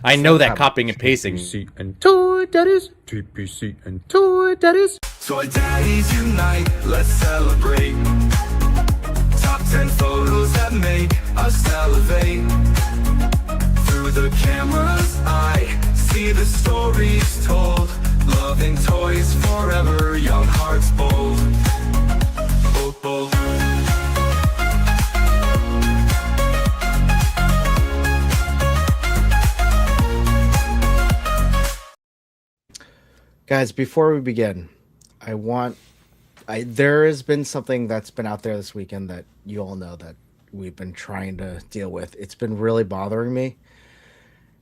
I know that copying and pasting. TPC and toy daddies. TPC and toy daddies. Toy daddies unite, let's celebrate. Top 10 photos that make us salivate. Through the camera's eye, see the stories told. Loving toys forever, young hearts bold. Bold, bold. Guys, before we begin, there has been something that's been out there this weekend that you all know that we've been trying to deal with. It's been really bothering me,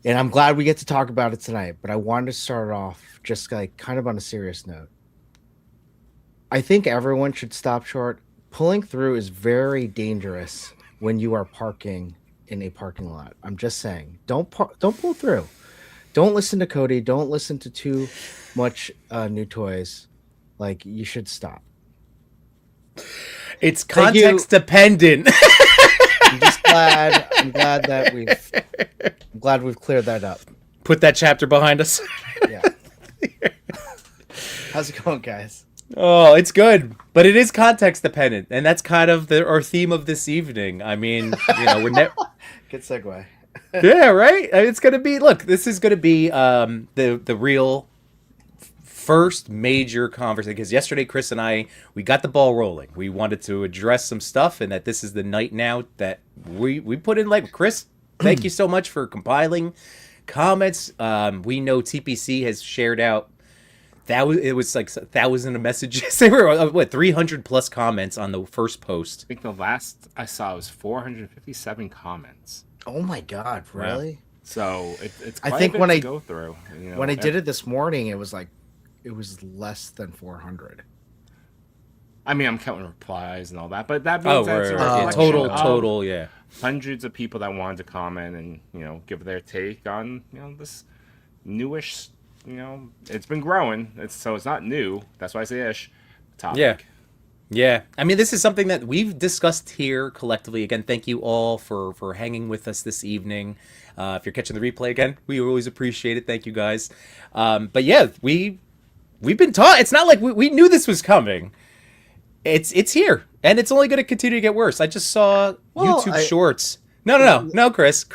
and I'm glad we get to talk about it tonight, but I wanted to start off just like kind of on a serious note. I think everyone should stop short. Pulling through is very dangerous when you are parking in a parking lot. I'm just saying, don't pull through. Don't listen to Cody. Don't listen to too much new toys. Like, you should stop. It's context dependent. I'm just glad. I'm glad we've cleared that up. Put that chapter behind us. Yeah. How's it going, guys? Oh, it's good, but it is context dependent, and that's kind of our theme of this evening. I mean, we're good segue. Yeah, right. It's gonna be. Look, this is gonna be the real first major conversation, because yesterday Chris and we got the ball rolling. We wanted to address some stuff, and that this is the night now that we put in. Like, Chris, thank you so much for compiling comments. We know TPC has shared out. It was like 1,000 of messages. They were 300 plus comments on the first post. I think the last I saw was 457 comments. Oh my God! Really? Yeah. So it's I quite think a bit to go through. When I did it this morning, it was less than 400. I mean, I'm counting replies and all that, but that means that's right. Total, yeah. Hundreds of people that wanted to comment and give their take on this newish. It's been growing. It's not new. That's why I say ish. Topic. Yeah. I mean, this is something that we've discussed here collectively. Again, thank you all for hanging with us this evening. If you're catching the replay again, we always appreciate it. Thank you, guys. But yeah, we've been taught. It's not like we knew this was coming. It's here, and it's only going to continue to get worse. I just saw YouTube Shorts. No, Chris.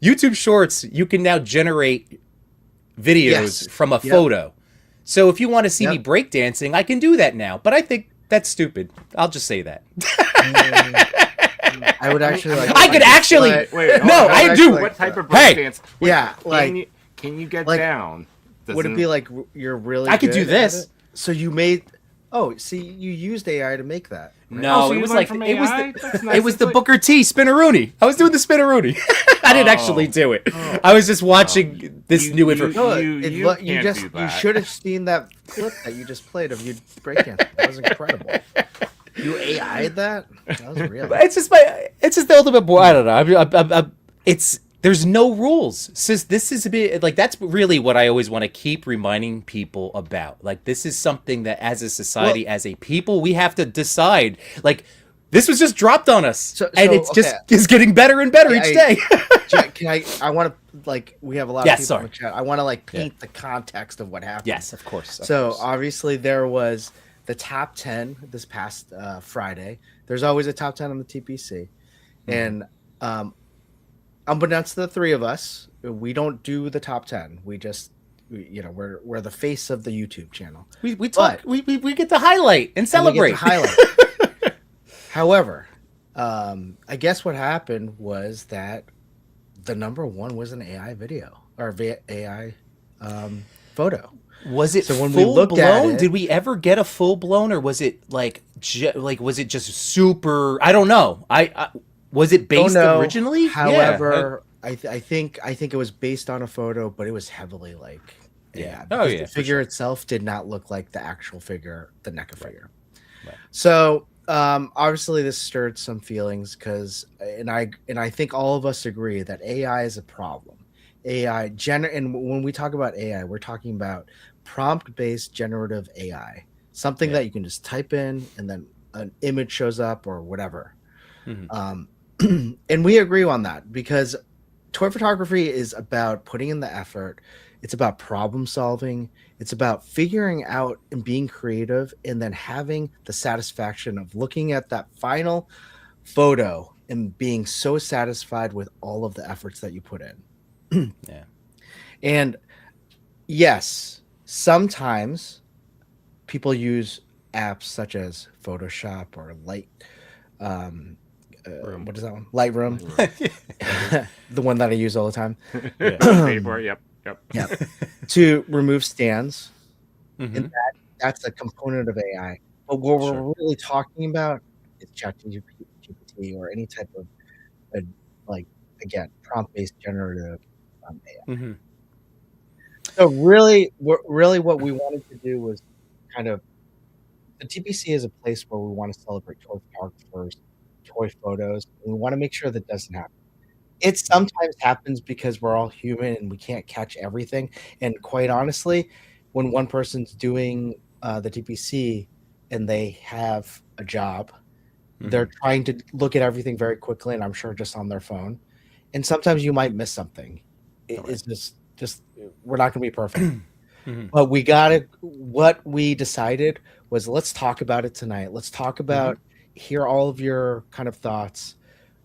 YouTube Shorts. You can now generate videos from a photo. So if you want to see me breakdancing, I can do that now. But I think that's stupid. I'll just say that. I would actually like. I could actually. Wait, no, I do. What type of breakdance? Can you get down? Would it be like you're really? I could do this. So you made. Oh, see, you used AI to make that. Right? No, it was like it was the Booker T spinneroonie. I was doing the spinneroonie. I didn't actually do it. I was just watching this new information. You should have seen that clip that you just played of you breakdancing. That was incredible. You AI'd that? That was real. It's just the ultimate boy. I don't know. There's no rules. This is a bit like, that's really what I always want to keep reminding people about. Like, this is something that as a society, as a people, we have to decide. Like, this was just dropped on us, and it's just is getting better and better each day. I want to we have a lot of people in the chat. I want to paint the context of what happened. Yes, of course. Obviously there was the top 10 this past Friday. There's always a top 10 on the TPC, and unbeknownst to the three of us, we don't do the top 10. We just, we're the face of the YouTube channel. We talk. We get to highlight and celebrate. However, I guess what happened was that the number one was an AI video or AI photo. Was it full blown? Did we ever get a full blown, or was it was it just super? I don't know. Was it based originally? However, I think it was based on a photo, but it was heavily the figure itself did not look like the actual figure, the NECA figure. Right. So obviously this stirred some feelings because I think all of us agree that AI is a problem. And when we talk about AI, we're talking about prompt-based generative AI, something that you can just type in and then an image shows up or whatever. Mm-hmm. And we agree on that because toy photography is about putting in the effort. It's about problem solving. It's about figuring out and being creative, and then having the satisfaction of looking at that final photo and being so satisfied with all of the efforts that you put in. Yeah. And yes, sometimes people use apps such as Photoshop or what is that one? Lightroom, the one that I use all the time. Yeah, pay for it. Yep. Yeah, to remove stands, Mhm. and that's a component of AI. But what Sure. we're really talking about is ChatGPT or any type of uh, like again prompt-based generative AI. Mhm. So really, what we wanted to do was kind of the TPC is a place where we want to celebrate toy photographers, toy photos, and we want to make sure that doesn't happen. It sometimes happens because we're all human and we can't catch everything. And quite honestly, when one person's doing the TPC and they have a job, they're trying to look at everything very quickly, and I'm sure just on their phone. And sometimes you might miss something. It's just we're not going to be perfect. But what we decided was let's talk about it tonight. Let's talk about, hear all of your kind of thoughts.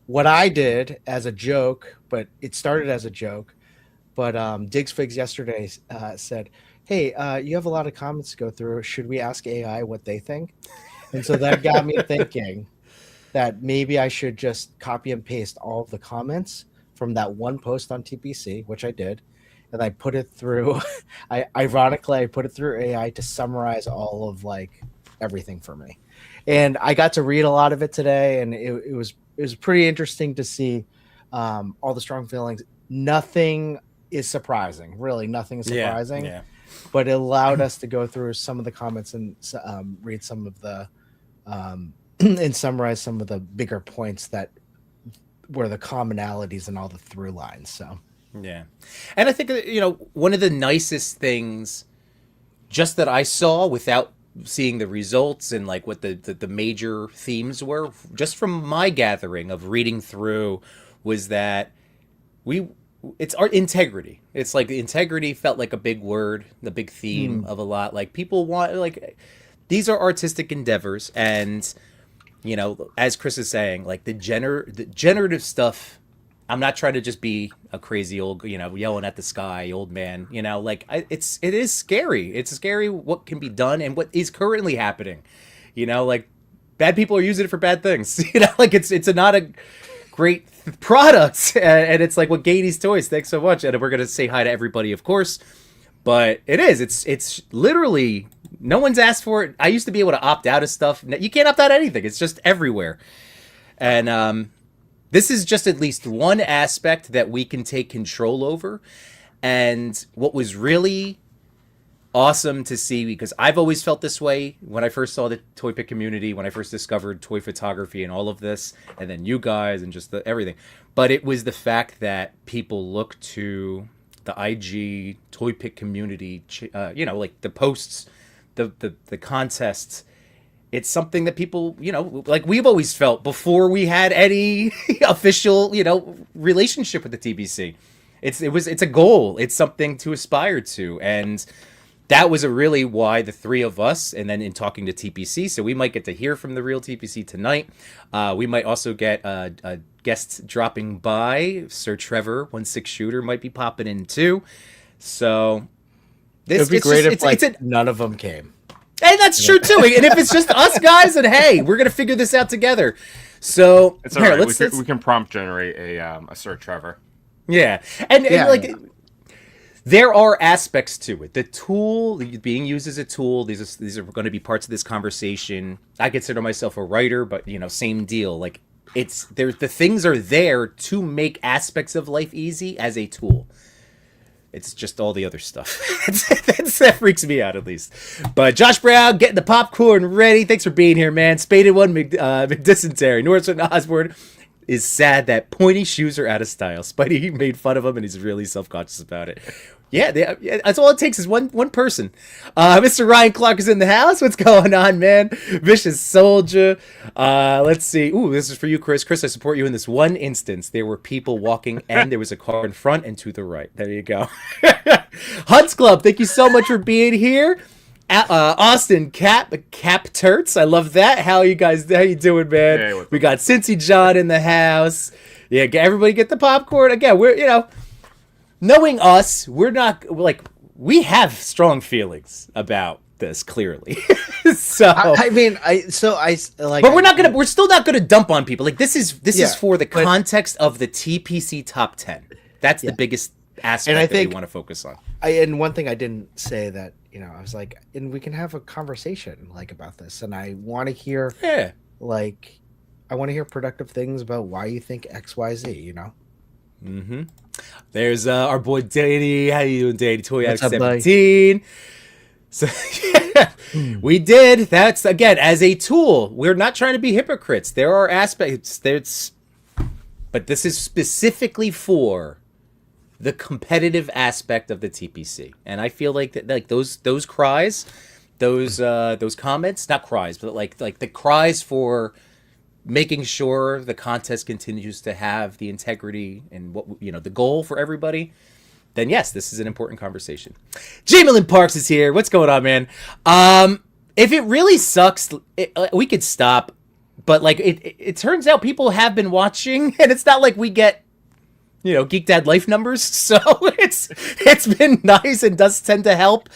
What I did as a joke, but it started as a joke, but Diggs Figs yesterday said, hey, you have a lot of comments to go through. Should we ask AI what they think? And so that got me thinking that maybe I should just copy and paste all of the comments from that one post on TPC, which I did. And I put it through, ironically, I put it through AI to summarize all of like everything for me. And I got to read a lot of it today, and it was pretty interesting to see all the strong feelings. Nothing is surprising, really. Nothing is surprising. Yeah. But it allowed us to go through some of the comments and read some of the and summarize some of the bigger points that were the commonalities and all the through lines. So Yeah. And I think, one of the nicest things just that I saw without seeing the results and like what the major themes were, just from my gathering of reading through, was that it's our integrity. It's like integrity felt like a big word, the big theme of a lot. Like people want, like, these are artistic endeavors. And, as Chris is saying, like the generative stuff, I'm not trying to just be a crazy old, yelling at the sky old man. It is scary. It's scary what can be done and what is currently happening. Like bad people are using it for bad things. It's not a great product, and it's like what Gatey's Toys. Thanks so much, and we're gonna say hi to everybody, of course. But it is. It's literally no one's asked for it. I used to be able to opt out of stuff. You can't opt out of anything. It's just everywhere, and this is just at least one aspect that we can take control over. And what was really awesome to see, because I've always felt this way when I first saw the Toy Pick community, when I first discovered toy photography and all of this, and then you guys and just everything. But it was the fact that people look to the IG Toy Pick community, like the posts, the contests. It's something that people, like we've always felt before we had any official, relationship with the TBC. It's a goal. It's something to aspire to. And that was really why the three of us, and then in talking to TPC, so we might get to hear from the real TPC tonight. We might also get a guest dropping by. Sir Trevor, 1/6 shooter, might be popping in too. So it would be great if none of them came. And that's true too. And if it's just us guys, and hey, we're gonna figure this out together. So it's all right. We can prompt generate a Sir Trevor. Yeah, and there are aspects to it. The tool being used as a tool. These are going to be parts of this conversation. I consider myself a writer, but same deal. Like it's there. The things are there to make aspects of life easy as a tool. It's just all the other stuff. that freaks me out, at least. But Josh Brown, getting the popcorn ready. Thanks for being here, man. Spaded One, McDysentery, Northern Osborne. is sad that pointy shoes are out of style. Spidey made fun of him, and he's really self-conscious about it. Yeah, that's all it takes is one person. Mr. Ryan Clark is in the house. What's going on, man? Vicious Soldier. Let's see. Ooh, this is for you, Chris. Chris, I support you in this one instance. There were people walking, and there was a car in front and to the right. There you go. Hunts Club, thank you so much for being here. Austin Cap Turts, I love that. How you doing, man? Hey, we got Cincy John in the house. Yeah, everybody get the popcorn. Again, we're knowing us, we're not like we have strong feelings about this clearly. So I mean, but we're still not gonna dump on people. Like this is for the context of the TPC top 10. That's the biggest aspect that we want to focus on. And one thing I didn't say that, I was like, and we can have a conversation like about this, and I want to hear I want to hear productive things about why you think XYZ, Mm-hmm. There's our boy Daddy. How you doing, Daddy? Toy What's Addict up, buddy? 17. So we did. That's again as a tool. We're not trying to be hypocrites. There are aspects. But this is specifically for the competitive aspect of the TPC, and I feel like that, like those cries, those comments, not cries, but like the cries for making sure the contest continues to have the integrity and what the goal for everybody, then yes, this is an important conversation. Jamelin Parks is here. What's going on, man? If it really sucks, we could stop, but like it turns out people have been watching, and it's not like we get Geek Dad life numbers, so it's been nice and does tend to help.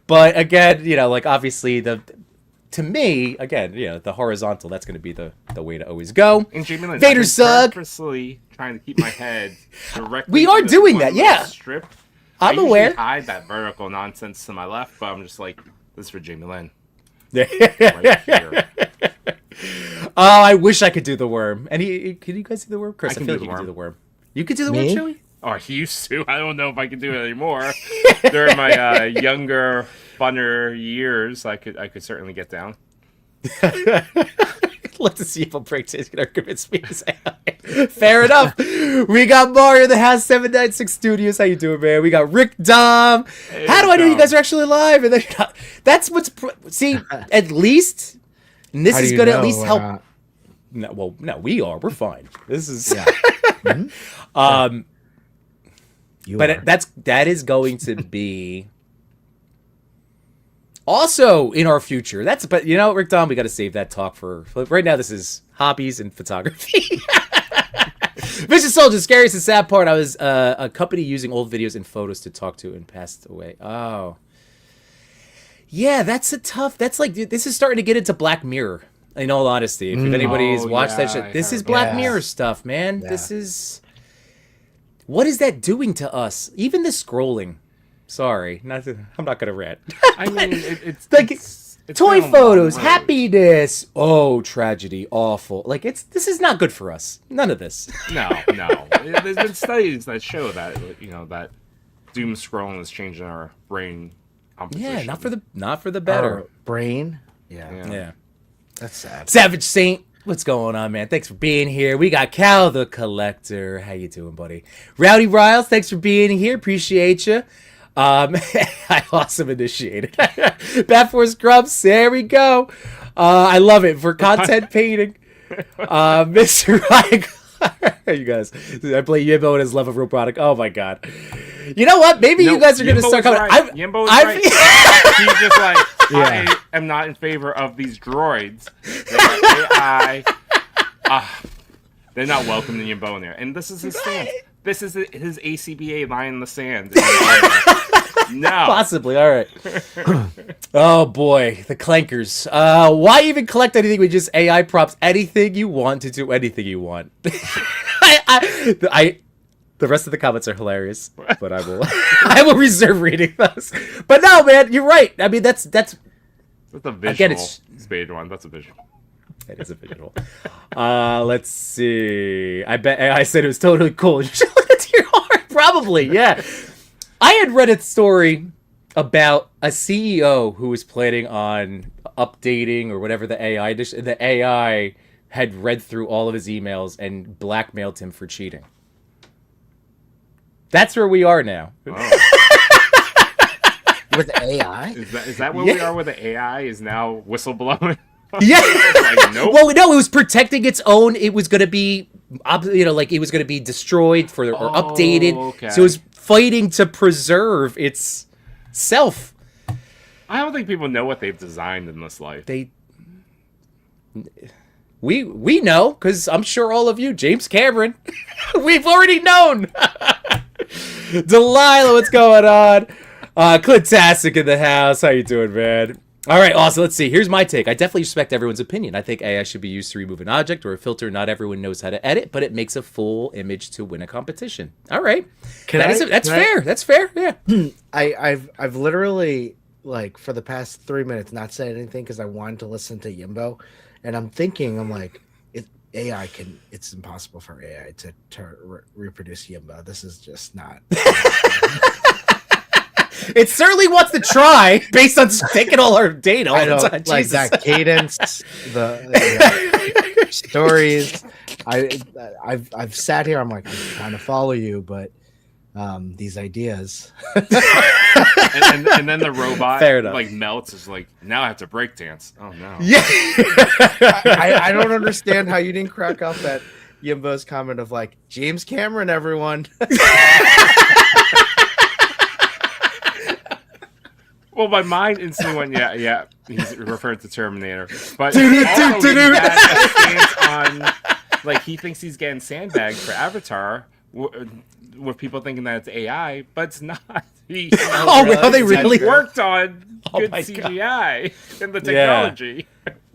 But again, like obviously to me, again, the horizontal, that's going to be the way to always go. And Jamie Vader Sug. Purposely trying to keep my head directly. We are to doing one that, little yeah. Strip. I'm I aware. usually hide that vertical nonsense to my left, but I'm just like, this is for Jamie Lynn. Yeah. Right here. Oh, I wish I could do the worm. And can you guys do the worm? Chris, I can feel do like the you can worm. do the worm. You could do the Me? worm, Joey? Oh, I used to. I don't know if I can do it anymore. During my younger, funner years, I could certainly get down. Let's see if a break is going to convince me to say hi. Fair enough. We got Mario in the house, 796 Studios. How you doing, man? We got Rick Dom. Hey, How do I know you Dom. guys are actually live? And then that's what's see. At least, and this How do is you going to at know least we're help. not? No, we are. We're fine. This is. Yeah. You But are. that is going to be also in our future. But Rick Dom, we got to save that talk for right now. This is hobbies and photography. Vicious Soldier, scariest and sad part. I was a company using old videos and photos to talk to and passed away. Oh, yeah, that's like this is starting to get into Black Mirror. In all honesty, if anybody's watched that shit, this is Black Mirror stuff, man. Yeah. This is. What is that doing to us? Even the scrolling. Sorry, I'm not gonna rant. I mean, it's Like it's toy been a long photos, road. happiness. Oh, tragedy, awful. Like this is not good for us. None of this. No. There's been studies that show that that doom scrolling is changing our brain composition. Yeah, not for the better. Our brain. Yeah. Yeah. That's sad. Savage Saint, what's going on, man? Thanks for being here. We got Cal the Collector. How you doing, buddy? Rowdy Riles, thanks for being here. Appreciate you. I awesome initiated. Bat Force Grubs, there we go. I love it for content painting. Mr. Ryan, you guys, I play Yimbo and his love of real product. Oh my god. You know what? Maybe you guys are gonna Yimbo start was coming. right. Yimbo was right. He's just like, I am not in favor of these droids. They're AI. They're not welcome to Yimbo in there. And this is his stance. This is his ACBA line in the sand. No. Possibly. All right. Oh boy, the clankers. Why even collect anything with just AI props? Anything you want to do anything you want. The rest of the comments are hilarious, but I will reserve reading those. But no, man, you're right. I mean, that's That's a visual Again, spade one. That's a visual. It is a visual. Let's see. I bet I said it was totally cool. You should look into your heart. Probably, yeah. I had read a story about a CEO who was planning on updating or whatever the AI had read through all of his emails and blackmailed him for cheating. That's where we are now. With AI? Is that where we are with the AI is now whistleblowing? Yeah. Like, nope. Well, no, it was protecting its own. It was going to be, like it was going to be destroyed or updated. Okay. So it was fighting to preserve its self. I don't think people know what they've designed in this life. We know, because I'm sure all of you, James Cameron, we've already known. Delilah, what's going on? Clintastic in the house. How you doing, man? All right, awesome. Let's see. Here's my take. I definitely respect everyone's opinion. I think AI should be used to remove an object or a filter. Not everyone knows how to edit, but it makes a full image to win a competition. All right. That's fair. That's fair. Yeah. I've literally, like, for the past 3 minutes not said anything because I wanted to listen to Yimbo, and I'm like, it's impossible for AI to reproduce Yimbo. This is just not. It certainly wants to try based on taking all our data all the time. Like Jesus. that cadence, the stories. I've sat here. I'm like, I'm trying to follow you, but these ideas. and then the robot Fair enough. like melts. Is like, now I have to break dance. Oh no. Yeah. I don't understand how you didn't crack up at Yimbo's comment of like, James Cameron, everyone. Well, my mind instantly went, yeah. He's referred to Terminator, but also he had a stance on, like, he thinks he's getting sandbagged for Avatar, with people thinking that it's AI, but it's not. He They really worked on good my CGI and the technology.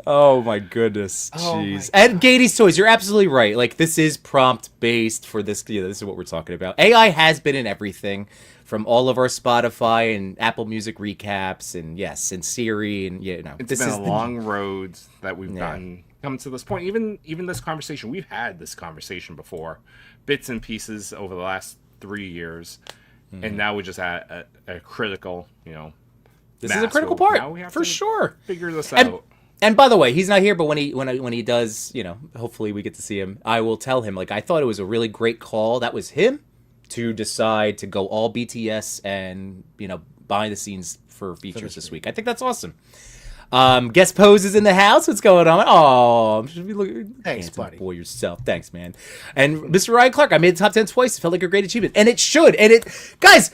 Oh my goodness. Oh my Jeez. And Gatey's Toys, you're absolutely right. Like, this is prompt based for this. This is what we're talking about. AI has been in everything from all of our Spotify and Apple Music recaps and and Siri and It's this been is a long road that we've come to this point. Even this conversation, we've had this conversation before, bits and pieces over the last 3 years, and now we just at a critical, This is a critical part for sure. Figure this out. And by the way, he's not here, but when he does, hopefully we get to see him. I will tell him, like, I thought it was a really great call. That was him to decide to go all BTS and behind the scenes for features this week. I think that's awesome. Guest Pose is in the house. What's going on? Oh, Thanks, buddy. Boy, yourself. Thanks, man. And Mr. Ryan Clark, I made the top 10 twice. It felt like a great achievement, and it should. And it, guys.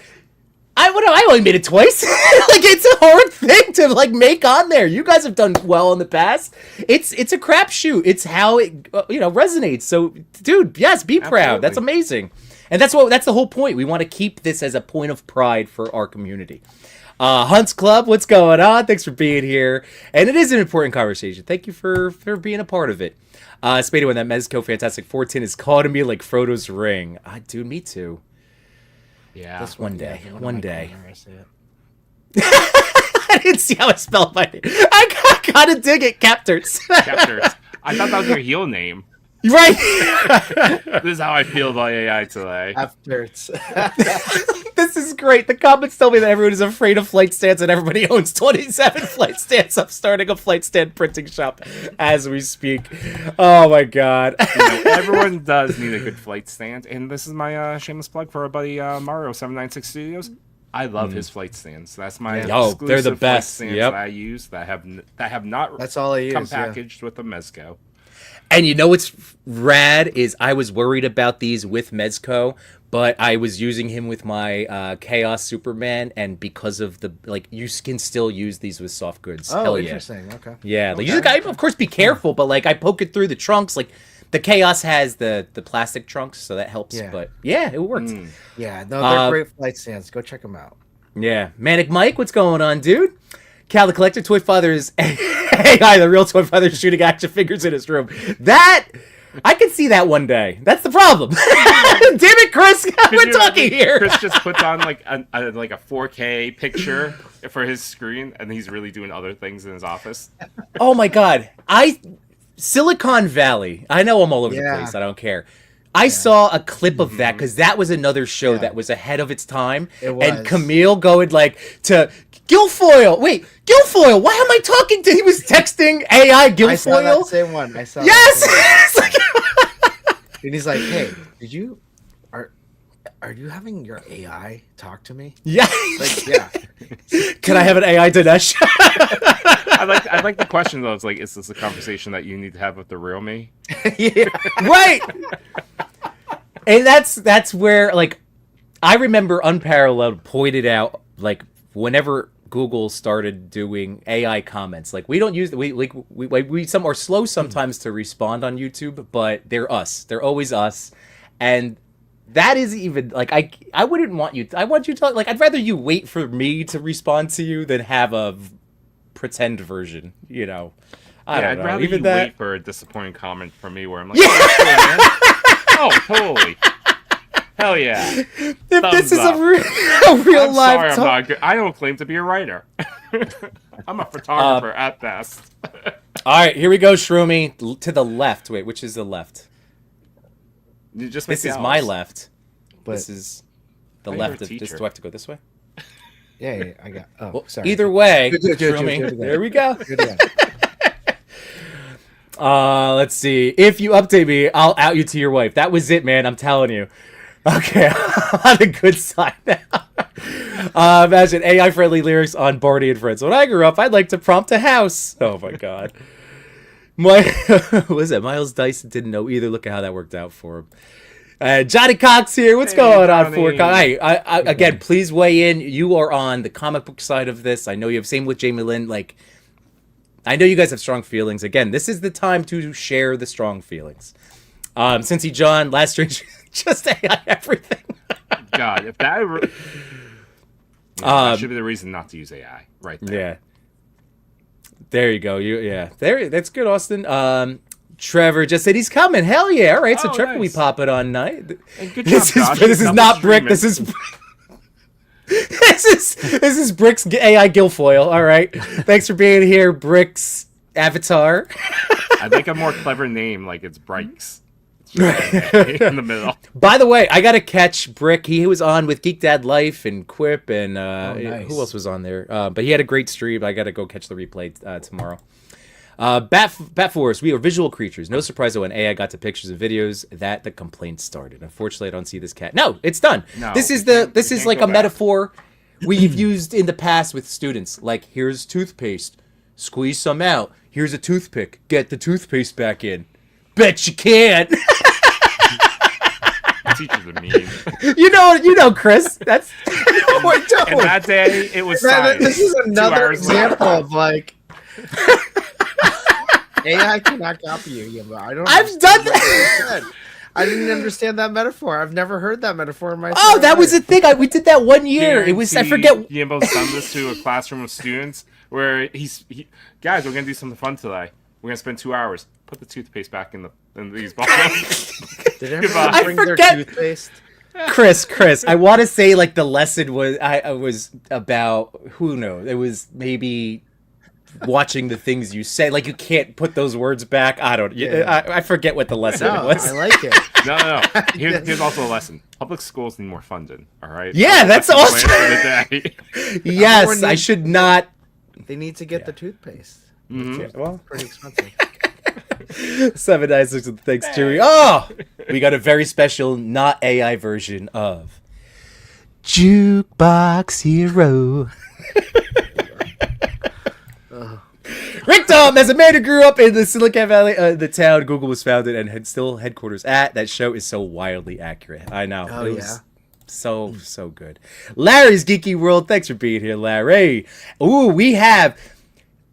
I only made it twice. Like, it's a hard thing to make on there. You guys have done well in the past. It's a crapshoot. It's how it resonates. So, dude, yes, be proud. Absolutely. That's amazing, and that's the whole point. We want to keep this as a point of pride for our community. Hunts Club, what's going on? Thanks for being here, and it is an important conversation. Thank you for being a part of it. Spadey, when that Mezco Fantastic 14 is calling me like Frodo's ring, dude, me too. Yeah. Just one day. I didn't see how I spelled my name. I gotta dig it, Captors. Captors. I thought that was your heel name. Right. This is how I feel about AI today. Afterwards. This is great. The comments tell me that everyone is afraid of flight stands and everybody owns 27 flight stands. I'm starting a flight stand printing shop as we speak. Oh my god. Everyone does need a good flight stand, and this is my shameless plug for our buddy Mario 796 Studios. I love his flight stands. That's my exclusive they're the best. flight stands that I use that have not That's all I use, come packaged with the Mezco. And you know what's rad is I was worried about these with Mezco, but I was using him with my Chaos Superman, and because of you can still use these with soft goods. Oh, Hell yeah. interesting. Okay. Yeah, you just gotta, of course, be careful, but I poke it through the trunks. Like, the Chaos has the plastic trunks, so that helps. Yeah. But yeah, it worked. Yeah, no, they're great flight stands. Go check them out. Yeah, Manic Mike, what's going on, dude? Cal the Collector, Toy Father is AI, the real Toy Father shooting action figures in his room. That I can see that one day. That's the problem. Damn it, Chris, we're talking here. Chris just puts on a 4K picture for his screen, and he's really doing other things in his office. Oh my god, Silicon Valley. I know I'm all over the place. I don't care. I saw a clip of that because that was another show that was ahead of its time. It was. And Camille going like to Guilfoyle. Wait, Guilfoyle. Why am I talking to? He was texting AI Guilfoyle. I saw that same one. I saw. Yes. That It's like- and he's like, "Hey, are you having your AI talk to me?" yeah. Like, yeah. Can I have an AI Dinesh? I like the question though. It's like, is this a conversation that you need to have with the real me? Yeah. Right. And that's where, like, I remember Unparalleled pointed out, like, whenever Google started doing AI comments, like, we don't use we some are slow sometimes to respond on YouTube, but they're us. They're always us. And that is even like I wouldn't want you. I want you to like. I'd rather you wait for me to respond to you than have a pretend version. You know. I don't I'd know. rather Even you that. wait for a disappointing comment from me where I'm like, oh, totally. Hell yeah. If Thumbs this is up. a real I'm life sorry, I'm talk. not good. I don't claim to be a writer. I'm a photographer at best. All right, here we go, Shroomy. To the left. Wait, which is the left? You just make This the is my L's. left. But This is the Oh, you're a left of this. teacher. Do I have to go this way? yeah, I got. Oh, Well, sorry. either way, Do it Shroomy, again. there we go. Do it again. Let's see. If you update me, I'll out you to your wife. That was it, man. I'm telling you. Okay, I'm on the good side now. Imagine AI-friendly lyrics on Barney and Friends. When I grew up, I'd like to prompt a house. Oh my god. What was that? Miles Dyson didn't know either. Look at how that worked out for him. Johnny Cox here. What's Hey, going on, Johnny. 4Cox? Hey, again, please weigh in. You are on the comic book side of this. I know you have same with Jamie Lynn. Like, I know you guys have strong feelings. Again, this is the time to share the strong feelings. Cincy John, Last Strange, just AI everything. God, if that, that should be the reason not to use AI, right there. Yeah. There you go. That's good, Austin. Trevor just said he's coming. Hell yeah! All right, so Oh, Trevor, we nice. pop it on night. And good job, This Josh. is Double not Brick. streaming. This is this is Brick's AI Guilfoyle. All right, thanks for being here, Brick's avatar. I think a more clever name, like it's Brikes. It's in the middle. By the way, I gotta catch Brick. He was on with Geek Dad Life and Quip, and nice. who else was on there? But he had a great stream. I gotta go catch the replay tomorrow. Bat Force, we are visual creatures. No surprise that when AI got to pictures and videos that the complaints started. Unfortunately, I don't see this cat. No, it's done. No, this is we can't like go a back. metaphor we've used in the past with students. Like, here's toothpaste, squeeze some out. Here's a toothpick, get the toothpaste back in. Bet you can't. Teachers are mean. you know, Chris. That's And that day, it was science. This is 2 another hours later. example of like AI cannot copy you. Yeah, but I don't. I've understand done what you said. I didn't understand that metaphor. I've never heard that metaphor in my. Oh, entire that was life. the thing. We did that 1 year. It was I forget. Yimbo's done this to a classroom of students where guys, we're gonna do something fun today. We're gonna spend 2 hours. Put the toothpaste back in these bottles. Did Goodbye. everyone bring their forget- toothpaste? Chris, I want to say like the lesson was I was about who knows. It was maybe watching the things you say. Like you can't put those words back. I don't. I forget what the lesson No, was. I like it. No. Here's also a lesson. Public schools need more funding. All right. Yeah, that's the awesome. plan for the day. Yes, Everyone I needs- should not. They need to get the toothpaste. Mm-hmm. Well, Pretty expensive. 796 with thanks, Chewy. Oh, we got a very special, not AI version of Jukebox Hero. Rick Dom, as a man who grew up in the Silicon Valley, the town Google was founded and had still headquarters at, that show is so wildly accurate. I know. Oh, It was yeah. so good. Larry's Geeky World, thanks for being here, Larry. Ooh, we have.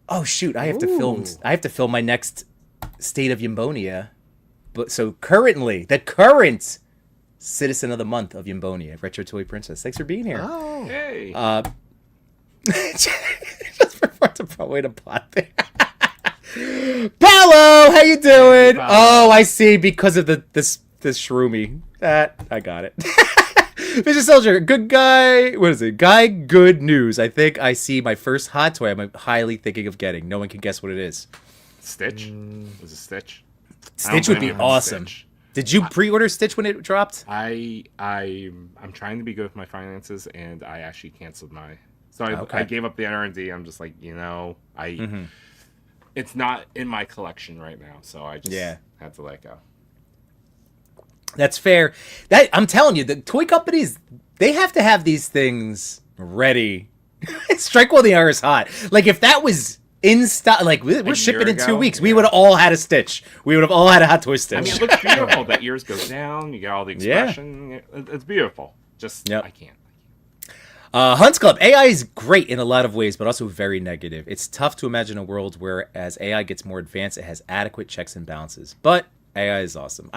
Oh shoot, I have to film my next State of Yambonia. But so currently, the current Citizen of the Month of Yambonia, Retro Toy Princess. Thanks for being here. Oh, Hey. Just for to probably to pot there. Paolo, how you doing? Paolo. Oh, I see. Because of this shroomy. That I got it. Mr. Soldier, good guy. What is it? Guy, good news. I think I see my first hot toy. I'm highly thinking of getting. No one can guess what it is. Stitch? Was it Stitch? I don't Stitch would blame be you for awesome. Stitch. Did you pre-order Stitch when it dropped? I'm trying to be good with my finances, and I actually canceled my. So Okay. I gave up the NRD. I'm just like, it's not in my collection right now, so I just had to let go. That's fair. That I'm telling you, the toy companies, they have to have these things ready. Strike while the iron's hot. Like if that was in stock, like we're shipping in 2 weeks, we would have all had a Stitch. We would have all had a Hot Toy Stitch. I mean, it looks beautiful. That ears goes down. You get all the expression. It's beautiful. Just I can't. Hunts Club, AI is great in a lot of ways, but also very negative. It's tough to imagine a world where as AI gets more advanced, it has adequate checks and balances. But AI is awesome.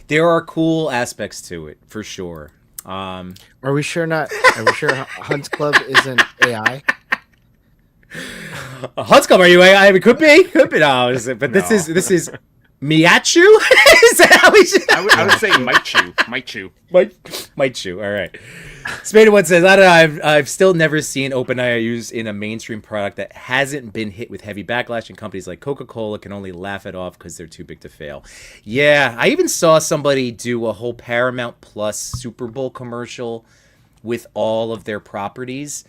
There are cool aspects to it, for sure. Are we sure Hunts Club isn't AI? Hunts Club, are you AI? It could be. No, but this is Miachu? Is that how we should? I would say might chew. Might chew. All right. Spaded One says, I don't know, I've still never seen OpenAI used in a mainstream product that hasn't been hit with heavy backlash, and companies like Coca-Cola can only laugh it off because they're too big to fail. Yeah, I even saw somebody do a whole Paramount Plus Super Bowl commercial with all of their properties,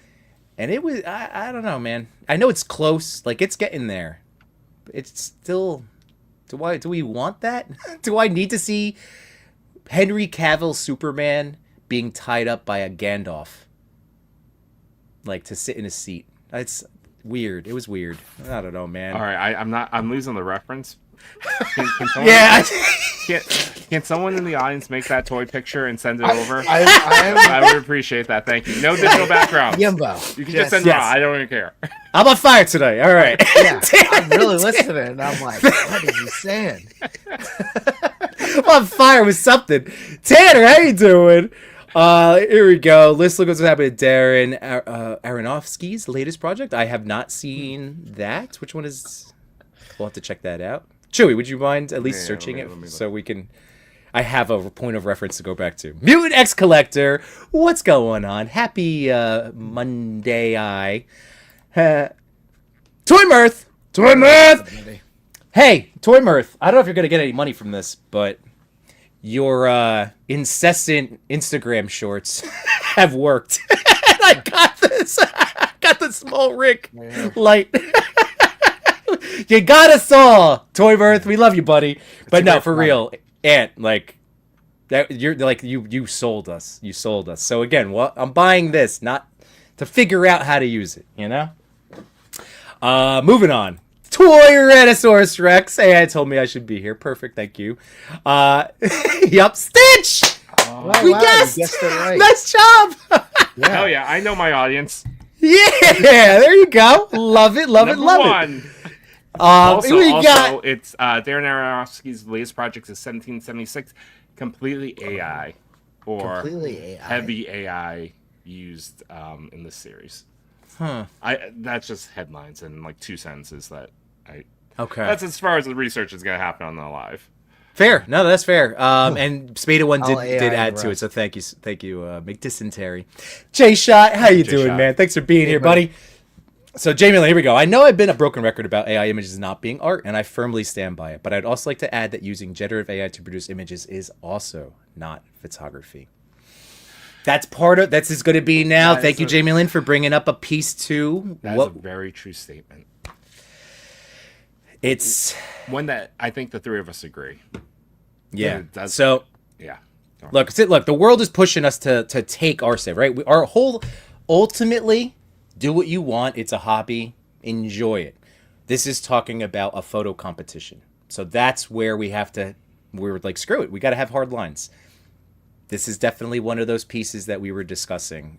and it was, I don't know, man. I know it's close, like it's getting there. It's still, do we want that? Do I need to see Henry Cavill Superman being tied up by a Gandalf, like to sit in a seat? It's weird. It was weird. I don't know, man. All right, I'm losing the reference. Can someone in the audience make that toy picture and send it over? I would appreciate that. Thank you. No digital background. Yumbo. You can just send it out. I don't even care. I'm on fire today. All right. Yeah, I'm really listening, and I'm like, what is he saying? I'm on fire with something. Tanner, how you doing? Here we go. Let's look what's happening to Darren Aronofsky's latest project. I have not seen that. Which one is? We'll have to check that out. Chewy, would you mind at least searching it so we can? I have a point of reference to go back to. Mutant X Collector, what's going on? Happy Monday, Toy Mirth. Hey, Toy Mirth. I don't know if you're gonna get any money from this, but your incessant Instagram shorts have worked. I got this. I got the small Rick light. You got us all, Toy Mirth. We love you, buddy. But no, for real, Ant, like that. You're like you sold us. You sold us. So again, I'm buying this not to figure out how to use it. You know. Moving on. Toy Rhinosaurus Rex. Hey, told me I should be here. Perfect, thank you. Yup, Stitch! We guessed! You guessed it right. Nice job! Hell yeah, I know my audience. Yeah, there you go. Love it, love Number it, love one. it. Also, it's Darren Aronofsky's latest project is 1776, completely AI, or Completely AI. heavy AI used in this series. Huh. That's just headlines and like 2 sentences that Okay. That's as far as the research is gonna happen on the live. Fair. No, that's fair. And Spada One did add to it, rest. so thank you, McDysentery. Jay Shot, how you doing, man? Thanks for being here, buddy. So, Jamie, here we go. I know I've been a broken record about AI images not being art, and I firmly stand by it. But I'd also like to add that using generative AI to produce images is also not photography. That's part of. That's just going to be now. Thank you, Jamie Lynn, for bringing up a piece too. That's a very true statement. It's one that I think the three of us agree. Yeah. So yeah. Look, the world is pushing us to take our say, right? Our whole ultimately do what you want. It's a hobby. Enjoy it. This is talking about a photo competition. So that's where we're like, screw it. We got to have hard lines. This is definitely one of those pieces that we were discussing.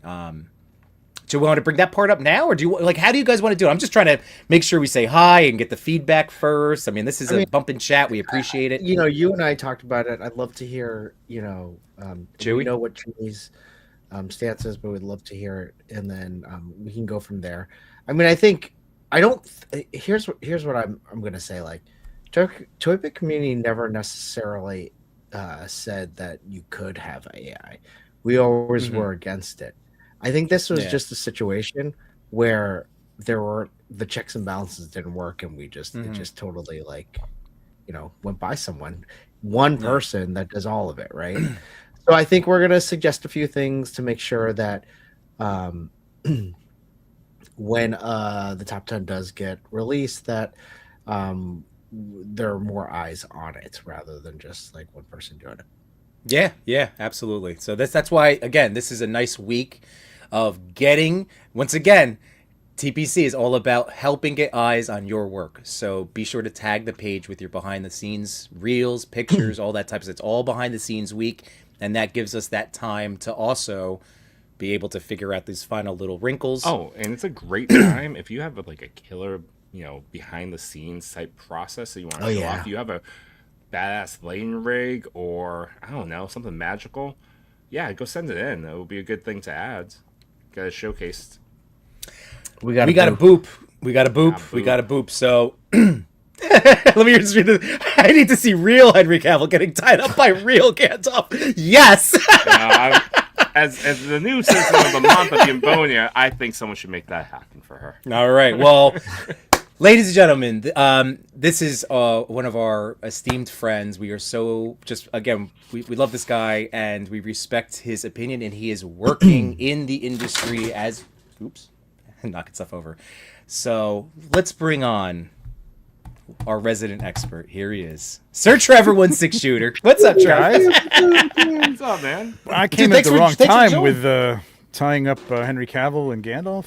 Do we want to bring that part up now, or how do you guys want to do it? I'm just trying to make sure we say hi and get the feedback first. I mean, this is a bump and chat. We appreciate it. You and I talked about it. I'd love to hear, Chewy? we know what Chewy's stance is, but we'd love to hear it, and then we can go from there. I mean, here's what I'm going to say. Like, Toy Pick community never necessarily said that you could have AI. We always were against it. I think this was just a situation where the checks and balances didn't work, and it just totally went by someone. one person that does all of it, right? So I think we're gonna suggest a few things to make sure that um, when the top 10 does get released, that there are more eyes on it rather than just like one person doing it. Yeah, absolutely. So that's why, again, this is a nice week of getting, once again, TPC is all about helping get eyes on your work. So be sure to tag the page with your behind the scenes reels, pictures, all that type of stuff. It's all behind the scenes week, and that gives us that time to also be able to figure out these final little wrinkles. Oh, and it's a great time if you have like a killer, behind the scenes type process that you want to show off. You have a badass lane rig or I don't know, something magical. Yeah, go send it in. It would be a good thing to add. Get it showcased. We got a boop. We got a boop. So let me just read this. I need to see real Henry Cavill getting tied up by real Gandalf. Yes. As the new citizen of the month of Yambonia, I think someone should make that happen for her. All right. Well, ladies and gentlemen, this is one of our esteemed friends. We are so we love this guy and we respect his opinion, and he is working in the industry as knocking stuff over. So let's bring on our resident expert. Here he is, Sir Trevor 16 Shooter. What's up, Trevor? What's up, man? I came at the wrong time with tying up Henry Cavill and Gandalf.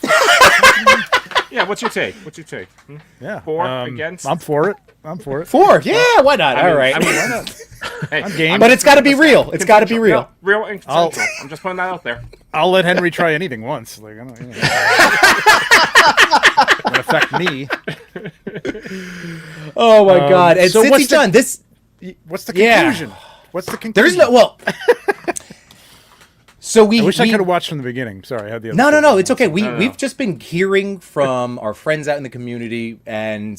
Yeah, what's your take? Yeah, For, against? I'm for it. For, yeah, why not? All right. Why not? Hey, I'm game. But it's got to be real. It's got to be real. Real and consensual. I'm just putting that out there. I'll let Henry try anything once. Like, I don't, It'll affect me. Oh my God! And so Cincy John, what's the conclusion? What's the conclusion? There's no So I wish I could have watched from the beginning. Sorry, I had the other No, it's okay. We've just been hearing from our friends out in the community, and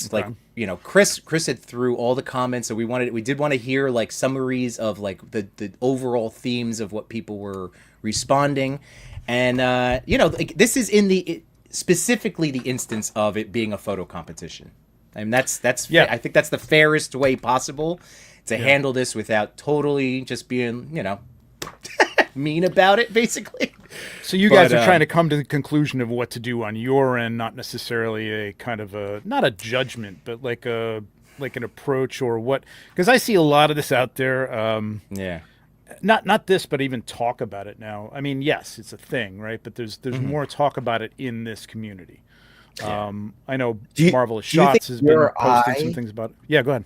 Chris had through all the comments, so we did want to hear like summaries of like the overall themes of what people were responding, and this is specifically the instance of it being a photo competition. I mean that's I think that's the fairest way possible to handle this without totally just being mean about it, basically. So you guys are trying to come to the conclusion of what to do on your end, not necessarily a kind of not a judgment, but like an approach or what? Because I see a lot of this out there. Not this, but even talk about it now. I mean, yes, it's a thing, right? But there's more talk about it in this community. I know Marvelous Shots has been posting some things about it. Yeah, go ahead.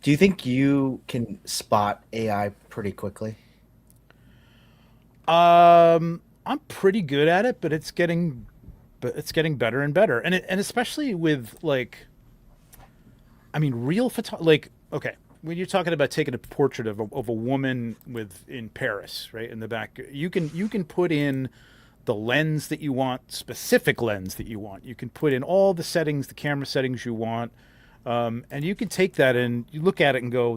Do you think you can spot AI pretty quickly? I'm pretty good at it, but it's getting better and better, and especially with real photography. Okay, when you're talking about taking a portrait of a woman in Paris, right in the back, you can put in the lens that you want, specific lens that you want. You can put in all the settings, the camera settings you want, and you can take that and you look at it and go,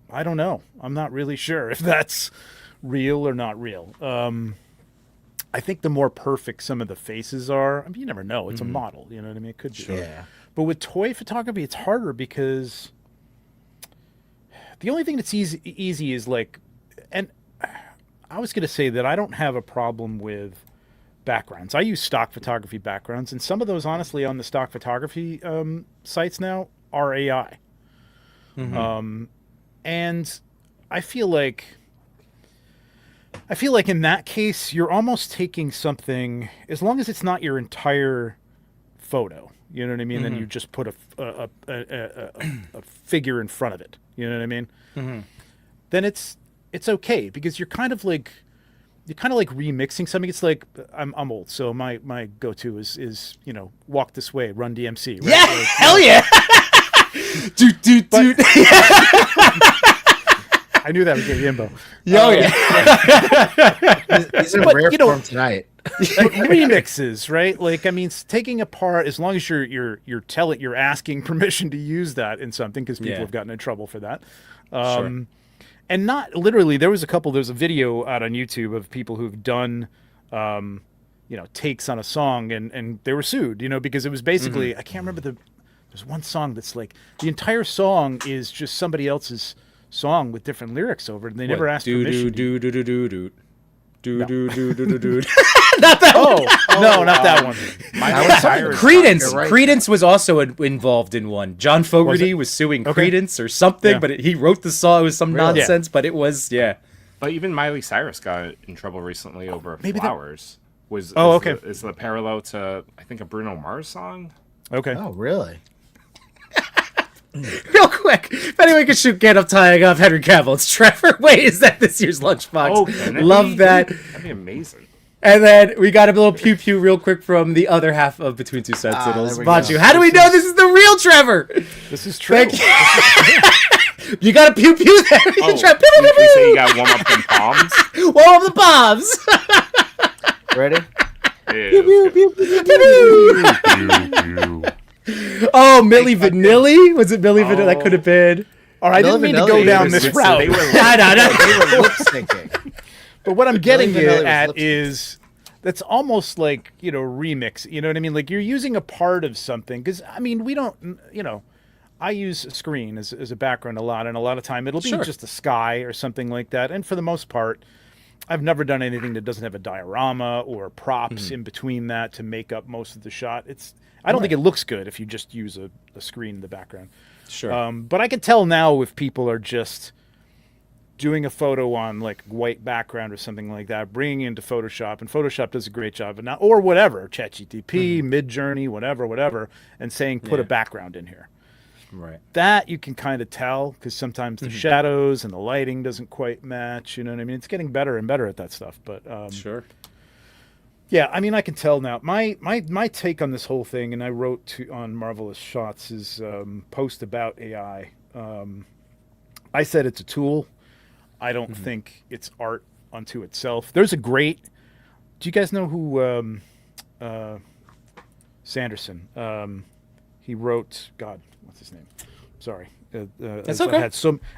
I don't know. I'm not really sure if that's real or not real. I think the more perfect some of the faces are, you never know. It's a model, you know what I mean? It could be. Sure. Yeah. But with toy photography, it's harder because the only thing that's easy is and I was going to say that I don't have a problem with backgrounds. I use stock photography backgrounds, and some of those, honestly, on the stock photography sites now are AI. And I feel like in that case, you're almost taking something, as long as it's not your entire photo, you know what I mean? Then you just put a figure in front of it, you know what I mean? Then it's okay, because you're kind of like remixing something. It's like I'm old, so my go-to is Walk This Way, Run DMC. Right? Yeah, hell yeah. Dude. I knew that would get Yimbo. These are rare form tonight. Remixes, right? Taking apart, as long as you're asking permission to use that in something, because people have gotten in trouble for that. Sure. And not literally, there's a video out on YouTube of people who've done, takes on a song, and they were sued, because it was basically, I can't remember there's one song that's like, the entire song is just somebody else's song with different lyrics over it, and they never asked permission. Do do do do do do No. do do do do do. Not that one. No, not that one. Miley was Cyrus. Credence. You're right. Credence was also involved in one. John Fogerty was suing Credence or something, Yeah. but he wrote the song. It was some Really? nonsense, but it was But even Miley Cyrus got in trouble recently over maybe that- Flowers. Oh, okay. Is the parallel to, I think, a Bruno Mars song? Okay. Oh, really? Real quick, if anyone could shoot Get Up Tying Up Henry Cavill, it's Trevor Way. Is that this year's Lunchbox? Oh, can it Love be? that. That'd be amazing. And then we got a little pew pew real quick from the other half of Between Two Sentinels. there we Machu, go. how do we know this is the real Trevor? This is true. You got a pew pew there. Oh, You try- we say you got warm up them palms. Wall of the bombs. Ready? Yeah, Oh, Milli Vanilli? Was it Milli Vanilli? That could have been. All right, I didn't mean to go Vanilli down was- this They route. were No. Lip syncing. But what I'm getting Vanilli was at lip-syncing. is that's almost like, remix. You know what I mean? Like you're using a part of something. Because, I mean, we don't, I use a screen as a background a lot. And a lot of time it'll be Sure. just the sky or something like that. And for the most part, I've never done anything that doesn't have a diorama or props in between that to make up most of the shot. I don't think it looks good if you just use a screen in the background. Sure. But I can tell now if people are just doing a photo on like white background or something like that, bringing it into Photoshop, and Photoshop does a great job, and or whatever, ChatGPT, Midjourney, whatever, and saying put a background in here. Right. That you can kind of tell because sometimes the shadows and the lighting doesn't quite match. You know what I mean? It's getting better and better at that stuff. But Sure. yeah, I mean, I can tell now. My take on this whole thing, and I wrote on Marvelous Shots, is post about AI. I said it's a tool. I don't think it's art unto itself. There's a great. Do you guys know who Sanderson? He wrote. God, what's his name? Sorry. It's okay.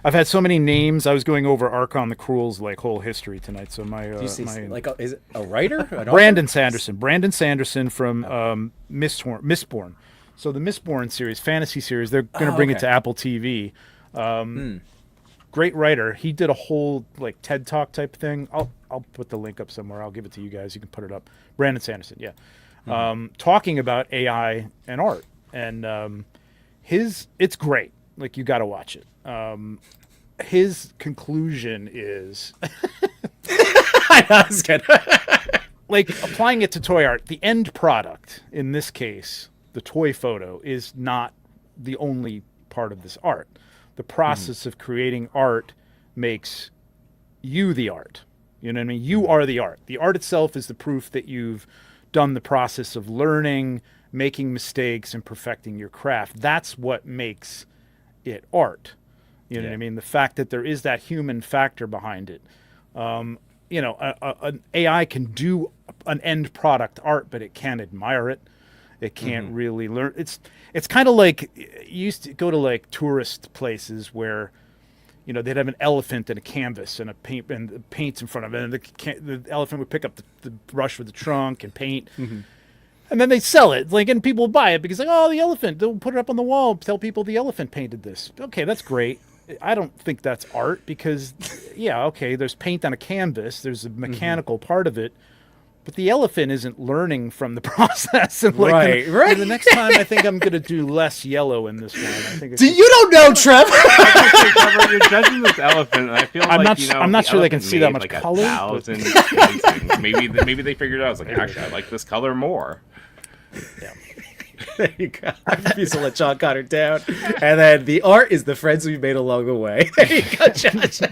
I've had so many names. I was going over Archon the Cruel's like whole history tonight. So my Do you see, my like, is it a writer? An Brandon Sanderson. Brandon Sanderson from Mistborn. So the Mistborn series, fantasy series, they're going to bring it okay. to Apple TV. Great writer. He did a whole like TED Talk type thing. I'll put the link up somewhere. I'll give it to you guys. You can put it up. Brandon Sanderson, yeah. Talking about AI and art, and it's great. Like you got to watch it. His conclusion is I was kidding. like applying it to toy art. The end product, in this case, the toy photo, is not the only part of this art. The process of creating art makes you the art. You know what I mean? You are the art. The art itself is the proof that you've done the process of learning, making mistakes, and perfecting your craft. That's what makes it art. You know what I mean? The fact that there is that human factor behind it. An AI can do an end product art, but it can't admire it. It can't really learn. It's kind of like you used to go to like tourist places where, they'd have an elephant and a canvas and a paint and the paint's in front of it, and the elephant would pick up the brush with the trunk and paint, and then they sell it. And people would buy it because the elephant. They'll put it up on the wall, tell people the elephant painted this. Okay, that's great. I don't think that's art because, there's paint on a canvas. There's a mechanical part of it. But the elephant isn't learning from the process. And Right. The next time, I think I'm going to do less yellow in this one. I think it's You don't know, Trev. Trevor, you're judging this elephant, and I feel I'm like not- I'm not the sure they can elephant see that made, much like, color, but- 1,000 paintings. Maybe they figured out. I was like, actually, I like this color more. There you go. I refuse to let John Connor down. And then the art is the friends we've made along the way. There you go, Josh.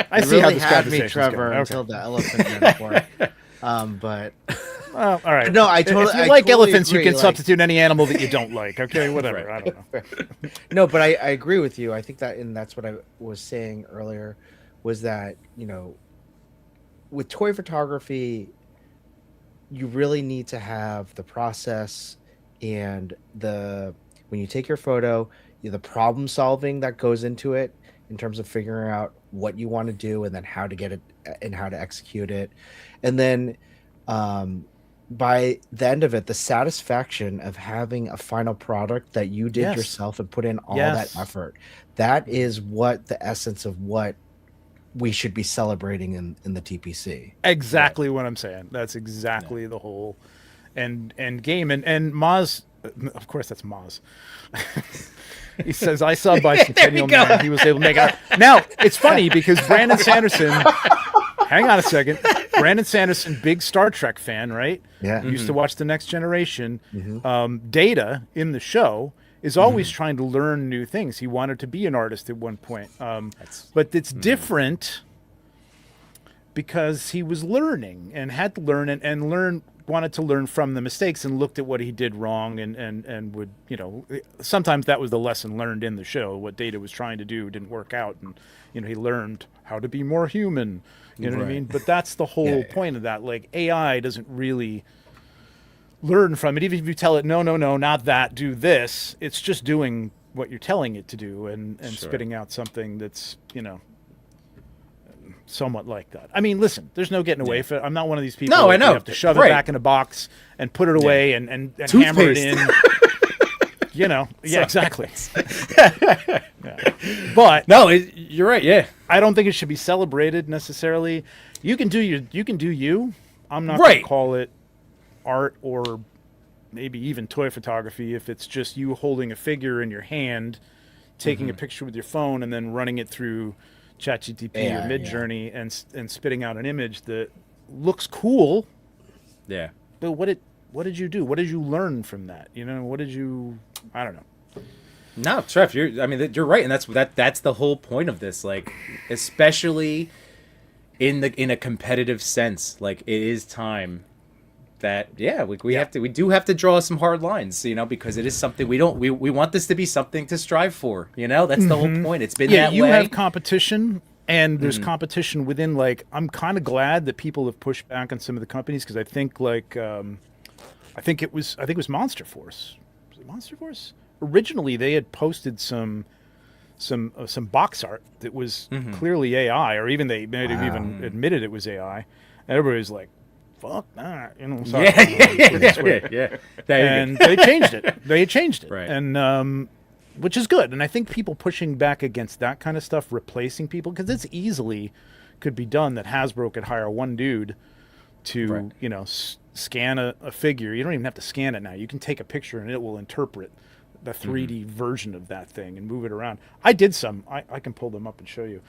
I You see how really this had me, conversation's Trevor, going. Okay. until the elephant metaphor. But Well, all right. No, I If totally- you I like totally elephants, you agree, can like- substitute any animal that you don't like. Okay, whatever. I don't know. no, but I agree with you. I think that, and that's what I was saying earlier, was that, with toy photography, you really need to have the process and when you take your photo, the problem solving that goes into it in terms of figuring out what you want to do and then how to get it and how to execute it. And then by the end of it, the satisfaction of having a final product that you did Yes. yourself and put in all Yes. that effort, that is what the essence of what we should be celebrating in the TPC. Exactly what I'm saying. That's exactly the whole end game. And Maz, of course, that's Maz. He says, "I saw Bicentennial Man. He was able to make it." Now it's funny because Brandon Sanderson. Hang on a second. Brandon Sanderson, big Star Trek fan, right? Yeah. Used to watch The Next Generation. Data in the show is always trying to learn new things. He wanted to be an artist at one point. But it's different because he was learning and had to learn and learn, wanted to learn from the mistakes and looked at what he did wrong and would, sometimes that was the lesson learned in the show. What Data was trying to do didn't work out. And, he learned how to be more human. You know what I mean? But that's the whole point of that. Like, AI doesn't really learn from it. Even if you tell it, no, not that, do this, it's just doing what you're telling it to do and spitting out something that's, somewhat like that. I mean, listen, there's no getting away from it. I'm not one of these people No, I that know. you have to shove it Right. back in a box and put it away and hammer it in. Yeah, exactly. But No, you're right. Yeah. I don't think it should be celebrated necessarily. You can do you. I'm not Right. going to call it art or maybe even toy photography if it's just you holding a figure in your hand, taking a picture with your phone, and then running it through ChatGPT Yeah, or Midjourney and spitting out an image that looks cool. Yeah. But what did you do? What did you learn from that? What did you? I don't know. No, Trev, you're right, and that's the whole point of this. Like, especially in a competitive sense, like it is time that we do have to draw some hard lines, because it is something we want this to be something to strive for. That's the whole point. It's been that you way. have competition, and there's competition within. Like, I'm kind of glad that people have pushed back on some of the companies because I think I think it was Monster Force. Was it Monster Force? Originally, they had posted some box art that was clearly AI, or even they may have even admitted it was AI, and everybody was like, "Fuck that!" Sorry. Yeah. And they changed it. Right. And which is good. And I think people pushing back against that kind of stuff, replacing people, because it's easily could be done that Hasbro could hire one dude to scan a figure. You don't even have to scan it now. You can take a picture and it will interpret the 3D version of that thing and move it around. I did some. I can pull them up and show you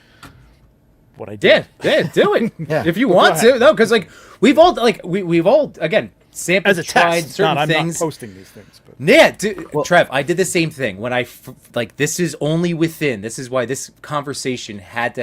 what I did. Yeah, do it Yeah. if you want to. No, because we've all again sampled, As a tried test. certain I'm things. not posting these things. But. Yeah, Trev, I did the same thing when this is only within. This is why this conversation had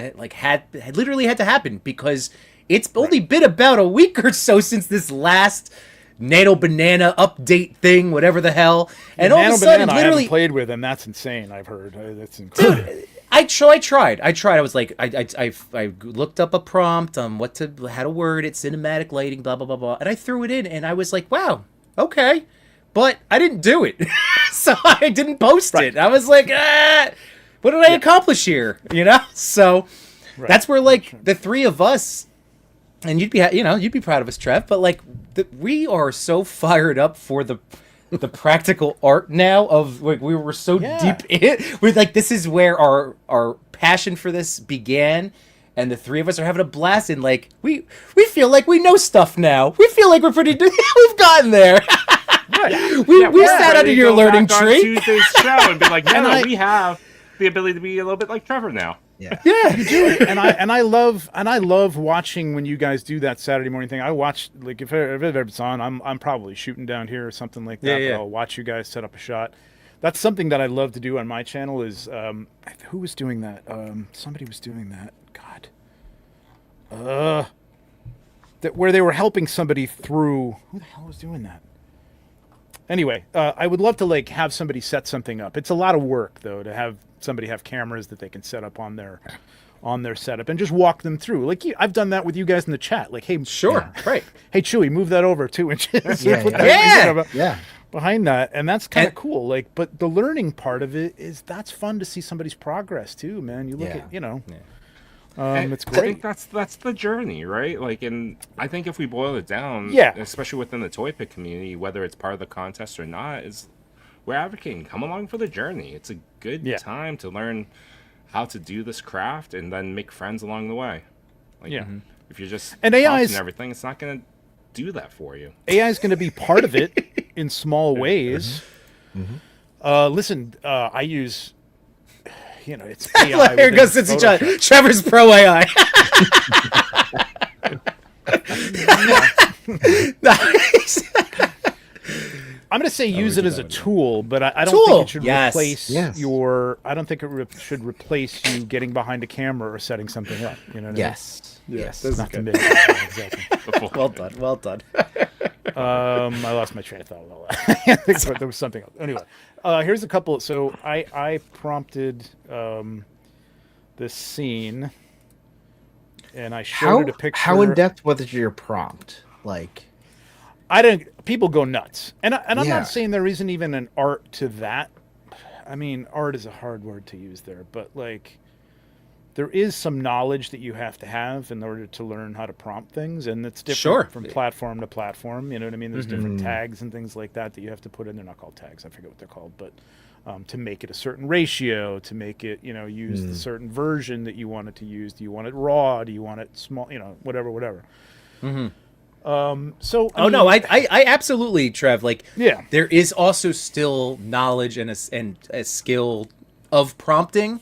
literally had to happen, because it's only been about a week or so since this last Nano Banana update thing, whatever the hell, and all of a sudden, Banana, I literally, haven't played with, and that's insane. I've heard that's incredible. dude, I tried. I was like, I looked up a prompt on how to word it, cinematic lighting, blah blah blah blah, and I threw it in, and I was like, wow, okay, but I didn't do it, so I didn't post it. I was like, what did I accomplish here? So that's where the three of us. And you'd be proud of us, Trev. But we are so fired up for the practical art now. We were so deep in. We're this is where our passion for this began, and the three of us are having a blast. And we feel like we know stuff now. We feel like we're pretty. We've gotten there. Right. We sat under your learning back on tree. Tuesday's show and be like, no, we have the ability to be a little bit like Trevor now. Yeah. You do. and I love watching when you guys do that Saturday morning thing. I watch, if it's on, I'm probably shooting down here or something like that. Yeah. But I'll watch you guys set up a shot. That's something that I love to do on my channel. Is who was doing that? Somebody was doing that. God. Where they were helping somebody through. Who the hell was doing that? Anyway, I would love to have somebody set something up. It's a lot of work though to have somebody have cameras that they can set up on their setup and just walk them through. I've done that with you guys in the chat. Hey, Sure, right. Hey, Chewy, move that over 2 inches. Yeah. Behind that, and that's kind of cool. But the learning part of it is that's fun to see somebody's progress too, man. You look at It's I great. think that's the journey, right? Like, and I think if we boil it down, Yeah. especially within the toy pick community, whether it's part of the contest or not, is we're advocating come along for the journey. It's a good Yeah. time to learn how to do this craft and then make friends along the way. Like, Yeah. if you're just And AI is- prompting everything, it's not going to do that for you. AI is going to be part of it in small ways. Listen, I use, it's AI. Here within goes Cincy Photoshop. Trevor's pro AI. Nice. I'm going to say use it as a tool, but I don't Tool, think it should yes. replace Yes. I don't think it should replace you getting behind a camera or setting something up. You know what Yes. Yes. This is I mean? good. Not to me. Exactly. Well done. Well done. I lost my train of thought with all that. But there was something else. Anyway, here's a couple. So I prompted this scene, and I showed it a picture. How in depth was your prompt? Like, I didn't. People go nuts, and I'm Yeah. not saying there isn't even an art to that. I mean, art is a hard word to use there, but like, there is some knowledge that you have to have in order to learn how to prompt things, and it's different Sure. from platform to platform. You know what I mean? There's different tags and things like that you have to put in. They're not called tags. I forget what they're called, but to make it a certain ratio, to make it, use the certain version that you want it to use. Do you want it raw? Do you want it small? Whatever. So Oh no, I absolutely, Trev. Like, Yeah. there is also still knowledge and a skill of prompting.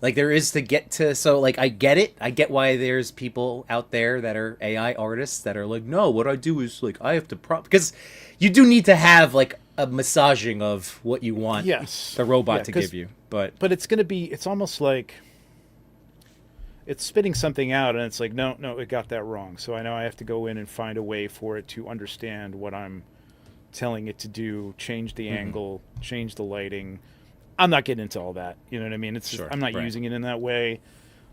Like, there is to get to. So, like, I get it. I get why there's people out there that are AI artists that are like, no, what I do is like I have to prompt, because you do need to have like a massaging of what you want Yes. the robot Yeah, to 'cause- give you. But it's almost like it's spitting something out, and it's like, no, it got that wrong. So I know I have to go in and find a way for it to understand what I'm telling it to do, change the angle, change the lighting. I'm not getting into all that. You know what I mean? It's just, Sure, I'm not right. using it in that way.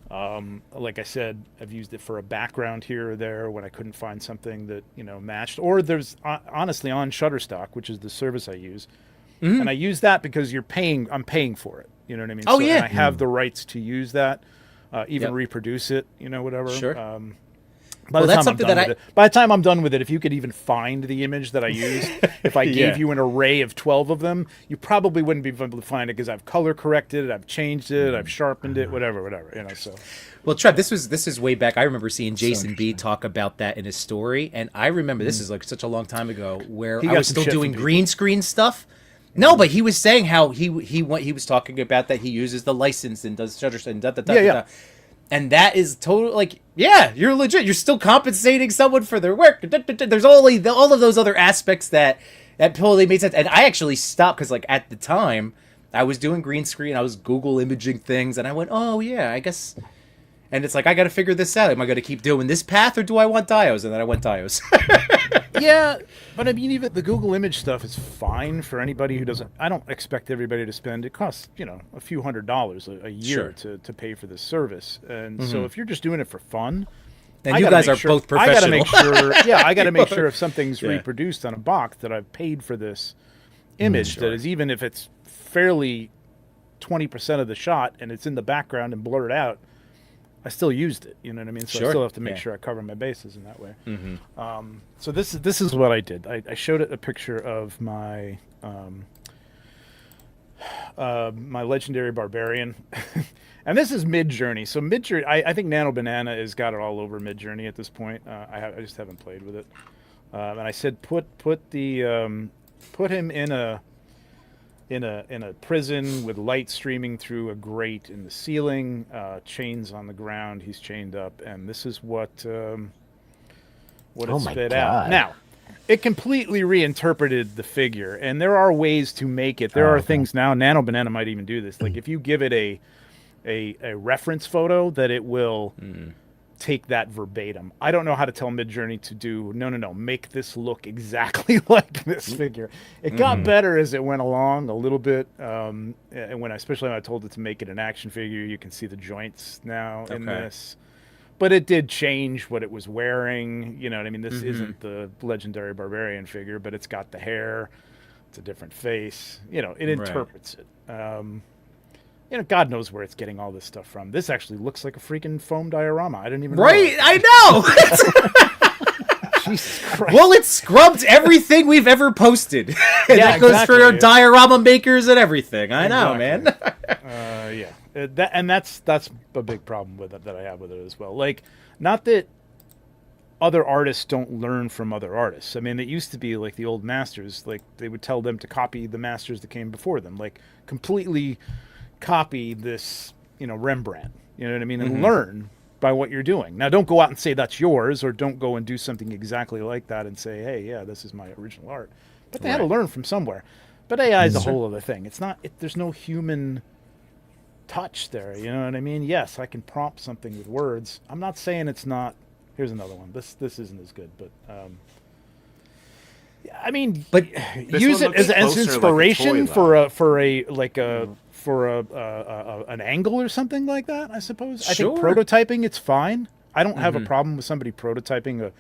Like I said, I've used it for a background here or there when I couldn't find something that matched. Or there's honestly on Shutterstock, which is the service I use, and I use that because I'm paying for it. You know what I mean? Oh, yeah. And I have the rights to use that, even Yep. reproduce it. Whatever. Sure. By Well, the that's time I'm something done that with it, by the time I'm done with it, if you could even find the image that I used, if I gave Yeah. you an array of 12 of them, you probably wouldn't be able to find it because I've color corrected it, I've changed it, I've sharpened it, whatever. So Well, Trev, this is way back. I remember seeing Jason B talk about that in his story, and I remember this is like such a long time ago where He I got was some still shit doing from people. green screen stuff. No, but he was saying how he was talking about that he uses the license and does Shutter and Yeah. and that is total like you're legit. You're still compensating someone for their work. There's all of those other aspects that totally made sense. And I actually stopped because like at the time I was doing green screen, I was Google imaging things, and I went, oh yeah, I guess. And it's like, I got to figure this out. Am I going to keep doing this path, or do I want dios? And then I went dios. yeah, but I mean, even the Google image stuff is fine for anybody who doesn't. I don't expect everybody to spend. It costs a few $100s a year Sure. to pay for this service, and so if you're just doing it for fun. And I you gotta guys make are sure- both I gotta professional. make sure. Yeah, I got to make sure if something's Yeah. reproduced on a box that I've paid for this image. Sure. That is, even if it's fairly 20% of the shot and it's in the background and blurred out, I still used it. You know what I mean? So I Sure. still have to make Yeah. sure I cover my bases in that way. So this is what I did. I showed it a picture of my my legendary barbarian. And this is Mid-Journey. So Mid-Journey, I think Nano Banana has got it all over Mid-Journey at this point. I just haven't played with it. And I said put him in a prison with light streaming through a grate in the ceiling, chains on the ground. He's chained up, and this is what it Oh my spit out. God. Now, it completely reinterpreted the figure, and there are ways to make it. There are things now. Nano Banana might even do this. Like if you give it a reference photo, that it will take that verbatim. I don't know how to tell Midjourney to do no, make this look exactly like this figure. It got better as it went along a little bit, and especially when I told it to make it an action figure, you can see the joints now in Okay. this. But it did change what it was wearing. You know what I mean? This isn't the legendary barbarian figure, but it's got the hair. It's a different face. It Right. interprets it. God knows where it's getting all this stuff from. This actually looks like a freaking foam diorama. I didn't even Right, realize. I know. Jesus Christ. Well, it scrubbed everything we've ever posted. And Yeah, that goes for exactly. our diorama makers and everything. I know, Exactly. man. Yeah. That's a big problem with it that I have with it as well. Like, not that other artists don't learn from other artists. I mean, it used to be like the old masters, like they would tell them to copy the masters that came before them, like completely copy this, Rembrandt. You know what I mean? And learn by what you're doing. Now, don't go out and say that's yours, or don't go and do something exactly like that and say, hey, yeah, this is my original art. But they had to learn from somewhere. But AI is a whole other thing. It's not. There's no human touch there. You know what I mean? Yes, I can prompt something with words. I'm not saying it's not. Here's another one. This isn't as good, but I mean, But use it one looks as an closer like a inspiration toy, for an angle or something like that. I suppose. I think Sure. prototyping, it's fine. I don't have a problem with somebody prototyping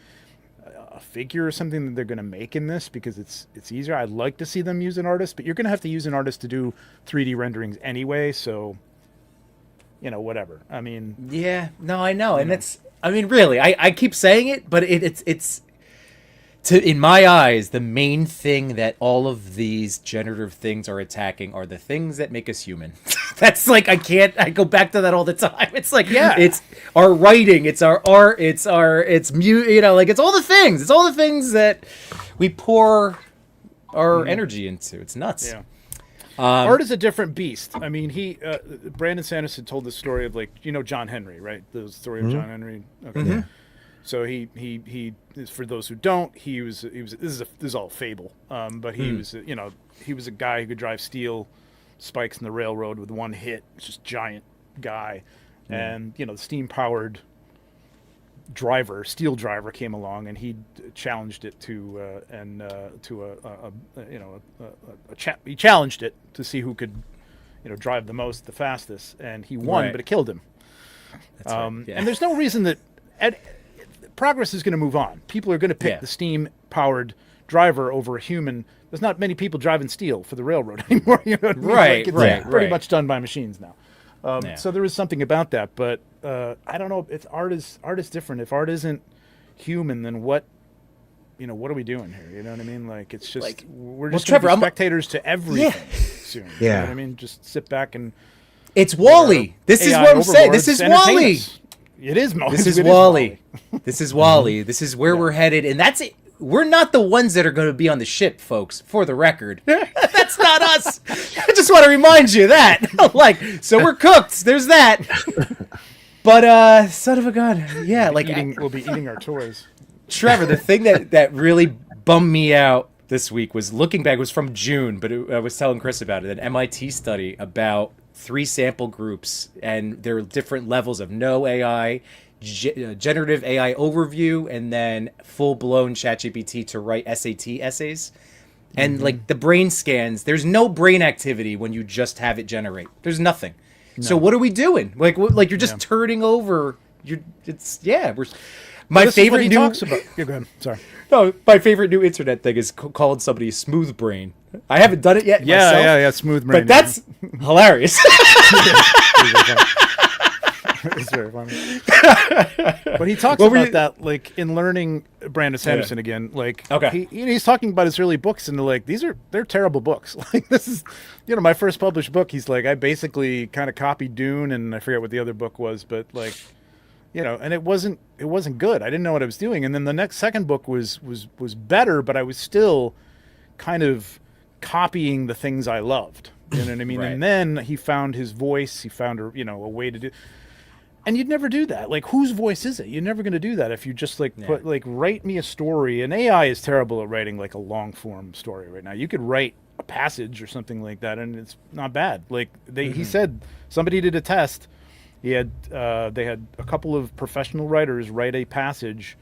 a figure or something that they're going to make in this, because it's easier. I'd like to see them use an artist, but you're going to have to use an artist to do 3D renderings anyway. So, whatever. I mean, yeah, no, I know, and it's. I mean, really, I keep saying it, but it's in my eyes, the main thing that all of these generative things are attacking are the things that make us human. That's like, I go back to that all the time. It's like, Yeah. it's our writing, it's our art, it's like, it's all the things. It's all the things that we pour our energy into. It's nuts. yeah. Art is a different beast. I mean, Brandon Sanderson told the story of, like, John Henry, right? The story of John Henry. Okay. So he for those who don't, he was this is all fable. But he was he was a guy who could drive steel spikes in the railroad with one hit. Just giant guy, and the steam powered steel driver came along, and he challenged it he challenged it to see who could drive the most, the fastest, and he won, Right. but it killed him. That's right. Yeah. And there's no reason that progress is going to move on. People are going to pick Yeah. the steam powered driver over a human. There's not many people driving steel for the railroad anymore. You know what I mean? Right, It's right, pretty right. much done by machines now. Yeah. So there is something about that, but I don't know. It's art is different. If art isn't human, then what? What are we doing here? You know what I mean? Like, it's just Like, we're well, just gonna Trevor, be spectators to everything soon. You Yeah. know what I mean? Just sit back and It's Wally. This is AI what I'm saying. overlords This is entertain Wally. us. It is. This is it Wally. This is Wally. This is where we're headed, and that's it. We're not the ones that are going to be on the ship, folks. For the record, that's not us. I just want to remind you of that. So we're cooked. There's that. But son of a gun, yeah. Like, We'll be eating our toys. Trevor, the thing that really bummed me out this week was looking back. It was from June, but I was telling Chris about it. An MIT study about 3 sample groups and their different levels of no AI, generative AI overview, and then full-blown ChatGPT to write SAT essays. And like the brain scans, there's no brain activity when you just have it generate. There's nothing. So what are we doing? Like you're just turning over. We're my This is what favorite he new. talks about. Yeah, go ahead. Sorry. No, my favorite new internet thing is calling somebody a smooth brain. I haven't done it yet. myself, Yeah. Smooth brain. But that's hilarious. It's very funny. But he talks What were about you- that, like, in learning Brandon Sanderson again. Like, Okay. he's talking about his early books, and they're like, they're terrible books. Like, this is, my first published book. He's like, I basically kind of copied Dune, and I forget what the other book was, but like, and it wasn't good. I didn't know what I was doing. And then the second book was better, but I was still kind of copying the things I loved. You know what I mean? Right. And then he found his voice. He found a way to do. And you'd never do that. Like, whose voice is it? You're never going to do that if you just write me a story. And AI is terrible at writing like a long form story right now. You could write a passage or something like that, and it's not bad. Like he said, somebody did a test. They had a couple of professional writers write a passage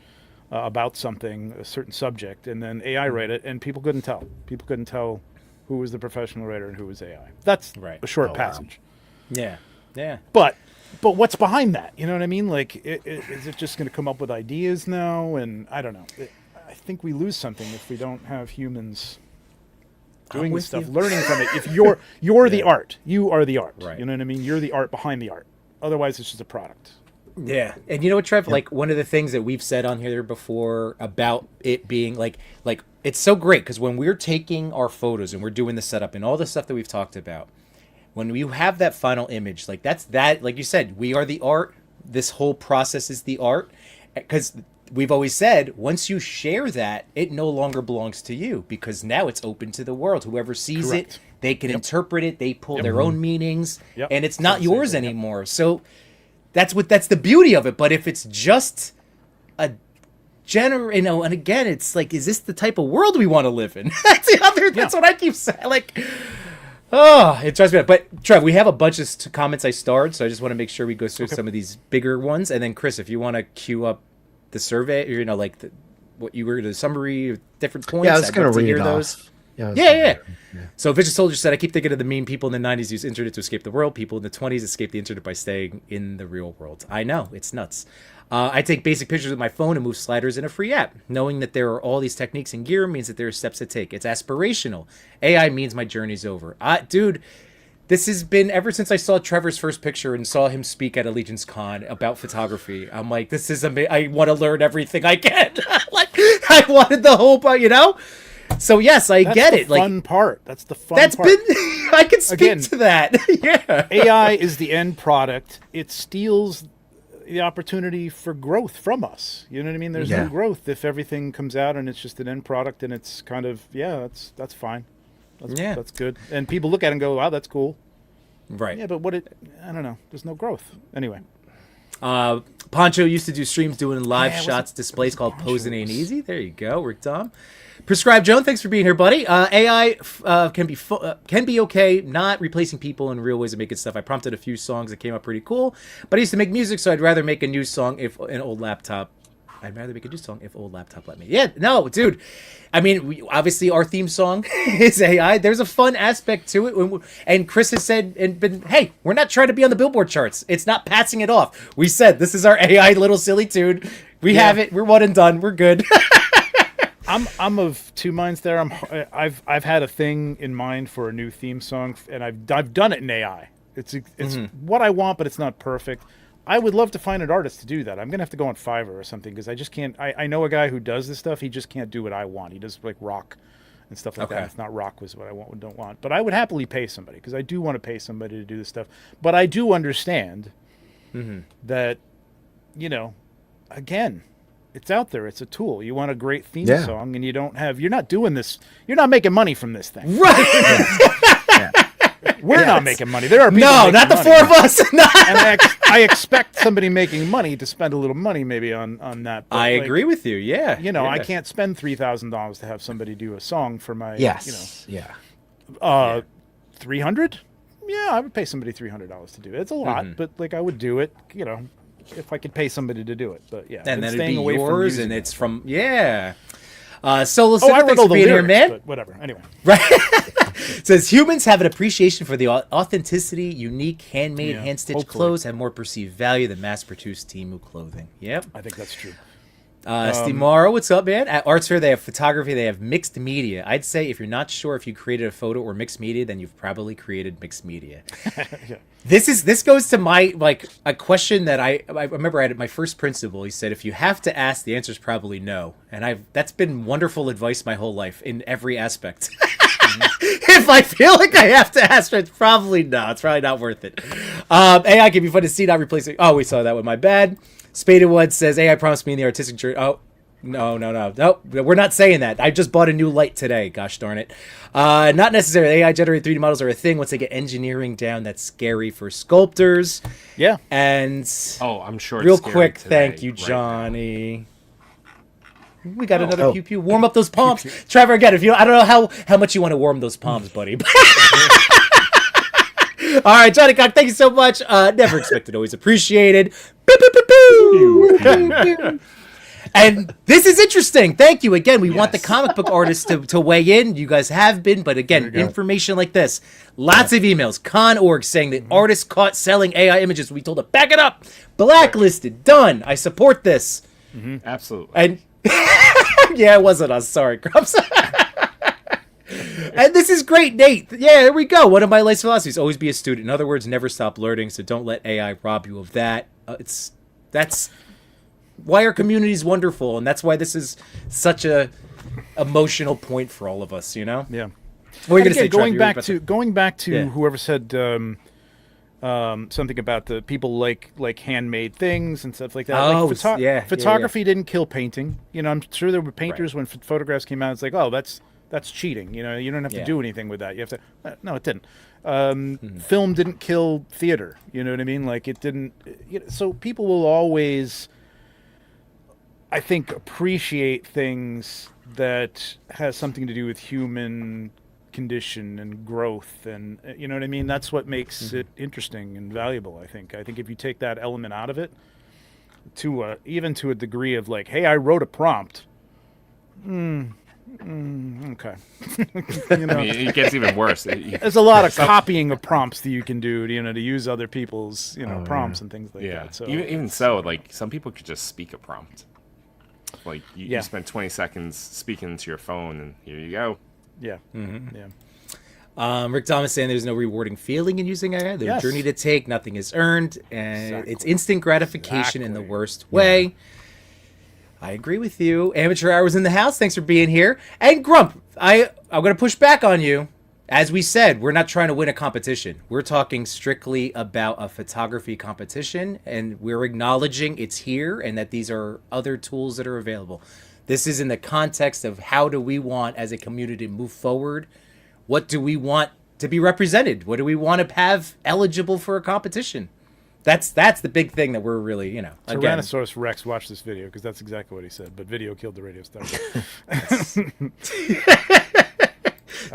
about something, a certain subject, and then AI write it, and people couldn't tell. People couldn't tell who was the professional writer and who was AI. That's Right. a short wow. passage. Yeah. But what's behind that? You know what I mean? Like, is it just going to come up with ideas now? And I don't know. I think we lose something if we don't have humans doing with this stuff, you. learning from it. If you're the art, you are the art. Right. You know what I mean? You're the art behind the art. Otherwise, it's just a product. Yeah, and you know what, Trev? Like one of the things that we've said on here before about it being like it's so great because when we're taking our photos and we're doing the setup and all the stuff that we've talked about, when you have that final image, like like you said, we are the art. This whole process is the art, because we've always said once you share that, it no longer belongs to you because now it's open to the world. Whoever sees Correct. it, they can interpret it. They pull their own meanings, Yep. and it's not Sounds the same yours thing, yep. anymore. So. That's the beauty of it. But if it's just a and again, it's like, is this the type of world we want to live in? That's what I keep saying. Like, oh, it drives me up. But Trev, we have a bunch of comments I starred, so I just want to make sure we go through some of these bigger ones, and then Chris, if you want to queue up the survey, or like what you were the summary of different points. Yeah, I was I'd going love to to read hear it those. off. Yeah. So Vicious Soldier said, I keep thinking of the mean people in the 90s used internet to escape the world. People in the 20s escaped the internet by staying in the real world. I know, it's nuts. I take basic pictures with my phone and move sliders in a free app. Knowing that there are all these techniques and gear means that there are steps to take. It's aspirational. AI means my journey's over. Dude, this has been ever since I saw Trevor's first picture and saw him speak at Allegiance Con about photography. I'm like, this is amazing. I want to learn everything I can. Like, I wanted the whole part, So yes, I get it. Fun part. That's the fun That's part. been. I can speak Again, to that. Yeah. AI is the end product. It steals the opportunity for growth from us. You know what I mean? There's no growth if everything comes out and it's just an end product and it's kind of that's fine. That's good. And people look at it and go, wow, that's cool. Right. Yeah, but I don't know. There's no growth. Anyway. Poncho used to do streams doing live Yeah, shots displays called Poncho Posing Ain't was? Easy. There you go, Rick Dom. Prescribed Joan, thanks for being here, buddy. AI can be okay, not replacing people in real ways of making stuff. I prompted a few songs that came up pretty cool, but I used to make music, so I'd rather make a new song if an old laptop. I'd rather make a new song if old laptop let me. Yeah, no, dude. I mean, obviously our theme song is AI. There's a fun aspect to it. And Chris has said, hey, we're not trying to be on the Billboard charts. It's not passing it off. We said, this is our AI little silly tune. We have it. We're one and done. We're good. I'm of two minds there. I've had a thing in mind for a new theme song, and I've done it in AI. It's what I want, but it's not perfect. I would love to find an artist to do that. I'm gonna have to go on Fiverr or something because I just can't. I know a guy who does this stuff. He just can't do what I want. He does like rock and stuff like that. It's not rock was what I want, don't want. But I would happily pay somebody because I do want to pay somebody to do this stuff. But I do understand that, again, it's out there. It's a tool. You want a great theme song, and you're not doing this. You're not making money from this thing. Right. We're not making money. There are people No, making not the money. four of us. And I expect somebody making money to spend a little money maybe on that. But I agree with you. Yeah. I can't spend $3,000 to have somebody do a song for my. Yes. 300. Yeah, I would pay somebody $300 to do it. It's a lot, but I would do it. If I could pay somebody to do it. But yeah, And then it'd staying be away from yours, using and it. it's from Solo Oh, Civic, I wrote thanks all for the being here, lyrics, man. but whatever. Anyway. Right. It says humans have an appreciation for the authenticity, unique, handmade, hand-stitched hopefully. clothes have more perceived value than mass-produced Temu clothing. Yep. I think that's true. Steve Morrow, what's up, man? At Arts Fair, they have photography, they have mixed media. I'd say if you're not sure if you created a photo or mixed media, then you've probably created mixed media. This goes to my a question that I remember I had my first principal. He said if you have to ask, the answer is probably no, and that's been wonderful advice my whole life in every aspect. If I feel like I have to ask, it's probably no. It's probably not worth it. AI can be fun to see, not replacing. Oh, we saw that one. My bad. Spaded Wood says AI promised me in the artistic journey. Oh. No. We're not saying that. I just bought a new light today. Gosh darn it. Not necessarily. AI generated 3D models are a thing. Once they get engineering down, that's scary for sculptors. Yeah. And I'm sure. real It's scary quick, today, thank you, right now. Johnny. We got another pew pew. Warm up those palms, Trevor. Again, I don't know how much you want to warm those palms, buddy. All right, Johnny Cock, thank you so much. Never expected, always appreciated. Pew, pew, pew, pew. And this is interesting. Thank you again. We want the comic book artists to weigh in. You guys have been, but again, information like this. Lots of emails. Con.org saying that artists caught selling AI images. We told to back it up. Blacklisted. Done. I support this. Absolutely. And yeah, it wasn't us. Sorry, Grumps. And this is great, Nate. Yeah, there we go. One of my life's philosophies: always be a student. In other words, never stop learning. So don't let AI rob you of that. That's why our community is wonderful, and that's why this is such a emotional point for all of us. You know. Yeah. What are you And going to say? again, Trev? going back to Yeah. whoever said something about the people like handmade things and stuff like that. Oh, like yeah, photography didn't kill painting. You know, I'm sure there were painters when photographs came out. It's like, oh, that's cheating. You know, you don't have to Yeah. do anything with that. You have to. No, it didn't. Film didn't kill theater. You know what I mean? Like it didn't. So people will always, I think, appreciate things that has something to do with human condition and growth, and you know what I mean. That's what makes it interesting and valuable. I think if you take that element out of it, to even to a degree of like, hey, I wrote a prompt. Okay. You know, I mean, it gets even worse. there's a lot of copying of prompts that you can do, to use other people's prompts and things like Yeah. that. So Even so, like some people could just speak a prompt. Like you Yeah. spend 20 seconds speaking to your phone, and here you go. yeah, yeah. Rick Thomas saying there's no rewarding feeling in using AI. There's Yes. a journey to take, nothing is earned, and it's Exactly. instant gratification in the Exactly. worst way. I agree with you. Amateur Hours in the house. Thanks for being here. And Grump, I'm going to push back on you. As we said, we're not trying to win a competition. We're talking strictly about a photography competition, and we're acknowledging it's here and that these are other tools that are available. This is in the context of how do we want as a community to move forward? What do we want to be represented? What do we want to have eligible for a competition? That's the big thing that we're really, again. Tyrannosaurus Rex watched this video because that's exactly what he said. But video killed the radio star.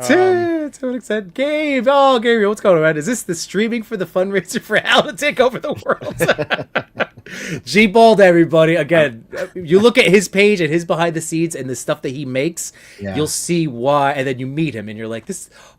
To an extent. Gabe, Gabriel, what's going on, man? Is this the streaming for the fundraiser for Hal to take over the world? G-Bald, everybody. Again, you look at his page and his behind the scenes and the stuff that he makes, you'll see why. And then you meet him and you're like,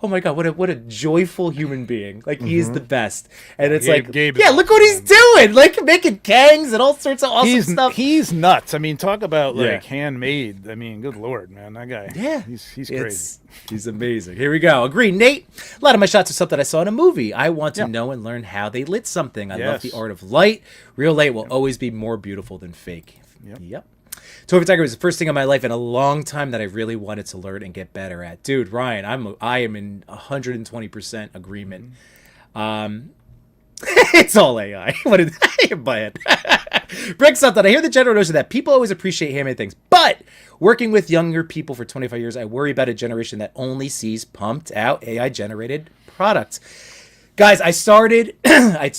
oh my God, what a joyful human being. Like, he is the best. And it's Gabe yeah, is look what he's doing. Like, making kangs and all sorts of awesome stuff. He's nuts. I mean, talk about Yeah. handmade. I mean, good Lord, man, that guy. Yeah. he's crazy. He's amazing. Here we go. Agree, Nate. A lot of my shots are something I saw in a movie. I want to know and learn how they lit something. I love the Yes. art of light. Real light will always be more beautiful than fake. Yep. Toy photography was the first thing in my life in a long time that I really wanted to learn and get better at. Dude, Ryan, I am in 120% agreement. It's all AI. What did I buy it? Break something. I hear the general notion that people always appreciate handmade things, but working with younger people for 25 years, I worry about a generation that only sees pumped out AI generated products. Guys, I started.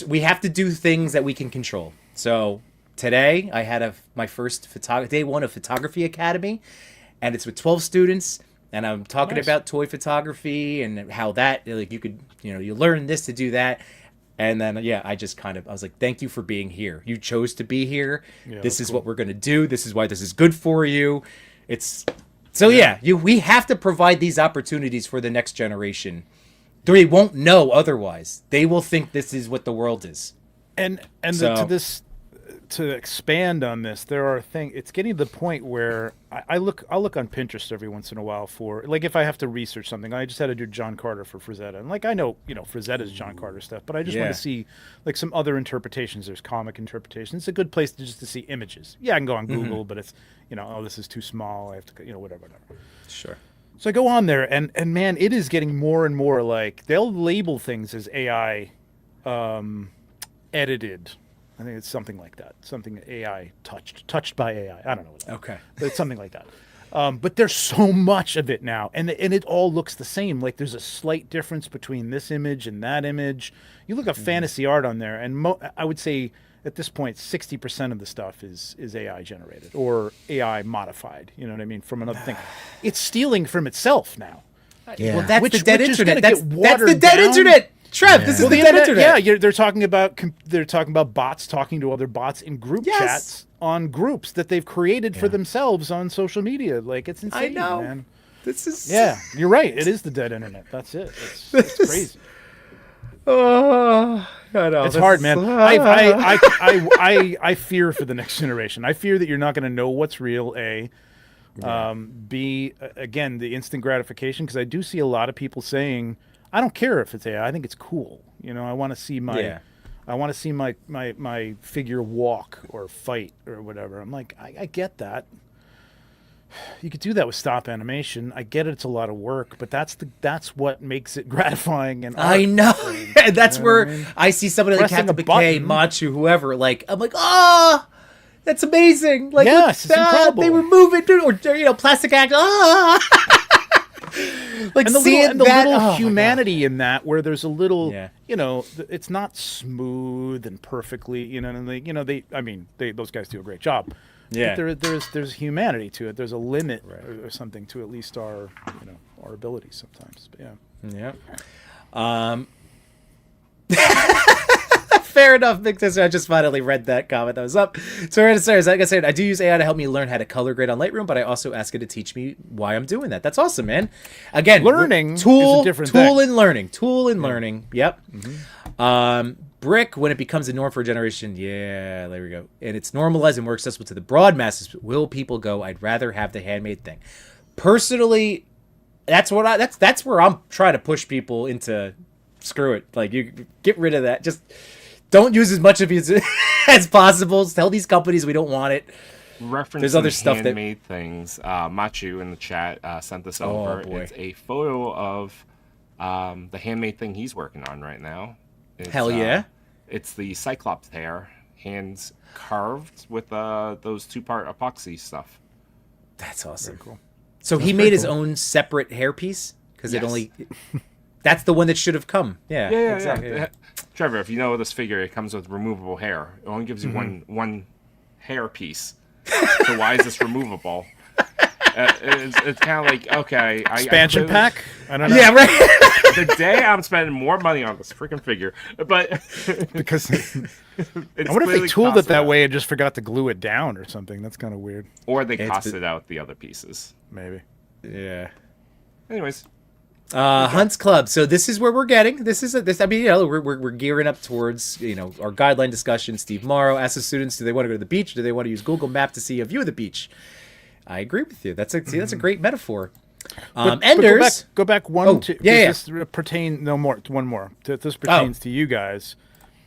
We have to do things that we can control. So today I had my first day one of Photography Academy, and it's with 12 students. And I'm talking about toy photography and how that, like, you could, you learn this to do that. And then, I just I was like, thank you for being here. You chose to be here. This is what we're going to do. This is why this is good for you. We have to provide these opportunities for the next generation. They won't know otherwise. They will think this is what the world is. And to expand on this, there are things. It's getting to the point where I'll look on Pinterest every once in a while for, like, if I have to research something. I just had to do John Carter for Frazetta, and like, I know Frazetta's John Carter stuff, but I just want to see like some other interpretations. There's comic interpretations. It's a good place to see images. Yeah, I can go on Google, but it's this is too small. I have to whatever. Sure. So I go on there, and man, it is getting more and more like they'll label things as AI edited. I think it's something like that. Something AI touched by AI. I don't know what that is. Okay. But it's something like that. But there's so much of it now, and it all looks the same. Like, there's a slight difference between this image and that image. You look at fantasy art on there, and I would say at this point 60% of the stuff is AI generated or AI modified. You know what I mean? From another thing. It's stealing from itself now. Yeah. Well, that's the dead which is internet. gonna That's get the watered dead down. internet. Trev, this is the dead internet. Yeah, they're talking about bots talking to other bots in group chats on groups that they've created for themselves on social media. Like, it's insane, I know. man. This is You're right. It is the dead internet. That's it. It's crazy. Oh, I know. It's hard, man. I fear for the next generation. I fear that you're not going to know what's real. B, again, the instant gratification, because I do see a lot of people saying, I don't care if it's AI, I think it's cool. You know, I want to see my figure walk or fight or whatever. I'm like, I get that. You could do that with stop animation. I get it's a lot of work, but that's what makes it gratifying. And I know. And that's where I see somebody like Pressing a Captain Bouquet, button. Machu, whoever. Like, I'm like, oh, that's amazing. Like, Yes, it's incredible. They remove it, dude, or plastic act. Like And the seeing little, that, oh my humanity. humanity in that, where there's a little, Yeah. it's not smooth and perfectly, and those guys do a great job. Yeah. But there's humanity to it. There's a limit or something to at least our abilities sometimes. But yeah. Yeah. Fair enough, Big Sister. I just finally read that comment that was up. So, like I said, I do use AI to help me learn how to color grade on Lightroom, but I also ask it to teach me why I'm doing that. That's awesome, man. Again, Learning is a tool different tool thing. and learning. Tool and learning. Yep. Brick, when it becomes a norm for a generation, yeah, there we go. And it's normalized and more accessible to the broad masses. Will people go, I'd rather have the handmade thing? Personally, that's where I'm trying to push people into. Screw it. Like, you get rid of that. Just don't use as much of it as possible. Tell these companies we don't want it. Referencing There's other stuff that- handmade things. Machu in the chat sent this over. boy. It's a photo of the handmade thing he's working on right now. It's, Hell yeah. It's the Cyclops hair, hands carved with those 2-part epoxy stuff. That's awesome. Very cool. So he made his own separate hairpiece? Because Yes. it only... That's the one that should have come. Yeah, exactly. Yeah. Trevor, if you know this figure, it comes with removable hair. It only gives you one hair piece. So why is this removable? It's kind of like, okay. Expansion I pack? I don't know. Yeah, right. The day I'm spending more money on this freaking figure. But Because it's I wonder if clearly they tooled it costed that out. way and just forgot to glue it down or something. That's kind of weird. Or they It's costed out the other pieces. Maybe. Yeah. Anyways, Hunts Club. So this is where we're getting. I mean, we're gearing up towards our guideline discussion. Steve Morrow asked the students, do they want to go to the beach? Do they want to use Google Map to see a view of the beach? I agree with you. That's a great metaphor. But Enders. go back one. Oh, to, yeah. This one more. This pertains to you guys,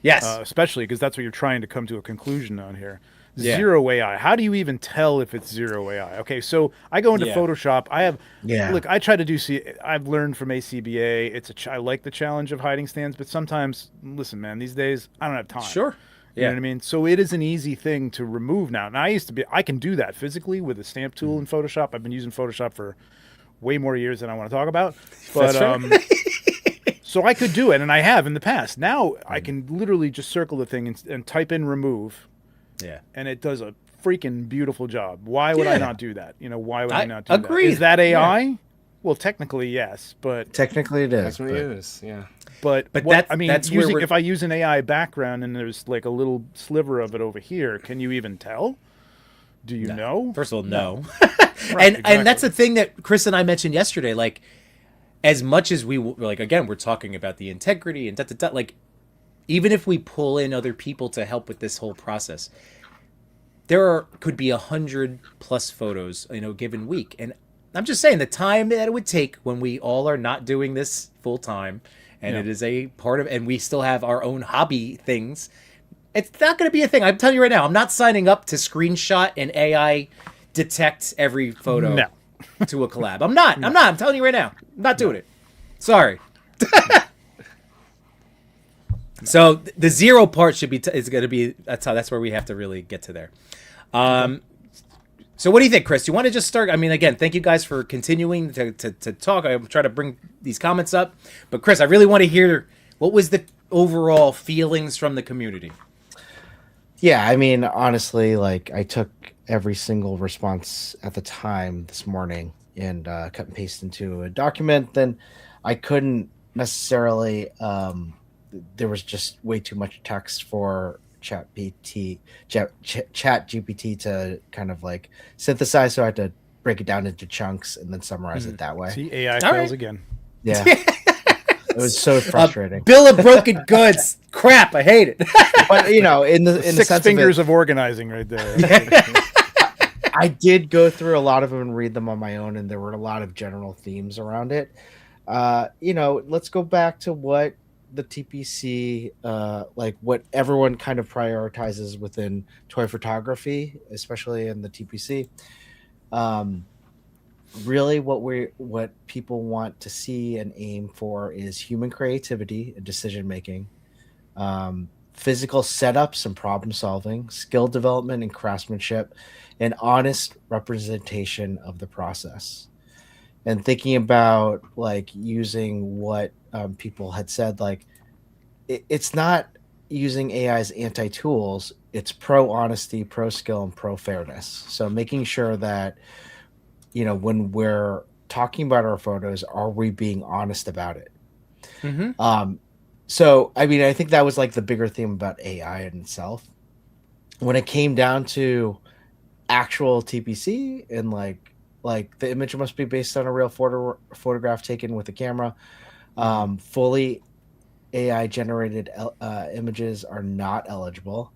Yes. especially because that's what you're trying to come to a conclusion on here. Yeah. Zero AI. How do you even tell if it's zero AI? Okay, so I go into Yeah. Photoshop. Yeah. Look, I try to do. I've learned from ACBA. I like the challenge of hiding stands, but sometimes, listen, man, these days I don't have time. Sure. You know what I mean? So it is an easy thing to remove now. Now I can do that physically with a stamp tool in Photoshop. I've been using Photoshop for way more years than I want to talk about. But so I could do it, and I have in the past. Now I can literally just circle the thing and type in remove, Yeah. and it does a freaking beautiful job. Why would I Yeah. not do that? Why would I not do agreed. that? Is that AI? Well, technically yes, but Technically, it is. that's what but- it is. Yeah. But that's where we're- if I use an AI background and there's like a little sliver of it over here, can you even tell? Do you know? First of all, no. Right, and that's exactly. the thing that Chris and I mentioned yesterday. Like, as much as we like, again, we're talking about the integrity and like, even if we pull in other people to help with this whole process, could be 100+ photos in a given week. And I'm just saying the time that it would take when we all are not doing this full time, and it is a part of, and we still have our own hobby things. It's not going to be a thing. I'm telling you right now. I'm not signing up to screenshot and AI detect every photo No. to a collab. I'm not. I'm telling you right now. I'm not doing it. Sorry. So the zero part should be is going to be that's where we have to really get to there. So what do you think, Chris? Do you want to just start? I mean, again, thank you guys for continuing to talk. I'm trying to bring these comments up, but Chris, I really want to hear what was the overall feelings from the community. Yeah, I mean, honestly, like I took every single response at the time this morning and cut and paste into a document. Then I couldn't necessarily. There was just way too much text for Chat GPT to kind of like synthesize, so I had to break it down into chunks and then summarize it that way. See, AI All fails right. again. Yeah, it was so frustrating. Bill of broken goods. Crap, I hate it. But in the Six sense fingers of of organizing right there. it, I did go through a lot of them and read them on my own, and there were a lot of general themes around it. Let's go back to what the TPC, like what everyone kind of prioritizes within toy photography, especially in the TPC. Really, what people want to see and aim for is human creativity and decision making, physical setups and problem solving, skill development and craftsmanship, and honest representation of the process. And thinking about like using what people had said, like it's not using AI as anti-tools, it's pro honesty, pro skill, and pro fairness. So making sure that when we're talking about our photos, are we being honest about it? So I mean, I think that was like the bigger theme about AI in itself. When it came down to actual TPC and like the image must be based on a real photograph taken with a camera, fully AI generated images are not eligible.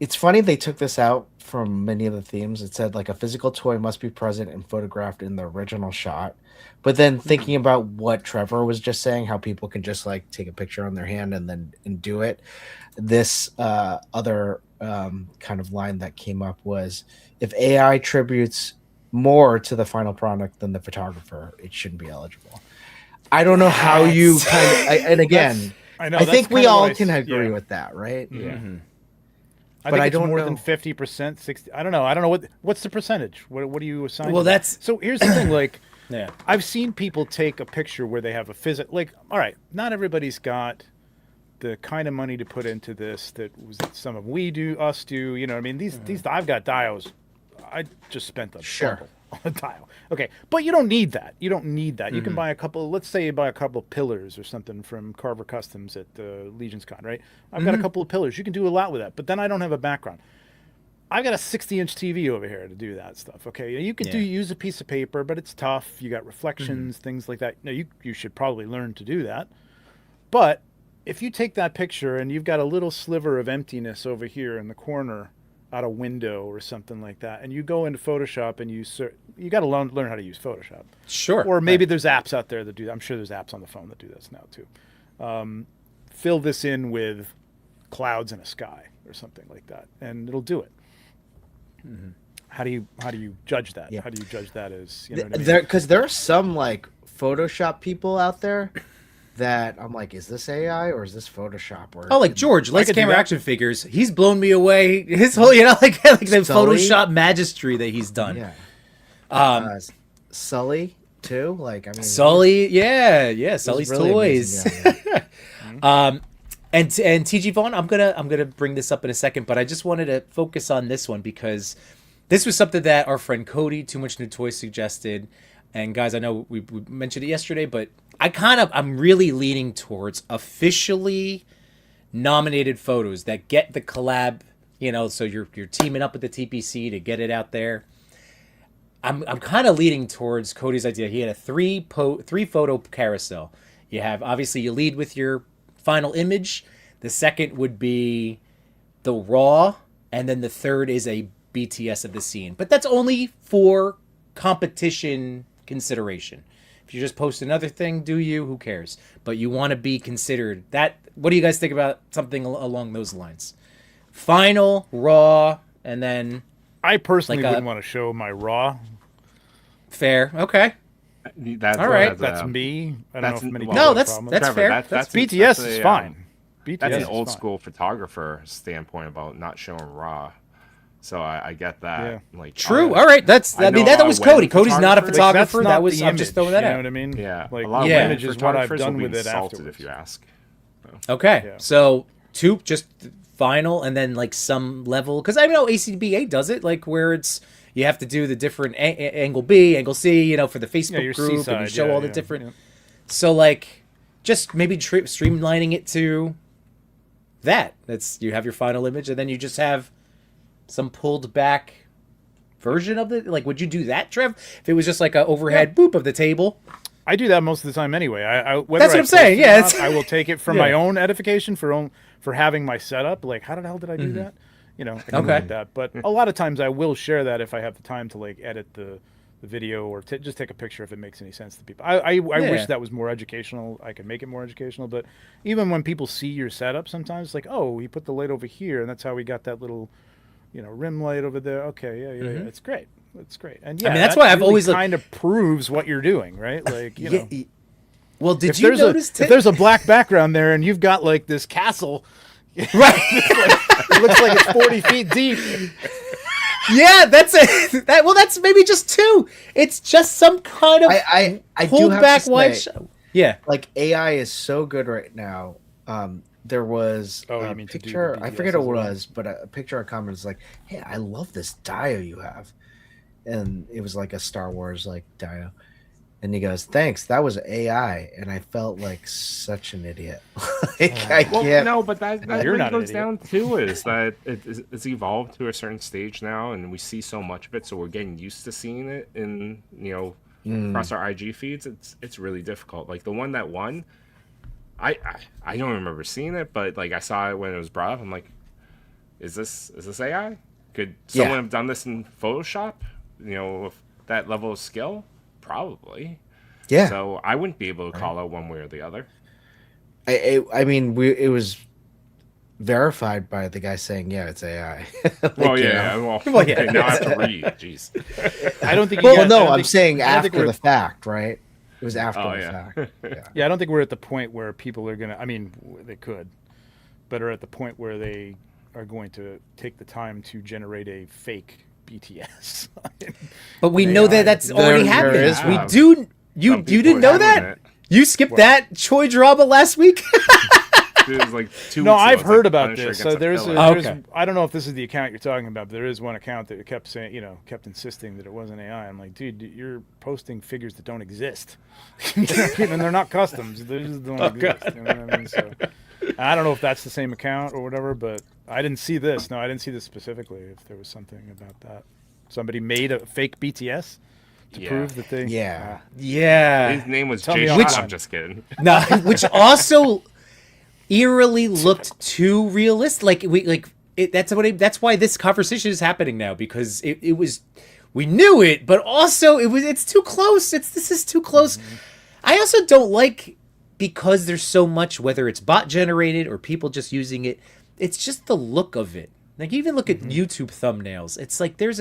It's funny they took this out from many of the themes. It said like a physical toy must be present and photographed in the original shot. But then thinking about what Trevor was just saying, how people can just like take a picture on their hand and do it. This other kind of line that came up was, if AI attributes more to the final product than the photographer, it shouldn't be eligible. I don't know how you and again, I think we all can agree with that, right? Yeah. Mm-hmm. I But think I it's don't more know. than 50%, 60. I don't know. What's the percentage? What do you assign? Well, to that? that's- so here's the thing. Like, Yeah. I've seen people take a picture where they have a like, all right, not everybody's got the kind of money to put into this that some of us do. You know what I mean? These I've got dials. I just spent a Sure. bubble on a dial. Okay, but you don't need that. You don't need that. You can buy a couple. Let's say you buy a couple of pillars or something from Carver Customs at Legion's Con, right? I've got a couple of pillars. You can do a lot with that. But then I don't have a background. I've got a 60-inch TV over here to do that stuff. Okay, you could use a piece of paper, but it's tough. You got reflections, things like that. Now you should probably learn to do that. But if you take that picture and you've got a little sliver of emptiness over here in the corner out a window or something like that, and you go into Photoshop and you got to learn how to use Photoshop. Sure. Or maybe there's apps out there that do that. I'm sure there's apps on the phone that do this now too. Fill this in with clouds and a sky or something like that, and it'll do it. How do you judge that? Yeah. How do you judge that as, you know what I mean? Because there are some like Photoshop people out there that I'm like, is this AI or is this Photoshop? Or Oh, like George, Lights could do Camera that. Action Figures. He's blown me away. His whole, like the Sully? Photoshop magistry that he's done. yeah. Sully too. Like I mean, Sully, yeah, he's Sully's really toys. amazing guy. And TG Vaughn, I'm gonna bring this up in a second, but I just wanted to focus on this one because this was something that our friend Cody, Too Much New Toys, suggested. And guys, I know we mentioned it yesterday, but I'm really leaning towards officially nominated photos that get the collab. So you're teaming up with the TPC to get it out there. I'm kind of leaning towards Cody's idea. He had a three photo carousel. You have, obviously, you lead with your final image. The second would be the raw, and then the third is a BTS of the scene. But that's only for competition consideration. If you just post another thing, who cares? But you want to be considered. What do you guys think about something along those lines? Final, raw, and then I personally like wouldn't want to show my raw. fair. Okay. That's All right. That's me. I don't know if many well, people No, have that's problem. that's Trevor, fair. BTS a, is fine. BTS That's an is old fine. school photographer standpoint about not showing raw. So I get that. Yeah. Like True. All right. That was Cody. Cody's not a Like, photographer. that's That not was. the I'm just image, throwing that you know out. what I mean? Yeah, Like a lot Yeah. of image women is what I've photographers done will be with it insulted afterwards. if you ask. Okay. Yeah. So two, just final, and then like some level, because I know ACBA does it, like where it's you have to do the different angle B, angle C, for the Facebook your group, and you seaside, show yeah, all the yeah, different. yeah. So like, just maybe streamlining it to that. You have your final image, and then you just have some pulled back version of it. Like, would you do that, Trev? If it was just like a overhead boop of the table. I do that most of the time anyway. Whether That's what I I'm saying, post it yeah, or not, it's- I will take it for Yeah. my own edification, for having my setup. Like, how the hell did I do that? I can look at that. But a lot of times I will share that if I have the time to like edit the video or just take a picture if it makes any sense to people. I wish that was more educational. I could make it more educational. But even when people see your setup, sometimes it's like, oh, he put the light over here, and that's how we got that little, rim light over there. Okay, yeah. It's great. It's great. And yeah, I mean, that's why I've really always kind of proves what you're doing, right? Like, Well, did if you there's notice if there's a black background there and you've got like this castle, right? it looks like it's 40 feet deep. Yeah, that's it. That's maybe just two. It's just some kind of I do pulled have back to white say, show. Yeah. like AI is so good right now. There was Oh, a you mean to do the picture, I BTS forget as what it well? was, but a picture I commented was like, "Hey, I love this dio you have," and it was like a Star Wars like dio. And he goes, "Thanks, that was AI," and I felt like such an idiot. Like, I Well, can't. no, but that You're what not it an goes idiot. down to is that it's evolved to a certain stage now, and we see so much of it, so we're getting used to seeing it in across our IG feeds. It's really difficult. Like the one that won, I don't remember seeing it, but like I saw it when it was brought up. I'm like, is this AI? Could someone have done this in Photoshop? With that level of skill, probably. Yeah, So I wouldn't be able to call out one way or the other. I mean, it was verified by the guy saying, "Yeah, it's AI." Like, Well, you yeah. know. Well, okay, now I have to read. Jeez. I don't think. Well, I no, don't I'm think- saying I don't think after we're- the fact, right? It was after Oh, the yeah. fact. Yeah. Yeah, I don't think we're at the point where people are gonna. I mean, they could, but are at the point where they are going to take the time to generate a fake BTS. But we know that that's already there happened. is We one. do. You Some people didn't are know doing that? it. You skipped that Choi drama last week? It was like 2 No, weeks ago. I've It's heard like about Punisher this. gets So a there's, pillow. Oh, there's okay. I don't know if this is the account you're talking about, but there is one account that kept saying, kept insisting that it wasn't AI. I'm like, dude, you're posting figures that don't exist, and they're not customs. They just don't exist. You know what I mean? So I don't know if that's the same account or whatever, but I didn't see this. No, I didn't see this specifically. If there was something about that, somebody made a fake BTS to Yeah. prove that they. Yeah. Yeah. His name was Tell me Jay offline. Sean. I'm just kidding. No, which also eerily looked too realistic. That's why this conversation is happening now, because it was, we knew it, but also it's too close. This is too close. I also don't like, because there's so much, whether it's bot generated or people just using it, it's just the look of it. Like, even look at YouTube thumbnails. It's like there's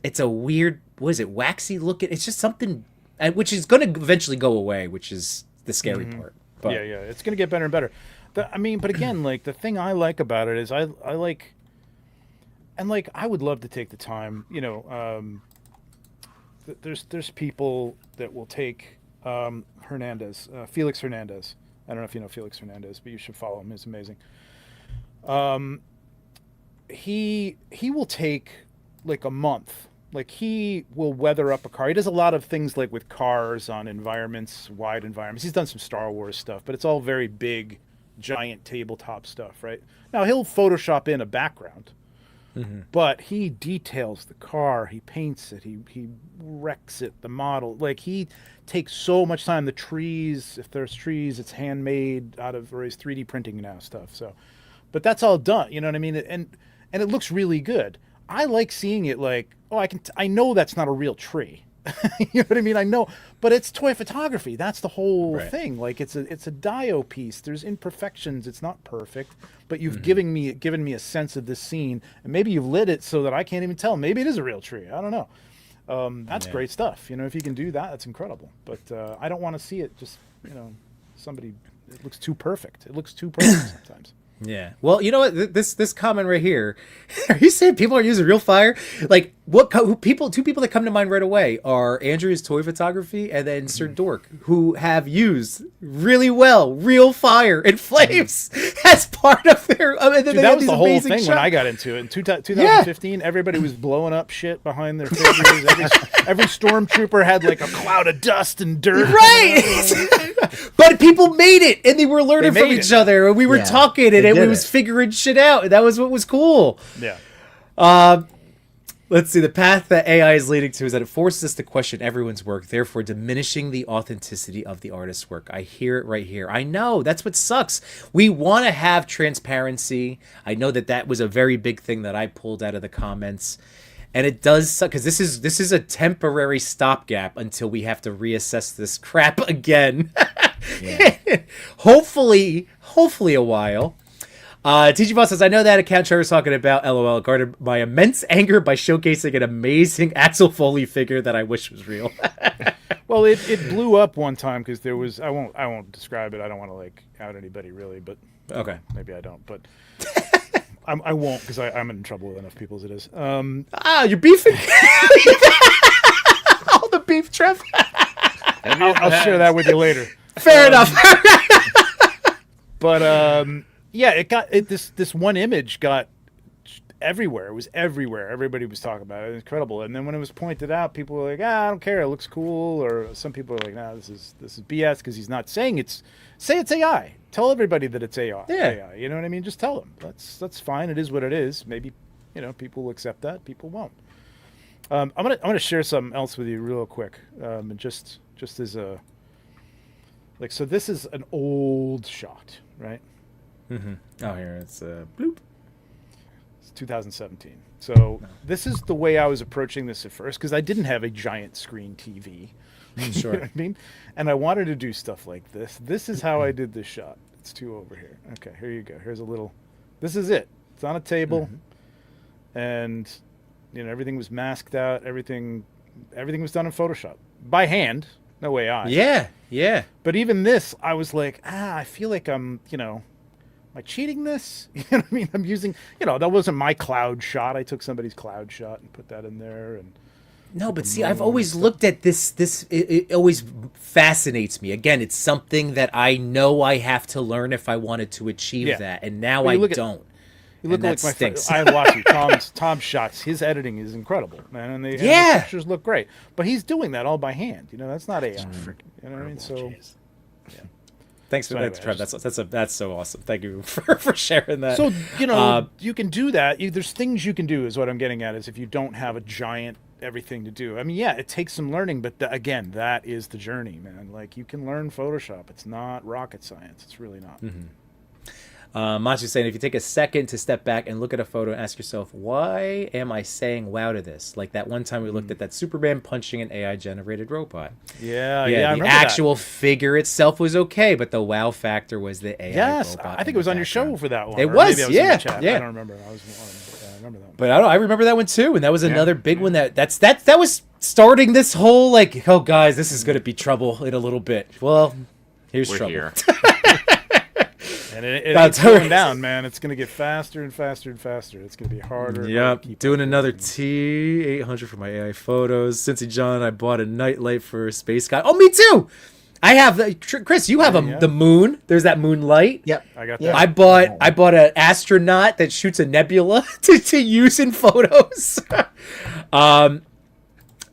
it's a weird, what is it, waxy look. It's just something, which is going to eventually go away, which is the scary part. But Yeah, it's going to get better and better. But again, like the thing I like about it is I like, and like I would love to take the time. There's people that will take Hernandez, Felix Hernandez. I don't know if you know Felix Hernandez, but you should follow him. He's amazing. He will take like a month. Like he will weather up a car. He does a lot of things like with cars on environments, wide environments. He's done some Star Wars stuff, but it's all very big, giant tabletop stuff, right? Now he'll Photoshop in a background, but he details the car. He paints it. He wrecks it. The model, like he takes so much time. The trees, if there's trees, it's handmade out of, or he's 3D printing now stuff. So, but that's all done. You know what I mean? And it looks really good. I like seeing it like, oh, I know that's not a real tree. You know what I mean? I know, but it's toy photography. That's the whole thing. Like it's a dio piece. There's imperfections. It's not perfect, but you've given me a sense of this scene, and maybe you've lit it so that I can't even tell. Maybe it is a real tree. I don't know. That's great stuff. If you can do that, that's incredible. But I don't want to see it just, somebody. It looks too perfect. It looks too perfect sometimes. Yeah. Well, you know what? This comment right here. Are you saying people are using real fire? Like, two people that come to mind right away are Andrew's Toy Photography and then Sir Dork, who have used really well real fire and flames as part of their. And then Dude, they that had was these the whole amazing thing when I shots. got into it. In 2015, everybody was blowing up shit behind their figures. Every stormtrooper had like a cloud of dust and dirt. Right. But people made it, and they were learning They from made each it. other, and we were Yeah, talking, and they we did was it. figuring shit out. And that was what was cool. Yeah. Let's see. The path that AI is leading to is that it forces us to question everyone's work, therefore diminishing the authenticity of the artist's work. I hear it right here. I know. That's what sucks. We want to have transparency. I know that was a very big thing that I pulled out of the comments. And it does suck because this is a temporary stopgap until we have to reassess this crap again. Hopefully a while. TG Boss says, I know that account Trevor's talking about, LOL, garnered my immense anger by showcasing an amazing Axel Foley figure that I wish was real. Well, it blew up one time because there was, I won't describe it. I don't want to like out anybody really, but Okay. maybe I don't, but I won't because I'm in trouble with enough people as it is. You're beefing? All the beef, Trev? I'll share that with you later. Fair enough. But yeah, this one image got everywhere. It was everywhere. Everybody was talking about it. It was incredible. And then when it was pointed out, people were like, I don't care. It looks cool. Or some people are like, nah, this is BS because he's not saying it's AI. Tell everybody that it's AI. Yeah. AI. You know what I mean? Just tell them. That's fine. It is what it is. Maybe, people will accept that. People won't. I'm gonna share something else with you real quick. And just as a so this is an old shot, right? Mm-hmm. Oh, here it's bloop. It's 2017. So this is the way I was approaching this at first because I didn't have a giant screen TV. Sure. You know what I mean? And I wanted to do stuff like this. This is how I did this shot. It's two over here. Okay, here you go. Here's a little. This is it. It's on a table, and everything was masked out. Everything was done in Photoshop by hand. No AI. Yeah. But even this, I was like, I feel like I'm, am I cheating this? You know what I mean? I'm using, that wasn't my cloud shot. I took somebody's cloud shot and put that in there. And no, but see, I've always looked at this. It always fascinates me. Again, it's something that I know I have to learn if I wanted to achieve that, and now I don't. You look and like my friend. stinks. I watch you. Tom's shots. His editing is incredible, man, and the pictures look great. But he's doing that all by hand. That's not AI. You know what I mean? So, thanks for that, Trev. That's so awesome. Thank you for sharing that. So you can do that. There's things you can do. Is what I'm getting at. Is if you don't have a giant everything to do. I mean, yeah, it takes some learning, but again, that is the journey, man. Like you can learn Photoshop. It's not rocket science. It's really not. Machi's saying, if you take a second to step back and look at a photo and ask yourself, why am I saying wow to this? Like that one time we looked at that Superman punching an AI-generated robot. Yeah, the actual figure itself was okay, but the wow factor was the AI robot. I think it was on your show for that one. It was, maybe I was in the chat. I don't remember. I remember that one. But I remember that one too, and that was another big one that was starting this whole like, oh guys, this is going to be trouble in a little bit. Well, here's trouble. Here. And it's going down, man. It's going to get faster and faster and faster. It's going to be harder. Yep. Doing another T800 for my AI photos. Cincy John, I bought a nightlight for Space Guy. Oh, me too. I have Chris. You have the moon. There's that moonlight. Yep, I got that. I bought an astronaut that shoots a nebula to use in photos.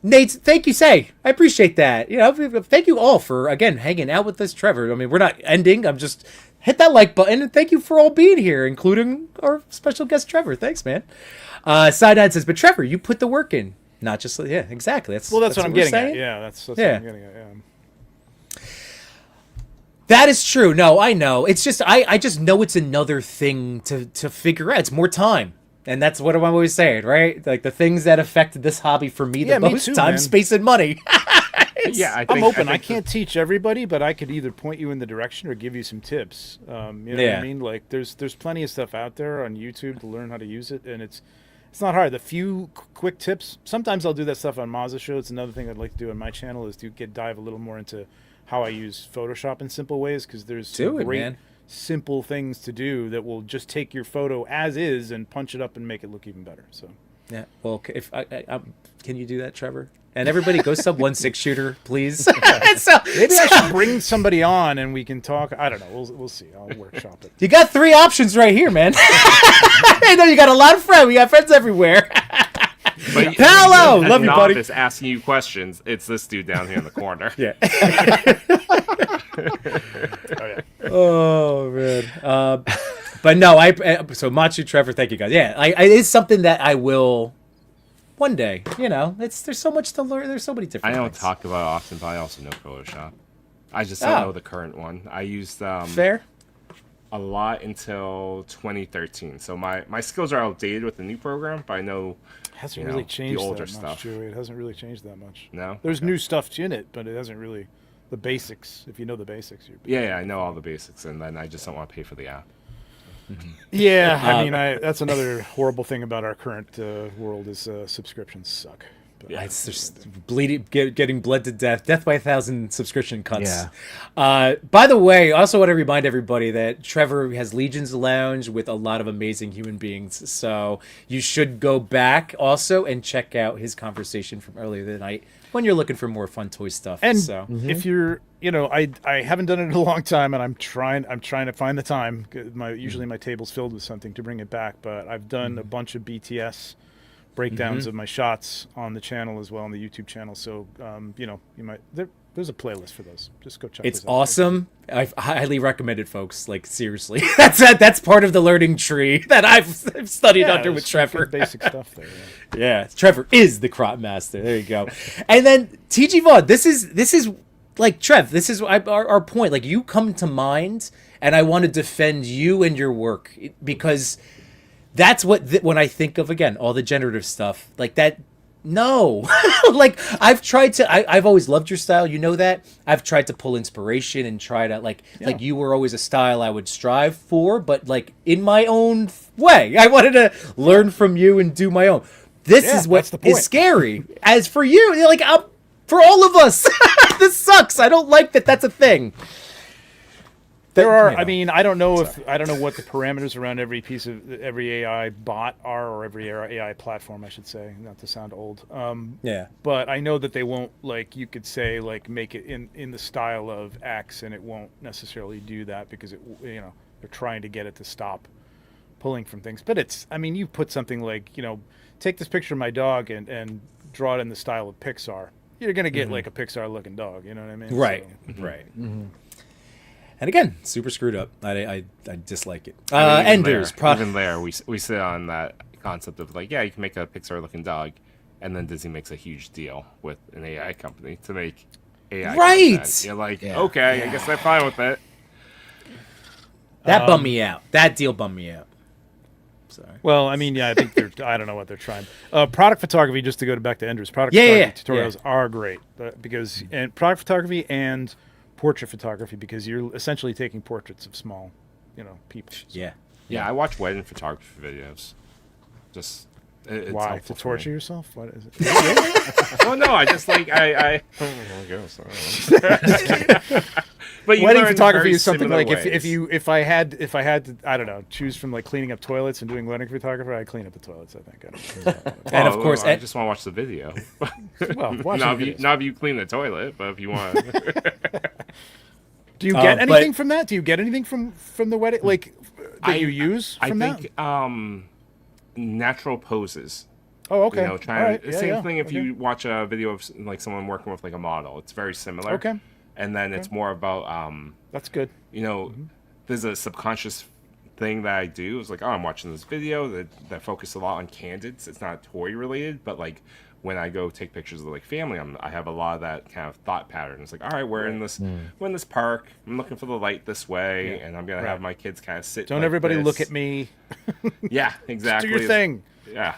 Nate, thank you. I appreciate that. Thank you all for again hanging out with us, Trevor. I mean, we're not ending. I'm just. Hit that like button, and thank you for all being here, including our special guest, Trevor. Thanks, man. Side says, but Trevor, you put the work in. Not just, exactly. That's what I'm getting saying. at. Yeah, that's what I'm getting at, yeah. That is true. No, I know. It's just, I just know it's another thing to figure out. It's more time. And that's what I'm always saying, right? Like the things that affected this hobby for me the most, too, time, man. Space, and money. I'm open. I can't teach everybody, but I could either point you in the direction or give you some tips. You know what I mean? Like there's plenty of stuff out there on YouTube to learn how to use it, and it's not hard. The few quick tips. Sometimes I'll do that stuff on Mazda Show. It's another thing I'd like to do on my channel is to dive a little more into how I use Photoshop in simple ways because there's great simple things to do that will just take your photo as is and punch it up and make it look even better. So yeah. Well, if can you do that, Trevor? And everybody go sub 1.6 shooter, please. Maybe I should bring somebody on and we can talk. I don't know. We'll see. I'll workshop it. You got 3 options right here, man. I know you got a lot of friends. We got friends everywhere. But Paolo, love you, buddy. Just asking you questions. It's this dude down here in the corner. Yeah. Oh man. But no, so Machu, Trevor, thank you guys. Yeah, it is something that I will one day, there's so much to learn. There's so many different. I don't things. talk about it often, but I also know Photoshop. I just don't know the current one. I used Fair. a lot until 2013. So my skills are outdated with the new program, but I know It hasn't really changed the older that much, stuff. Joey. It hasn't really changed that much. No? There's Okay. new stuff in it, but it hasn't really the basics. If you know the basics, you're Yeah, I know all the basics, and then I just don't want to pay for the app. Yeah, I mean, that's another horrible thing about our current world is subscriptions suck. But, Yeah. It's just getting bled to death by 1,000 subscription cuts. Yeah. By the way, I also want to remind everybody that Trevor has Legion's Lounge with a lot of amazing human beings. So you should go back also and check out his conversation from earlier tonight when you're looking for more fun toy stuff. And so if you're, I haven't done it in a long time, and I'm trying to find the time. Usually my table's filled with something to bring it back, but I've done a bunch of BTS breakdowns of my shots on the channel as well, on the YouTube channel. So, you might there's a playlist for those. Just go check. it's those out. awesome. I highly recommend it, folks. Like seriously, that's part of the learning tree that I've studied under there's with some Trevor. good basic stuff there. Yeah. Yeah, Trevor is the crop master. There you go. And then TG Vaughn, this is like Trev. This is our point. Like you come to mind, and I want to defend you and your work because that's what when I think of again all the generative stuff like that. No, like I've always loved your style. You know that I've tried to pull inspiration and try to like you were always a style I would strive for, but like in my own way. I wanted to learn from you and do my own. This is what that's the point. is scary. As for you, like for all of us, this sucks. I don't like that. That's a thing. There are. I mean, I don't know what the parameters around every AI bot are, or every AI platform, I should say, not to sound old. Yeah. But I know that they won't, like, you could say, like, make it in the style of X, and it won't necessarily do that because they're trying to get it to stop pulling from things. But you put something like, take this picture of my dog and draw it in the style of Pixar. You're gonna get like a Pixar looking dog. You know what I mean? Right. So, Right. And again, super screwed up. I dislike it. I mean, Enders. even there, we sit on that concept of like, yeah, you can make a Pixar-looking dog, and then Disney makes a huge deal with an AI company to make AI Right. content. You're like, okay, I guess I'm fine with it. That bummed me out. That deal bummed me out. Sorry. Well, I mean, I think I don't know what they're trying. Product photography, just to go back to Enders, product Yeah, photography tutorials are great because and product photography and portrait photography because you're essentially taking portraits of small, people. Yeah. Yeah, I watch wedding photography videos. Just it's Why? To helpful for torture me. yourself? What is it? Well, no, I just like I But you Wedding learn photography very is something similar like ways. if I had to I don't know choose from like cleaning up toilets and doing wedding photography, I'd clean up the toilets. I think. And of course, I just want to watch the video. Well, watching videos. Not if you clean the toilet, but if you want. Do you get but- anything from that? Do you get anything from the wedding like that you use I from think that? Natural poses. Oh, okay. Trying All right. Yeah, same yeah. thing if Okay. you watch a video of like someone working with like a model. It's very similar. Okay. And then it's more about That's good. there's a subconscious thing that I do. It's like, oh, I'm watching this video that focus a lot on candids. It's not toy related, but like when I go take pictures of like family, I have a lot of that kind of thought pattern. It's like, all right, we're in this park. I'm looking for the light this way, and I'm gonna have my kids kind of sit. Don't like everybody this. look at me. Yeah, Do exactly. your thing. Yeah,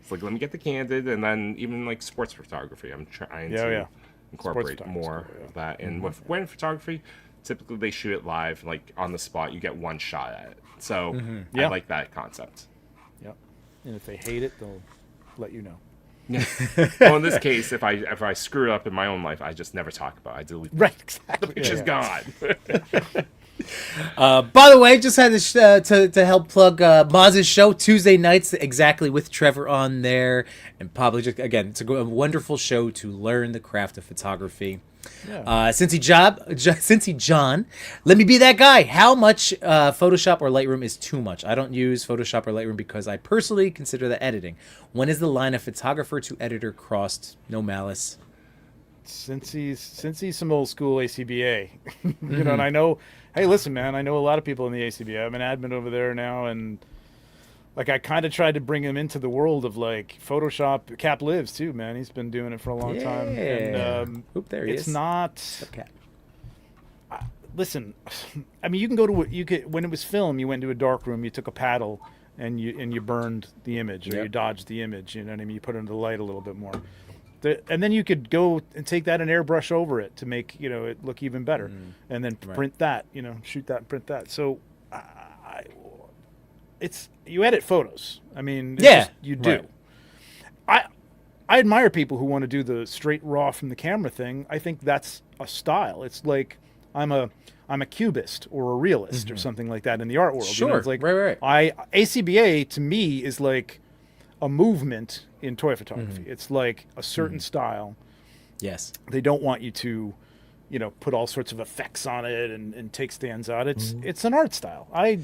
it's like let me get the candid, and then even like sports photography. I'm trying to incorporate photography is more cool, yeah. of that. And with wedding photography, typically they shoot it live, like on the spot. You get one shot at it, so Yeah. I like that concept. Yep. And if they hate it, they'll let you know. Well, in this case, if I screw it up in my own life, I just never talk about it. I delete Right. Exactly. the picture's gone. By the way, just had to help plug Maz's show Tuesday nights exactly with Trevor on there, and probably just again it's a wonderful show to learn the craft of photography. Yeah. Cincy John, let me be that guy. How much Photoshop or Lightroom is too much? I don't use Photoshop or Lightroom because I personally consider that editing. When is the line of photographer to editor crossed? No malice. Since he's some old school ACBA, and I know. Hey, listen, man. I know a lot of people in the ACBA. I'm an admin over there now, and like I kind of tried to bring him into the world of like Photoshop. Cap lives too, man. He's been doing it for a long time. And Oop, there he it's is. not. Okay. Listen, I mean, you can go to when it was film, you went to a dark room, you took a paddle, and you burned the image, or Yep. you dodged the image. You know what I mean? You put it into the light a little bit more. And then you could go and take that and airbrush over it to make it look even better, and then print that, shoot that and print that. So, it's you edit photos. I mean, you do. Right. I admire people who want to do the straight raw from the camera thing. I think that's a style. It's like I'm a cubist or a realist or something like that in the art world. Sure. It's like Right. ACBA to me is like a movement in toy photography. It's like a certain style. Yes. They don't want you to, put all sorts of effects on it and take stands out. It's an art style. I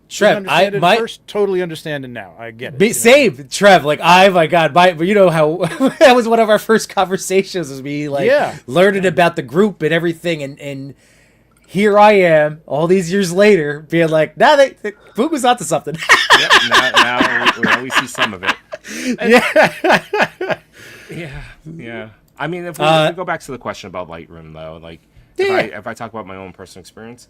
Trev, didn't understand it at first, totally understand it now. I get it. Same, Trev. Like, my God, but you know how that was one of our first conversations, was me learning about the group and everything, and here I am, all these years later, being like, Boog was onto something. Yep, now we always see some of it. Yeah. I mean, if we go back to the question about Lightroom, though, like, if I talk about my own personal experience,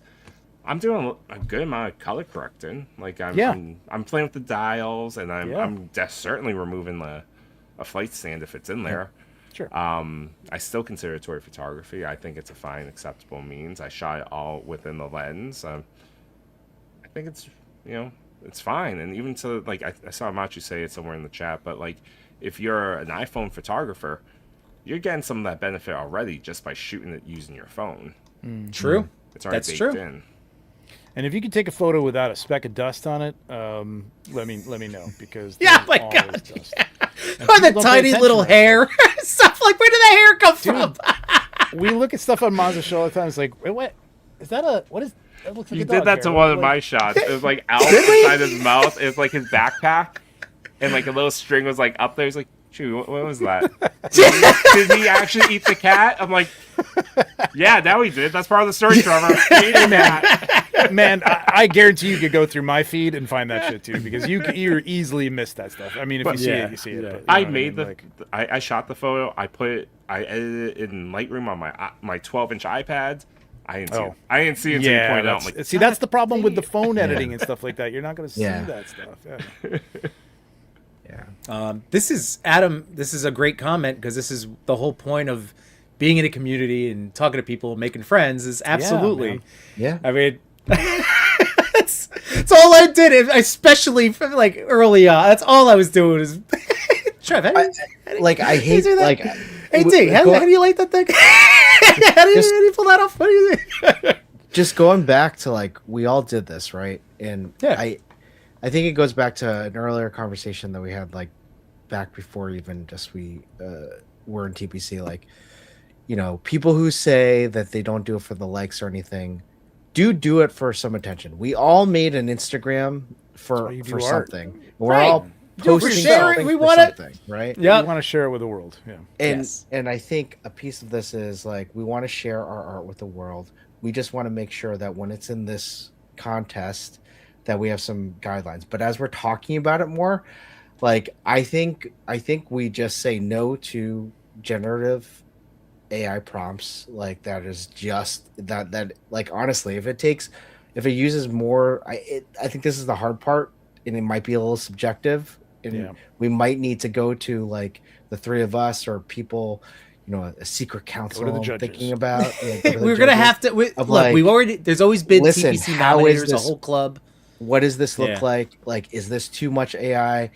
I'm doing a good amount of color correcting. Like, I'm playing with the dials, and I'm certainly removing a flight stand if it's in there. Sure. I still consider it toy photography. I think it's a fine, acceptable means. I shot it all within the lens. I think it's it's fine. And even to like, I saw Machu say it somewhere in the chat, but like, if you're an iPhone photographer, you're getting some of that benefit already just by shooting it using your phone. True. It's already baked in. And if you can take a photo without a speck of dust on it, let me know, because Yeah, there's my always God. dust. And Or people the don't pay tiny attention little to that hair. Stuff like, where did the hair come from? stuff. We look at stuff on Mazda show all the time. It's like, wait, what? Is that what is that? Looks like You a did dog that hair. to one of my shots. It was like out inside his mouth. It's like his backpack, and like a little string was like up there. He's like, "Chew, what was that? Did he actually eat the cat?" I'm like, "Yeah, now he did. That's part of the story, Trevor. He ate a cat." Man, I guarantee you could go through my feed and find that shit too, because you easily miss that stuff. I mean, if you see it, you see it. But, you know I what made mean? I shot the photo. I edited it in Lightroom on my 12-inch iPad. I didn't see it. I didn't see it until you pointed out. I'm like, that's the problem with the phone editing and stuff like that. You're not going to see that stuff. Yeah. This is Adam. This is a great comment, because this is the whole point of being in a community and talking to people, making friends. Is absolutely. Yeah. I mean, that's all I did, especially from like early on. That's all I was doing is. Trev, how do you do that? Hey D, how do you like that thing? how do you pull that off? What do you think? Just going back to like, we all did this, right? And I think it goes back to an earlier conversation that we had, like back before even just we were in TPC. Like, people who say that they don't do it for the likes or anything, do it for some attention. We all made an Instagram for something. We're all posting something we for want something, right? Yeah. We want to share it with the world. Yeah. And I think a piece of this is like, we want to share our art with the world. We just want to make sure that when it's in this contest, that we have some guidelines. But as we're talking about it more, like, I think we just say no to generative AI prompts. Like, that is just that like, honestly, if it uses more, I think this is the hard part, and it might be a little subjective, and we might need to go to like the three of us or people, a secret council thinking about. We're gonna have to look. We've already. There's always been TPC nominators, a whole club. What does this look like? Like, is this too much AI?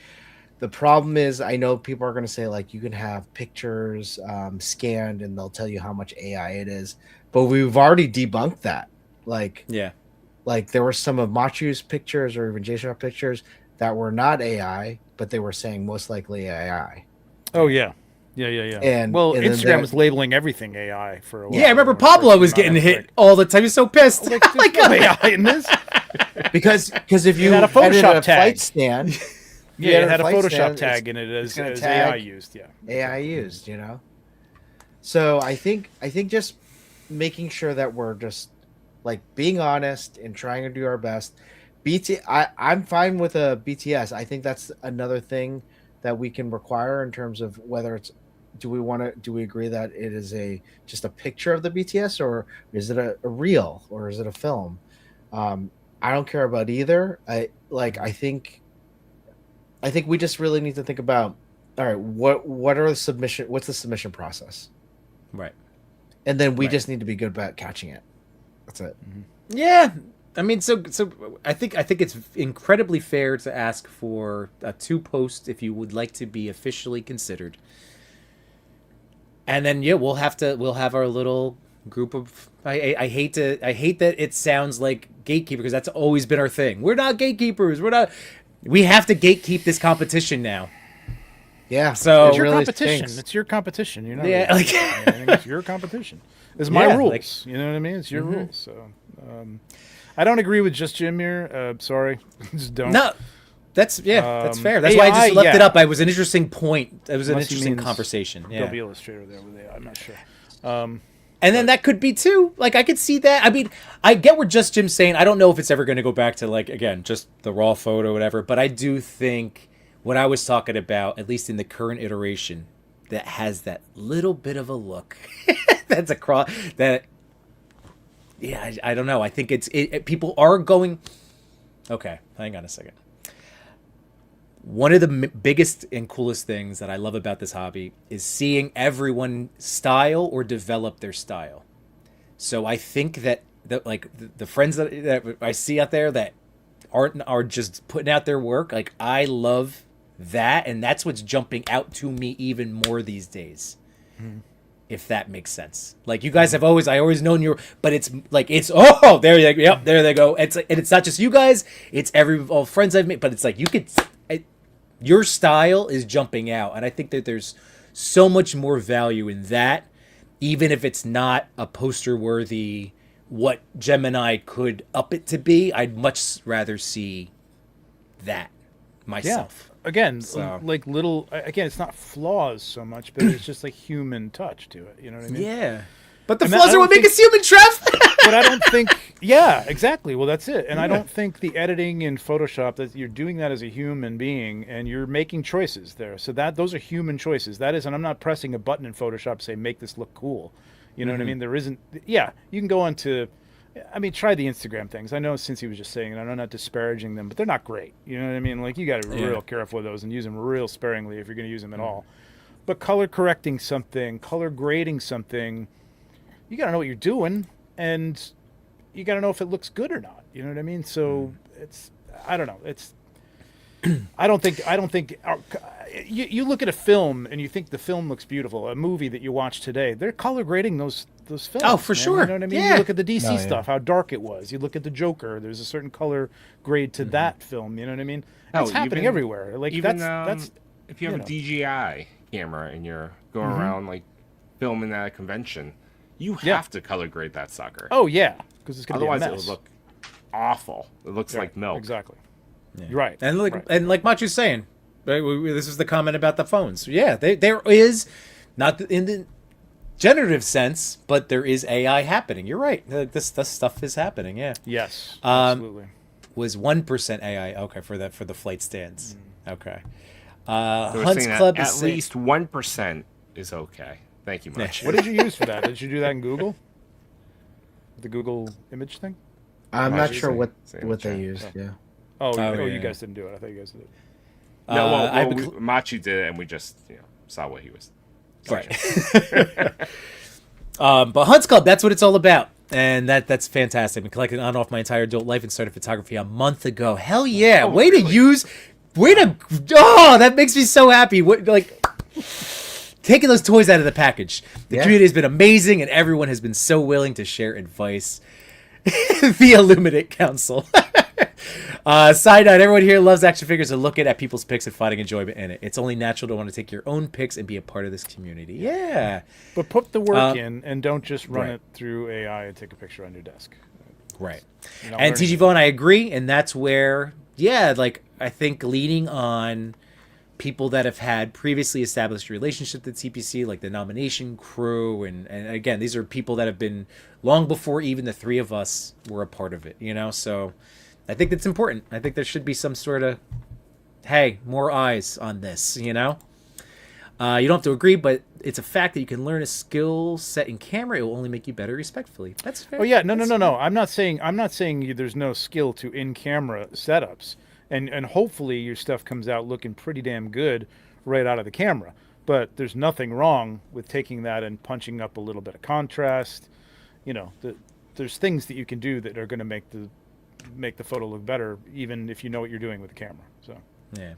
The problem is, I know people are going to say, like, you can have pictures scanned and they'll tell you how much AI it is. But we've already debunked that. Like, there were some of Machu's pictures or even Jason pictures that were not AI, but they were saying most likely AI. Oh, yeah. Yeah. And Instagram was labeling everything AI for a while. Yeah, I remember Pablo was getting hit all the time. He's so pissed. Like, there's no AI in this. Because if you had a Photoshop tag, flight stand, it had a Photoshop tag in it as AI used. Yeah, AI used. So I think just making sure that we're just like being honest and trying to do our best, I'm fine with a BTS. I think that's another thing that we can require in terms of whether it's do we agree that it is just a picture of the BTS, or is it a reel, or is it a film? I don't care about either. I think we just really need to think about, all right, what's the submission process? Right. And then we Right. just need to be good about catching it. That's it. Yeah. I mean, so I think it's incredibly fair to ask for a 2 post if you would like to be officially considered. And then we'll have our little group of I hate that it sounds like gatekeeper, because that's always been our thing. We're not gatekeepers. We have to gatekeep this competition now. Yeah. So It's your really competition. stinks. It's your competition. You're not. Yeah, really- like- I think it's your competition. It's my Yeah, rules. like- You know what I mean? It's your rules. So, I don't agree with just Jim here. Sorry, just don't. No, that's fair. That's why I AI, just left it yeah. up. It was an interesting point. It was an Unless he interesting means conversation. Yeah. Adobe Illustrator there with AI. I'm not sure. And then that could be too. Like, I could see that. I mean, I get what Just Jim's saying. I don't know if it's ever going to go back to, like, again, just the raw photo or whatever. But I do think what I was talking about, at least in the current iteration, that has that little bit of a look that's across that. Yeah, I don't know. I think people are going. Okay, hang on a second. One of the biggest and coolest things that I love about this hobby is seeing everyone style or develop their style. So I think that the friends that I see out there that are just putting out their work, like, I love that, and that's what's jumping out to me even more these days. If that makes sense. Like, you guys I always known you, but it's like, there they go. It's like, and it's not just you guys, it's all friends I've made, but it's like, your style is jumping out, and I think that there's so much more value in that, even if it's not a poster worthy what Gemini could up it to be. I'd much rather see that myself. Again, So- like little. Again, it's not flaws so much, but it's just like human touch to it. You know what I mean? Yeah. But the And that- flaws I are don't what make think- us human, Trev. But I don't think. Yeah, exactly. Well, that's it. And I don't think the editing in Photoshop, that you're doing that as a human being, and you're making choices there. So those are human choices. That is, and I'm not pressing a button in Photoshop to say make this look cool. You know what I mean? There isn't. Yeah, you can go on to. I mean, try the Instagram things. I know since he was just saying it, I'm not disparaging them, but they're not great. You know what I mean? Like, you got to be real careful with those and use them real sparingly if you're going to use them at all. But color correcting something, color grading something, you got to know what you're doing, and you got to know if it looks good or not. You know what I mean? So I don't know. I don't think you look at a film and you think the film looks beautiful. A movie that you watch today, they're color grading those films. Oh, for man. sure. You know what I mean? Yeah. You look at the DC Oh, yeah. stuff, how dark it was. You look at the Joker. There's a certain color grade to that film. You know what I mean? It's happening even- everywhere. Like, Even that's if you have you a DJI camera and you're going around like filming at a convention, you Yeah. have to color grade that sucker. oh yeah, because it's gonna Otherwise, be a it mess. would look awful. It looks Yeah, like milk. Exactly. You're right. And like right. and like Machu's saying, right, this is the comment about the phones. Yeah, there is, not in the generative sense, but there is AI happening. You're right. This stuff is happening. Yeah. Yes, Um, absolutely. Was 1% AI okay for the flight stands? Okay. So we're Hunts saying Club that is at saying- least 1% is okay. Thank you much. What did you use for that? Did you do that in Google? The Google image thing? I'm Why not should sure you what say in what the they chat? used. Yeah. Oh, yeah. you guys didn't do it. I thought you guys did it. No, well, I've well, been Machi did it, and we just saw what he was. Right. But Hunts Club, that's what it's all about. And that's fantastic. I've been collecting on and off my entire adult life and started photography a month ago. Hell yeah. Way to that makes me so happy. Taking those toys out of the package. The community has been amazing, and everyone has been so willing to share advice via Illuminate Council. Side note, everyone here loves action figures and looking at people's pics and finding enjoyment in it. It's only natural to want to take your own pics and be a part of this community. Yeah. But put the work in and don't just run right. it through AI and take a picture on your desk. Right. You know, And learn- TG Vaughn, I agree. And that's where, I think leaning on people that have had previously established relationships with TPC, like the nomination crew. And again, these are people that have been long before even the three of us were a part of it, So I think that's important. I think there should be some sort of, hey, more eyes on this, you know? You don't have to agree, but it's a fact that you can learn a skill set in camera. It will only make you better respectfully. That's fair. Oh yeah, no. I'm not saying there's no skill to in-camera setups, and hopefully your stuff comes out looking pretty damn good right out of the camera. But there's nothing wrong with taking that and punching up a little bit of contrast. You know, there's things that you can do that are going to make the photo look better, even if you know what you're doing with the camera. So. Yeah.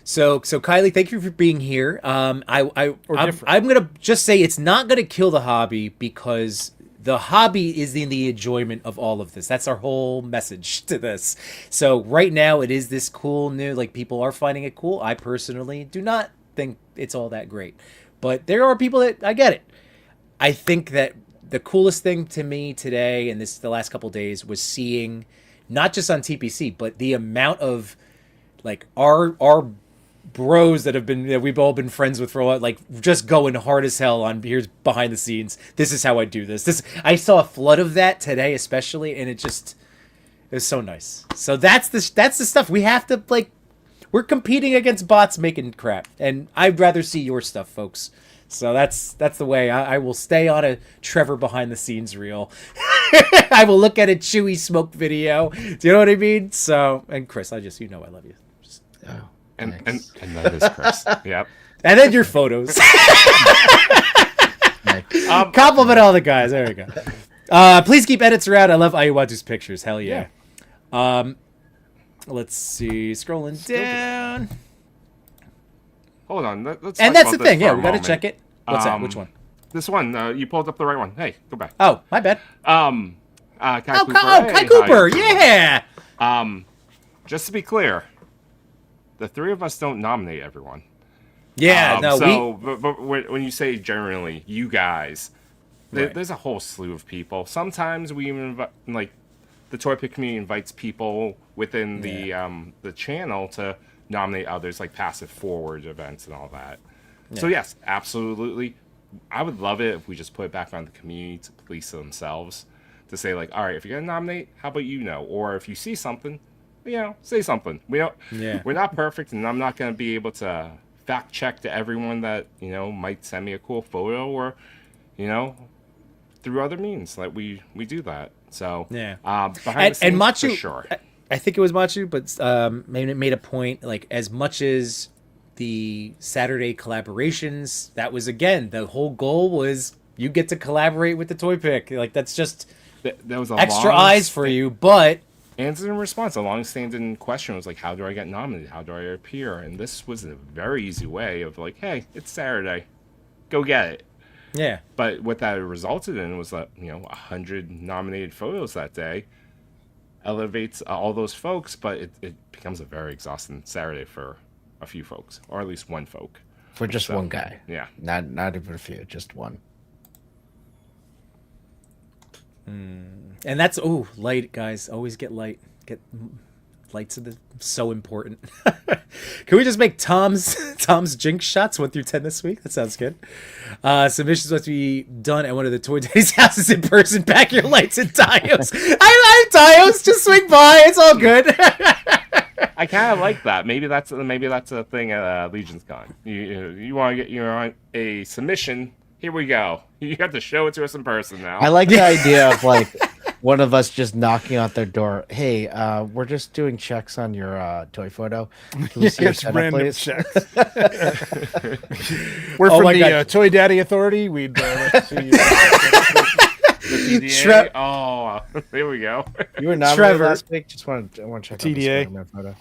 So Kylie, thank you for being here. I'm gonna just say it's not gonna kill the hobby, because the hobby is in the enjoyment of all of this. That's our whole message to this. So right now it is this cool new, like, people are finding it cool. I personally do not think it's all that great, but there are people that, I get it. I think that the coolest thing to me today and the last couple of days was seeing, not just on TPC, but the amount of, like, our bros that we've all been friends with for a while, like, just going hard as hell on, here's behind the scenes, this is how I do this. I saw a flood of that today, especially, and it was so nice. So that's the stuff we have to, like, we're competing against bots making crap, and I'd rather see your stuff, folks. So that's the way. I will stay on a Trevor behind the scenes reel. I will look at a Chewy smoke video. Do you know what I mean? So, and Chris, I love you. And that is Chris. Yep. And then your photos. Compliment all the guys. There we go. Please keep edits around. I love Ayuwatu's pictures. Hell yeah. Let's see. Scrolling down. Hold on. Let's and talk that's the about this thing. for Yeah, a we got to moment. check it. What's that? Which one? This one. You pulled up the right one. Hey, go back. Oh, my bad. Kai Cooper. Kai Hey, Cooper. hi. Yeah. Just to be clear, the three of us don't nominate everyone. Yeah. But when you say generally, you guys, Right. there's a whole slew of people. Sometimes we even like the Toy Pick community invites people within the channel to nominate others, like passive forward events and all that. So yes, absolutely. I would love it if we just put it back on the community to police themselves, to say, like, all right, if you're gonna nominate, how about or if you see something, say something. We're not perfect, and I'm not gonna be able to fact check to everyone that might send me a cool photo, or through other means. Like we do that. So behind the scenes, Machu, for sure. I think it was Machu, but made a point, like, as much as the Saturday collaborations, that was, again, the whole goal was you get to collaborate with the Toy Pick. Like, that's just That was a extra eyes for you, but answer and response. A long-standing question was like, how do I get nominated? How do I appear? And this was a very easy way of like, hey, it's Saturday, go get it. yeah. But what that resulted in was that 100 nominated photos that day elevates all those folks, but it becomes a very exhausting Saturday for a few folks, or at least one folk. For just one guy. Yeah. Not even a few, just one. And that's, light, guys. Always get light. Lights are so important. Can we just make Tom's jinx shots 1 through 10 this week? That sounds good. Submissions must be done at one of the Toy Daddies houses in person. Pack your lights and diodes. I like diodes. Just swing by. It's all good. I kind of like that. Maybe that's a thing at Legion's Con. You want to get a submission? Here we go. You have to show it to us in person now. I like the idea of like one of us just knocking on their door. Hey, we're just doing checks on your toy photo. Can we see your setup, random please? checks. We're from the Toy Daddy Authority. We'd like to see you. The TDA? Oh, there we go. You were nominated Trevor. last week. I want to check out the TDA. Spider-Man photo.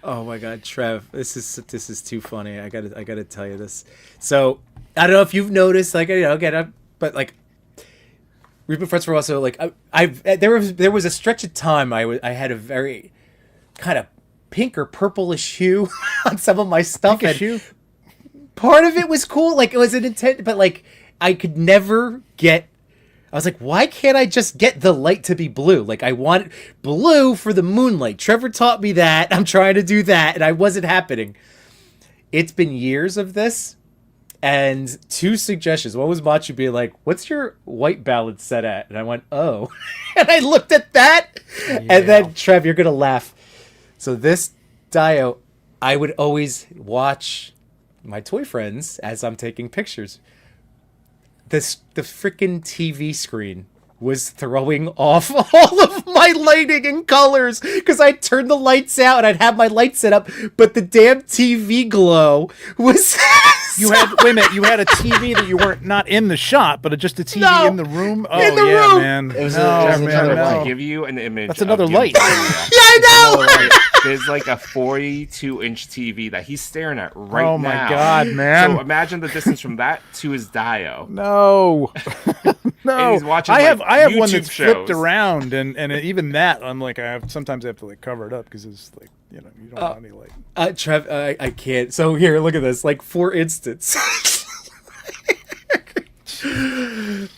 Oh my God, Trev, this is too funny. I gotta tell you this. So I don't know if you've noticed, like, but like, we've been friends for a while. So like, there was a stretch of time I had a very kind of pink or purplish hue on some of my stuff. Pinkish hue? Part of it was cool, like it was an intent, but like I could never get. I was like, why can't I just get the light to be blue? Like, I want blue for the moonlight. Trevor taught me that. I'm trying to do that, and I wasn't happening. It's been years of this, and two suggestions. One was Machu being like, "What's your white balance set at?" And I went, "Oh," and I looked at that, and then Trev, you're gonna laugh. So this Dio, I would always watch my toy friends as I'm taking pictures. The freaking TV screen was throwing off all of my lighting and colors because I'd turn the lights out and I'd have my lights set up, but the damn TV glow was. You had wait a minute. You had a TV that you weren't not in the shot, but just a TV in the room. Oh in the yeah, room. man. It was man, To give you an image. That's another light. Yeah, I know. There's like a 42-inch TV that he's staring at right now. Oh my god, man! So imagine the distance from that to his Dio. No, no. And he's watching, I have YouTube one that's flipped shows. around, and even that I'm like sometimes I have to like cover it up because it's like you don't have any light. Trev, I can't. So here, look at this. Like, for instance.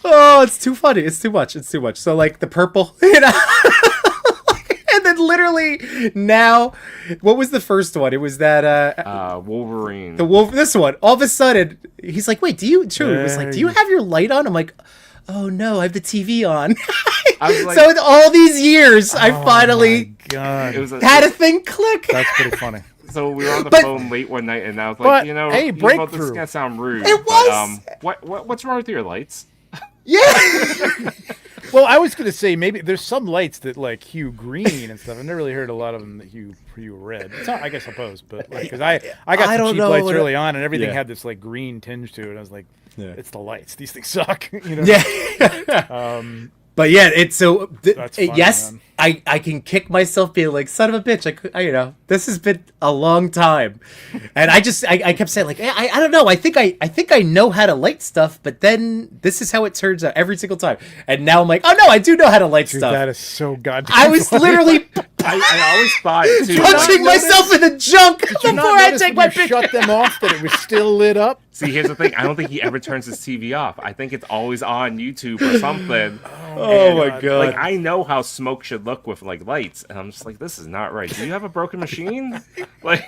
Oh, it's too funny. It's too much. It's too much. So like the purple, you know. And then literally now, what was the first one? It was that Wolverine. the wolf. This one. All of a sudden, he's like, "Wait, do you?" True. It was like, "Do you have your light on?" I'm like, "Oh no, I have the TV on." I was like, So in all these years, I finally God, it was had a thing click. that's pretty funny. So we were on the But- phone late one night, and I was like, But, you know, hey, you know, this is breakthrough. gonna sound rude. It was. But, what's wrong with your lights? Yeah. Well, I was gonna say maybe there's some lights that like hue green and stuff. I've never really heard a lot of them that hue red. It's not, I suppose, but because I got I some don't cheap know lights what early on, and everything Yeah. had this like green tinge to it. I was like, Yeah. it's the lights. These things suck. You know. Yeah. But yeah, it's so. That's funny, yes, man. I can kick myself being like, son of a bitch. You know, this has been a long time, and I kept saying like, I don't know. I think I know how to light stuff, but then this is how it turns out every single time. And now I'm like, oh no, I do know how to light Dude, stuff. that is so goddamn. I was funny. literally I always thought too. punching myself in the junk Did you before not I notice take when my you picture. shut them off that it was still lit up? See, here's the thing. I don't think he ever turns his TV off. I think it's always on YouTube or something. Oh my god! Like I know how smoke should look with like lights, and I'm just like, this is not right. Do you have a broken machine? Like,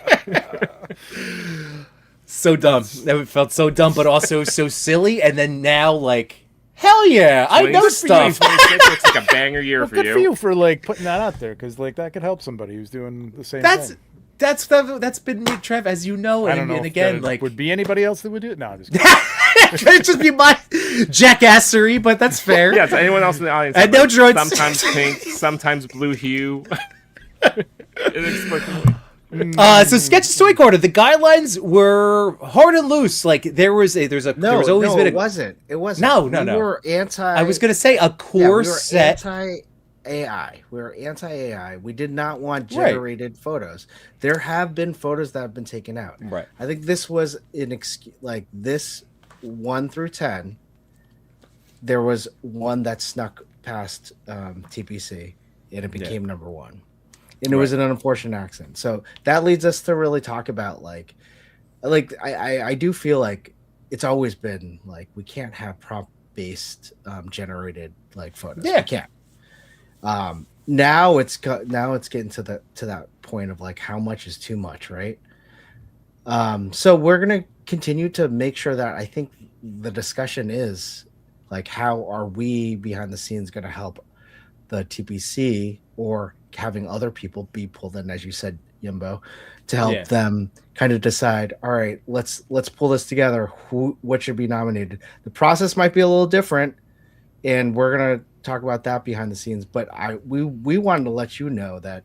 So dumb. It felt so dumb, but also so silly. And then now, like, hell yeah, I know stuff. 2026 looks like a banger year Well, for good you. for you for like putting that out there because like that could help somebody who's doing the same thing. That's been me, Trev, as you know. I And, don't know. and if again, there like, would be anybody else that would do it. No, I'm just kidding. it'd just be my jackassery, but that's fair. Yeah, so anyone else in the audience? And have, no droids. Sometimes pink, sometimes blue hue. Inexplicably. So Sketch's Toy Corner. The guidelines were hard and loose. Like there was always been it a. wasn't. It wasn't. No. We were anti. I was gonna say a core set. Anti-AI. We were anti-AI. We did not want generated photos. There have been photos that have been taken out. Right. I think this was like this 1 through 10. There was one that snuck past TPC and it became number one. And it was an unfortunate accident. So that leads us to really talk about like I do feel like it's always been like we can't have prompt based generated like photos. Yeah. We can't. Now it's getting to that point of like how much is too much, right? So we're gonna continue to make sure that I think the discussion is like how are we behind the scenes going to help the TPC or having other people be pulled in, as you said, Yimbo, to help them kind of decide. All right, let's pull this together. What should be nominated? The process might be a little different, and we're gonna talk about that behind the scenes. But we wanted to let you know that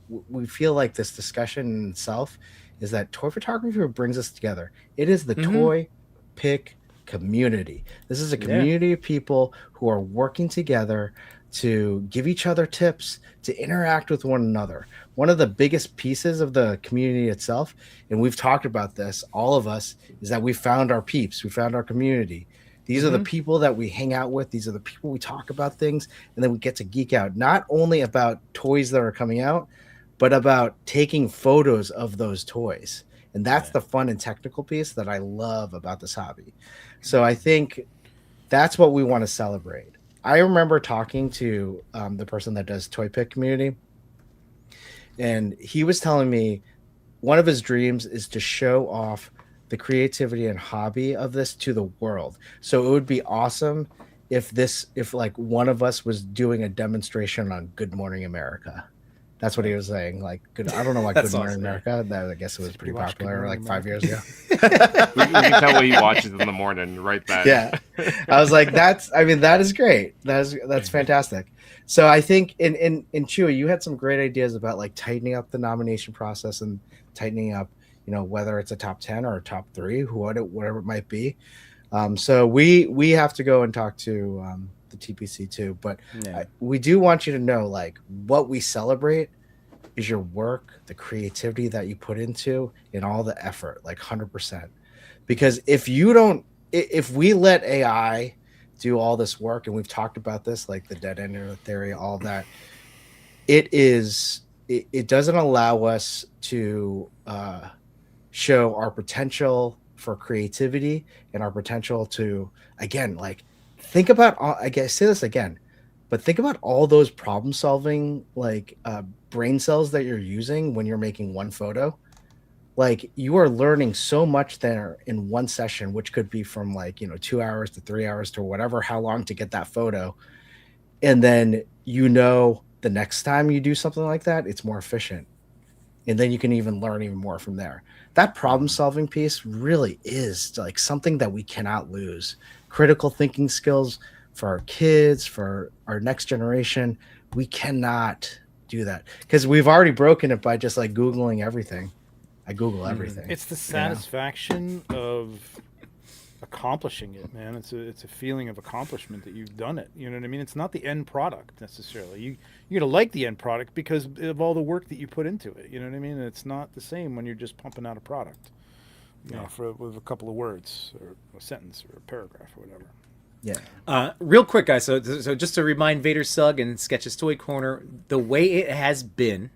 we feel like this discussion in itself is that toy photography brings us together. It is the toy pick community. This is a community of people who are working together to give each other tips, to interact with one another. One of the biggest pieces of the community itself, and we've talked about this, all of us, is that we found our peeps, we found our community. These are the people that we hang out with. These are the people we talk about things, and then we get to geek out, not only about toys that are coming out, but about taking photos of those toys. And that's the fun and technical piece that I love about this hobby. So I think that's what we want to celebrate. I remember talking to the person that does Toy Pick Community, and he was telling me one of his dreams is to show off the creativity and hobby of this to the world. So it would be awesome if like one of us was doing a demonstration on Good Morning America. That's what he was saying. Like, I don't know why Good That's Morning awesome. America. That, I guess it was pretty watch Good popular Morning like 5 years ago. We can tell what he watches in the morning, right then. Yeah, I was like, that is great. That's fantastic. So I think in Chewy, you had some great ideas about like tightening up the nomination process and tightening up, whether it's a top 10 or a top 3, whatever it might be. So we have to go and talk to the TPC too, but Yeah. we do want you to know, like, what we celebrate is your work, the creativity that you put into, and all the effort, like 100%. Because if we let AI do all this work, and we've talked about this, like the dead end theory, all that, it doesn't allow us to show our potential for creativity and our potential to, again, like, think about, I guess, say this again, but think about all those problem solving, like, brain cells that you're using when you're making one photo. Like, you are learning so much there in one session, which could be from, like, 2 hours to 3 hours to whatever, how long to get that photo. And then, the next time you do something like that, it's more efficient. And then you can even learn even more from there. That problem solving piece really is like something that we cannot lose. Critical thinking skills for our kids, for our next generation, we cannot do that because we've already broken it by just like Googling everything. I Google everything. It's the satisfaction of accomplishing it, man. It's a feeling of accomplishment that you've done it. You know what I mean? It's not the end product necessarily. You're gonna like the end product because of all the work that you put into it. You know what I mean? And it's not the same when you're just pumping out a product, with a couple of words or a sentence or a paragraph or whatever. Yeah. Real quick, guys. So just to remind Vader Sugg and Sketch's Toy Corner, the way it has been,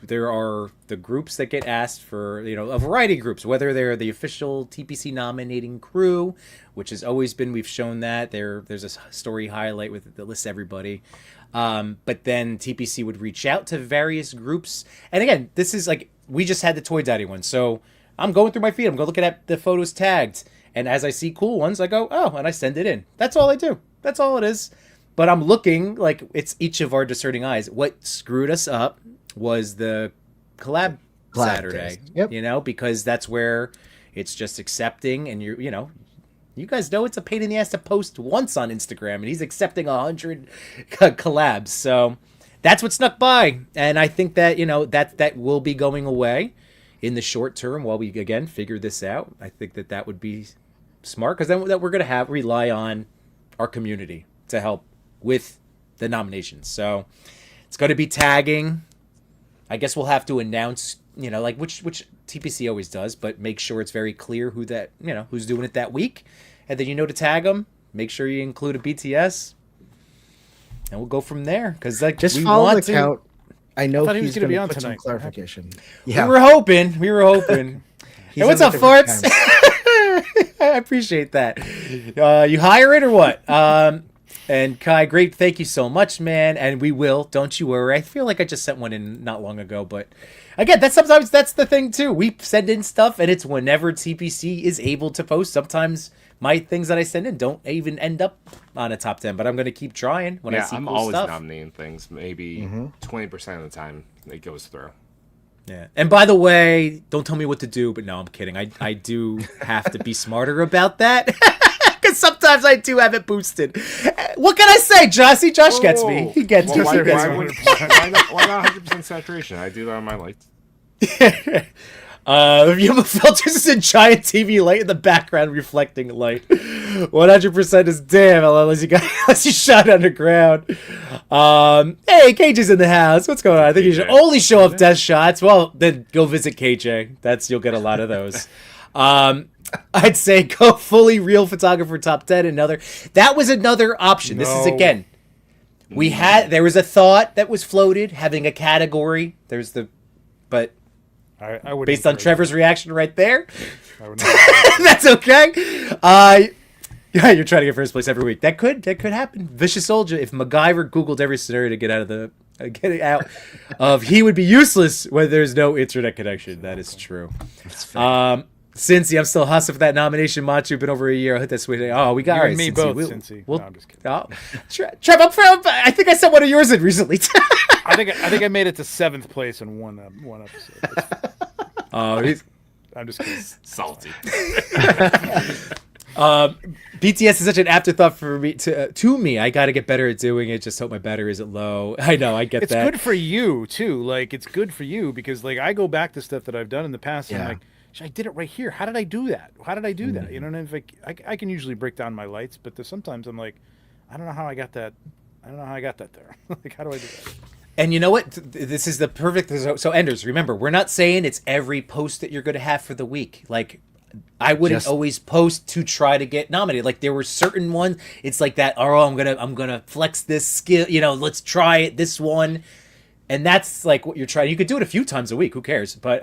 there are the groups that get asked for, a variety of groups, whether they're the official TPC nominating crew, which has always been, we've shown that there's a story highlight that lists everybody. But then TPC would reach out to various groups. And again, this is like, we just had the Toy Daddy one. So I'm going through my feed. I'm going looking at the photos tagged. And as I see cool ones, I go, oh, and I send it in. That's all I do. That's all it is. But I'm looking like it's each of our discerning eyes. What screwed us up was the collab Saturday, Yep. because that's where it's just accepting, and you guys know it's a pain in the ass to post once on Instagram, and he's accepting 100 collabs. So that's what snuck by, and I think that that will be going away in the short term while we again figure this out. I think that would be smart because then that we're gonna rely on our community to help with the nominations. So it's going to be tagging. I guess we'll have to announce, like which TPC always does, but make sure it's very clear who that, who's doing it that week. And then to tag them, make sure you include a BTS. And we'll go from there. Because Just we follow want the count. I know thought he was he's gonna going be to on put some tonight. clarification. We were hoping. He's Hey, what's in up, a different farts? time. I appreciate that. You hire it or what? And Kai, great. Thank you so much, man. And we will. Don't you worry. I feel like I just sent one in not long ago. But again, sometimes that's the thing, too. We send in stuff, and it's whenever TPC is able to post. Sometimes my things that I send in don't even end up on a top 10. But I'm going to keep trying when I see I'm cool always stuff. nominating things. Maybe 20% of the time it goes through. Yeah. And by the way, don't tell me what to do, but no, I'm kidding. I do have to be smarter about that. Because sometimes I do have it boosted. What can I say, Josh? See, Josh gets me. He gets me. Why, He gets why, me. why not 100% saturation? I do that on my lights. View filters is a giant TV light in the background reflecting light. 100% is damn, unless you shot underground. Hey, KJ's in the house. What's going on? I think you should only show off death shots. Well, then go visit KJ. You'll get a lot of those. I'd say go fully real photographer top 10. That was another option. This is again. There was a thought that was floated having a category. But I would based on Trevor's reaction right there, I would that's okay. Yeah, you're trying to get first place every week. That could happen. Vicious Soldier. If MacGyver Googled every scenario to get out of, he would be useless when there's no internet connection. That is true. Cincy, I'm still hustling for that nomination. Machu, been over a year. I'll hit that switch. Oh, we got You all and right, me Cincy. both, We'll- Cincy. we'll- No, I'm just kidding. Oh. Trev, I think I sent one of yours in recently. I think I made it to 7th place in one episode. Oh, he's, I'm just kidding. Salty. BTS is such an afterthought for me to me. I got to get better at doing it. Just hope my battery isn't low. I know, I get It's that. good for you too. Like it's good for you because like I go back to stuff that I've done in the past and I'm Yeah. like, "Shit, I did it right here. How did I do that? How did I do that? You know, and if I can usually break down my lights, but there's sometimes I'm like, I don't know how I got that. I don't know how I got that there. Like, how do I do that? And you know what? This is the perfect. So, Enders, remember, we're not saying it's every post that you're going to have for the week. Like, I wouldn't Just- always post to try to get nominated. Like, there were certain ones. It's like that. Oh, I'm gonna flex this skill. You know, let's try it. This one, and that's like what you're trying. You could do it a few times a week. Who cares? But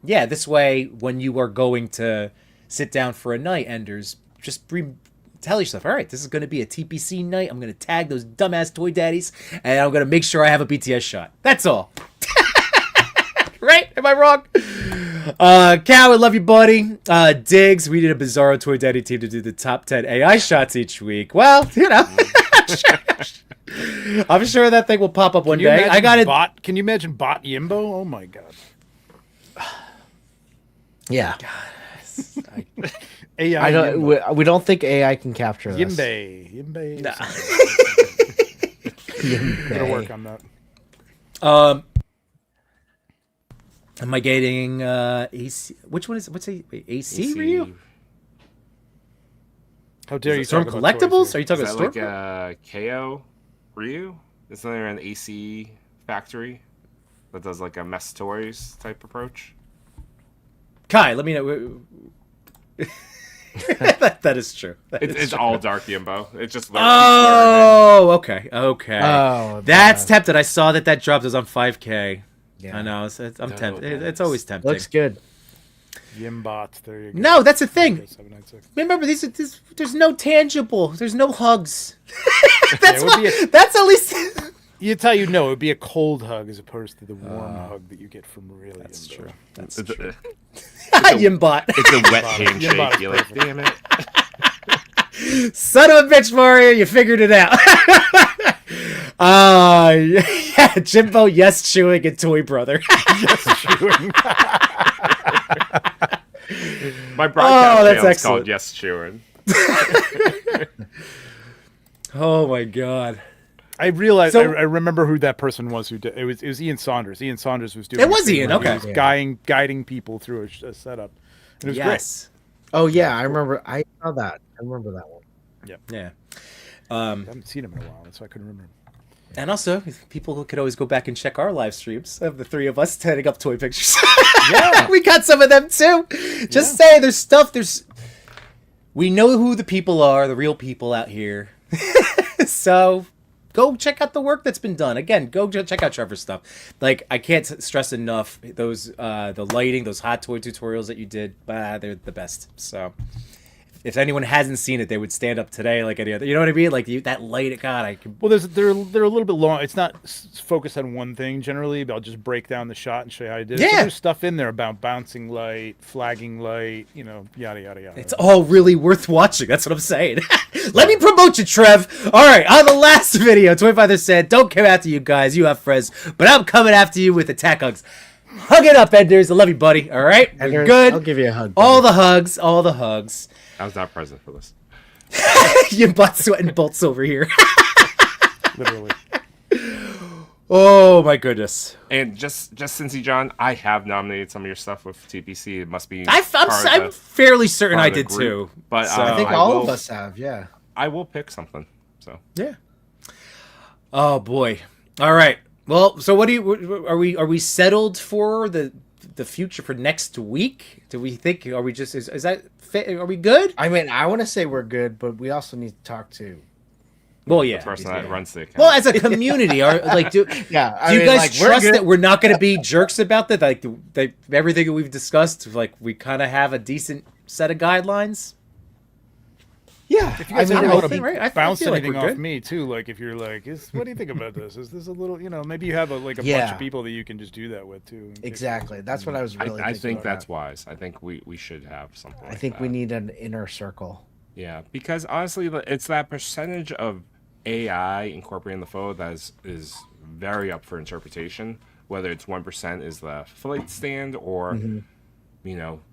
yeah, this way, when you are going to sit down for a night, Enders, just tell yourself, all right, this is going to be a TPC night. I'm going to tag those dumbass toy daddies, and I'm going to make sure I have a BTS shot. That's all. Right? Am I wrong? Cal, I love you, buddy. Diggs, we need a Bizarro Toy Daddy team to do the top 10 AI shots each week. Well, you know, I'm sure that thing will pop up one Can you day. imagine I got it. Bot. Can you imagine Bot Yimbo? Oh my god. Yeah. AI I don't. Yimbo. We don't think AI can capture this. Yimbe. Nah. Gotta work on that. Am I getting AC? Which one is? What's AC Ryu? How dare you Storm talk about Collectibles? toys Are here? you talking Is about that Storm? like KO Ryu? Isn't there an AC factory that does like a mess toys type approach? Kai, let me know. that is true. That is It's true. all Dark Yimbo. It just Oh, okay. Oh, That's that tempted. I saw that dropped. It was on 5K. Yeah. I know. I'm No, tempted. no, It's always tempting. looks good. Yimbot. There you go. No, that's the thing. 796. Remember, there's no tangible. There's no hugs. It would be That's at least. It's how you know it would be a cold hug as opposed to the warm hug that you get from really. That's Yimbo. true. That's It's true. a, Yimbot. it's a wet Yimbot handshake. is You're like, perfect. damn it. Son of a bitch, Mario, you figured it out. Yeah, Jimbo, yes, chewing, and Toy Brother. My broadcast that's channel is excellent. called Yes Chewing. Oh my god. I realized. So- I remember who that person was who did it. Was Ian Saunders. Ian Saunders was doing. It was a thing Ian, where he okay. was Yeah. guiding people through a setup. And it was Yes. Oh yeah, I remember. I saw that. I remember that one. Yeah. great. I haven't seen him in a while, so I couldn't remember. And also, people could always go back and check our live streams of the three of us setting up toy pictures. Yeah. We got some of them too. Just say there's stuff. We know who the people are, the real people out here. So go check out the work that's been done. Again, go check out Trevor's stuff. Like, I can't stress enough those the lighting, those hot toy tutorials that you did. They're the best. So if anyone hasn't seen it, they would stand up today like any other. You know what I mean? Like that light. God, I can. Well, they're a little bit long. It's not focused on one thing generally, but I'll just break down the shot and show you how I did it. So Yeah. there's stuff in there about bouncing light, flagging light, yada yada yada. It's all really worth watching. That's what I'm saying. Let me promote you, Trev. All right, on the last video, 25 said, "Don't come after you guys. You have friends, but I'm coming after you with attack hugs. Hug it up, Enders. I love you, buddy. All right, we're Enders, good. I'll give you a hug. All buddy. the hugs, all the hugs. I was not present for this. Your butt sweating bolts over here. Literally. Oh my goodness. And just Cincy John, I have nominated some of your stuff with TPC. It must be. I'm fairly certain part I of the did group. too. But So- I think I all will- of us have. Yeah. I will pick something. So Yeah. Oh boy. All right. Well, so what do you are we settled for the future for next week? Do we think are we just is that fit? Are we good? I mean, I want to say we're good, but we also need to talk to. Well, yeah. the person that runs the account. Well, as a community, are like do Yeah. I you mean, guys like, we're trust good. that we're not going to be jerks about that? Like everything that we've discussed, like we kind of have a decent set of guidelines. Yeah, If you guys ever mean, want I to think- right, I bounce feel like anything we're off good. me too, like if you're like, what do you think about this? Is this a little, maybe you have a bunch Yeah. of people that you can just do that with too. exactly. That's what I was really. I thinking think about. that's wise. I think we should have something. I like think we that. need an inner circle. Yeah, because honestly, it's that percentage of AI incorporating the photo that is very up for interpretation. Whether it's 1% is the flight stand, or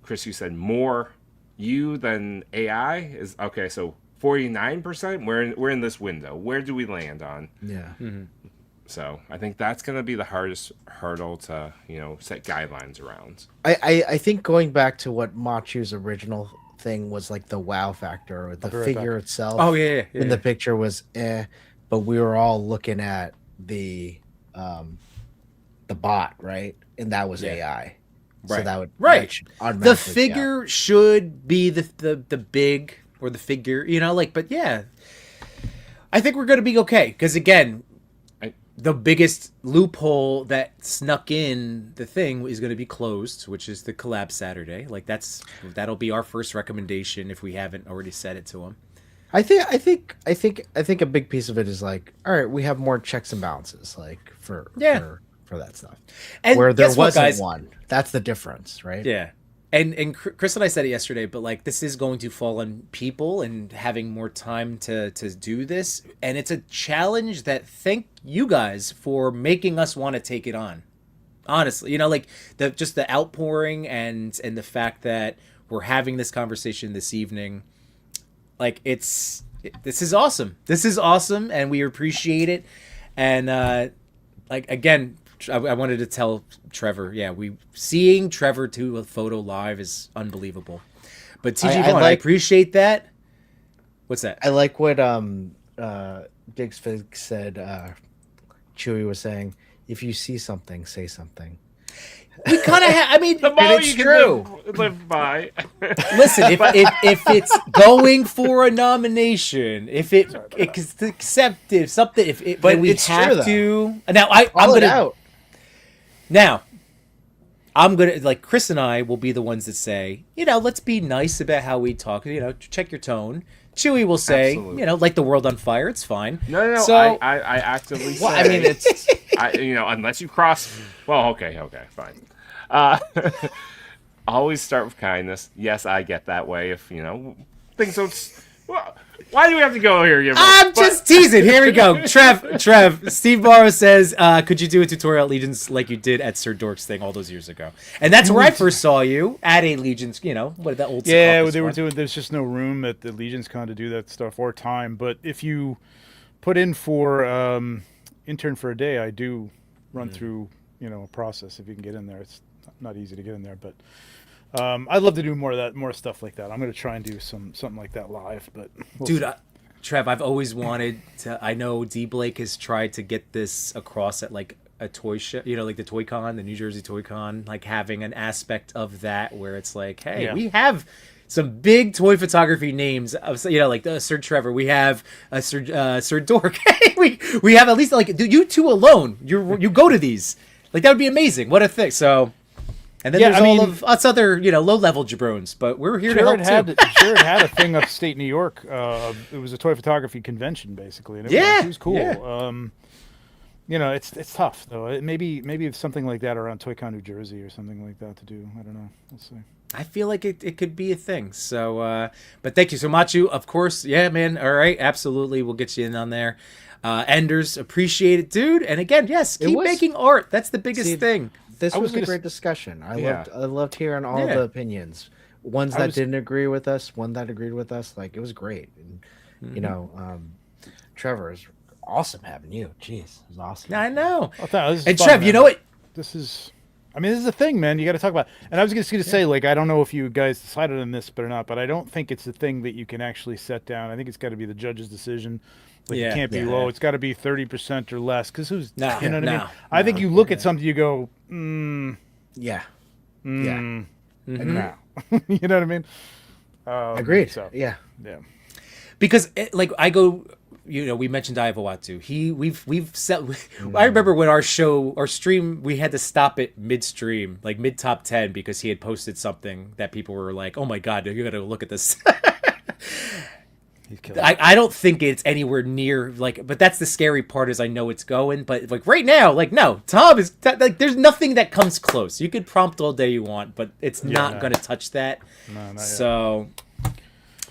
Chris, you said more you than AI is okay. So 49%, we're in this window. Where do we land on? Yeah. So I think that's going to be the hardest hurdle to set guidelines around. I think going back to what Machu's original thing was, like the wow factor, or the be right figure back. itself. Oh, yeah, in the picture was but we were all looking at the bot, right? And that was AI. So Right. that would Right. that should The automatically be out. figure should be the big, or the figure, but yeah, I think we're gonna be okay, because again, the biggest loophole that snuck in the thing is going to be closed, which is the collab Saturday. Like that'll be our first recommendation if we haven't already said it to them. I think a big piece of it is like, all right, we have more checks and balances, like for that stuff. And Where there guess what, wasn't guys? one. That's the difference, right? Yeah. And Chris and I said it yesterday, but like this is going to fall on people and having more time to do this, and it's a challenge that thank you guys for making us want to take it on. Honestly, like the outpouring and the fact that we're having this conversation this evening, like this is awesome. This is awesome, and we appreciate it. And like again, I wanted to tell Trevor, seeing Trevor do a photo live is unbelievable. But TG Vaughn, I appreciate that. What's that? I like what Diggs Fig said. Chewy was saying, if you see something, say something. We kind of I mean, The more it's you can true. live by. listen, if it's going for a nomination, if it's accepted, something, But then we it's have true, to. Now I'm Call it gonna out. Now, I'm going to, like, Chris and I will be the ones that say, let's be nice about how we talk, check your tone. Chewy will say, Absolutely. like the world on fire, it's fine. No. So, I actively say. Well, I mean, it's unless you cross. Well, okay, fine. Always start with kindness. Yes, I get that way. If things don't. Well, why do we have to go here? I'm just teasing. Here we go. Trev. Steve Morrow says, could you do a tutorial at Legions like you did at Sir Dork's thing all those years ago? And that's where I first saw you at a Legions, what that old Yeah, Secaucus they were one. doing. There's just no room at the Legions Con to do that stuff or time. But if you put in for intern for a day, I do run through a process. If you can get in there, it's not easy to get in there, but I'd love to do more stuff like that. I'm going to try and do something like that live. But we'll Dude, see. Trev, I've always wanted to. I know D Blake has tried to get this across at like a toy show, like the Toy Con, the New Jersey Toy Con, like having an aspect of that where it's like, hey, Yeah. we have some big toy photography names of, like the Sir Trevor. We have a Sir Dork. we have at least like you two alone. You go to these. Like that would be amazing. What a thing. So. And then there's all of us other, low-level jabrones, but we're here to help too. Jared had a thing upstate New York. It was a toy photography convention, basically. And it was cool. Yeah. It's tough though. Maybe it's something like that around ToyCon New Jersey or something like that to do. I don't know. We'll see. I feel like it could be a thing. So, but thank you so much. You, of course. Yeah, man. All right. Absolutely. We'll get you in on there. Enders, appreciate it, dude. And again, yes, keep making art. That's the biggest thing. This I was was a gonna great s- discussion. I Yeah. loved hearing all the opinions. Ones that didn't agree with us, one that agreed with us. Like it was great. And Trevor, is awesome having you. Jeez, it was awesome. I know. This is And fun, Trev, man. you know what? This is a thing, man. You got to talk about. And I was just going to say, like, I don't know if you guys decided on this, or not, but I don't think it's a thing that you can actually set down. I think it's got to be the judge's decision. Like, Yeah, it can't be, yeah. it's got to be 30% or less. Because you know what I mean? No, I think you look at something, you go, Yeah. now. You know what I mean? Agreed. So, Yeah. yeah. Because I go, we mentioned Iavawatu. We've set. I remember when our stream, we had to stop it midstream, like mid top 10, because he had posted something that people were like, "Oh my god, you got to look at this." He's killing. I don't think it's anywhere near like, but that's the scary part is I know it's going, but like right now, like no, Tom is like there's nothing that comes close. You could prompt all day you want, but it's not going to touch that. No, not yet. So,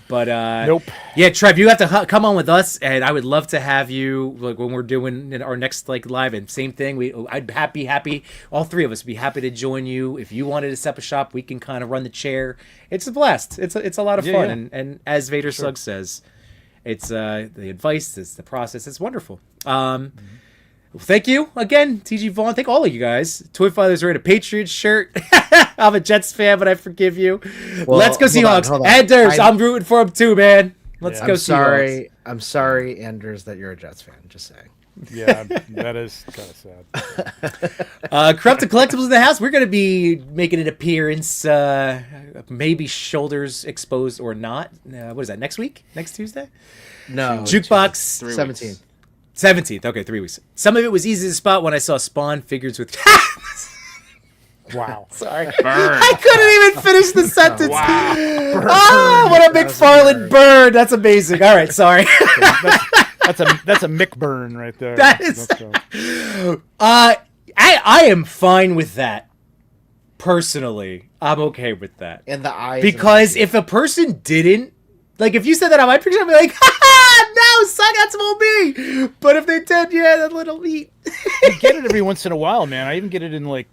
but Nope. yeah, Trev, you have to come on with us, and I would love to have you like when we're doing our next like live. And same thing, I'd happy. All three of us would be happy to join you if you wanted to set up a shop. We can kind of run the chair. It's a blast. It's a lot of fun, yeah. and as Vader Slug says, it's the advice, it's the process. It's wonderful. Thank you again, TG Vaughn. Thank all of you guys. Toy Father's wearing a Patriots shirt. I'm a Jets fan, but I forgive you. Well, Let's go hold on, Seahawks. hold on. Anders, I'm rooting for him too, man. Let's go Seahawks. I'm sorry, Anders, that you're a Jets fan. Just saying. Yeah, that is kind of sad. Corrupted Collectibles in the house. We're going to be making an appearance, maybe shoulders exposed or not. What is that, next week? Next Tuesday? No. Jukebox. 17. 17th. Okay, 3 weeks. Some of it was easy to spot when I saw Spawn figures with... Wow. Sorry. Burn. I couldn't even finish the sentence. Wow. Oh, what a McFarlane burn. That's amazing. All right, sorry. That's a Mick burn right there. That is- Let's go. I am fine with that. Personally, I'm okay with that. And the eyes. Because if a person didn't, like, if you said that on my picture, I'd be like, ha, no, suck, that's all me. But if they did, yeah, that little meat. You get it every once in a while, man. I even get it in like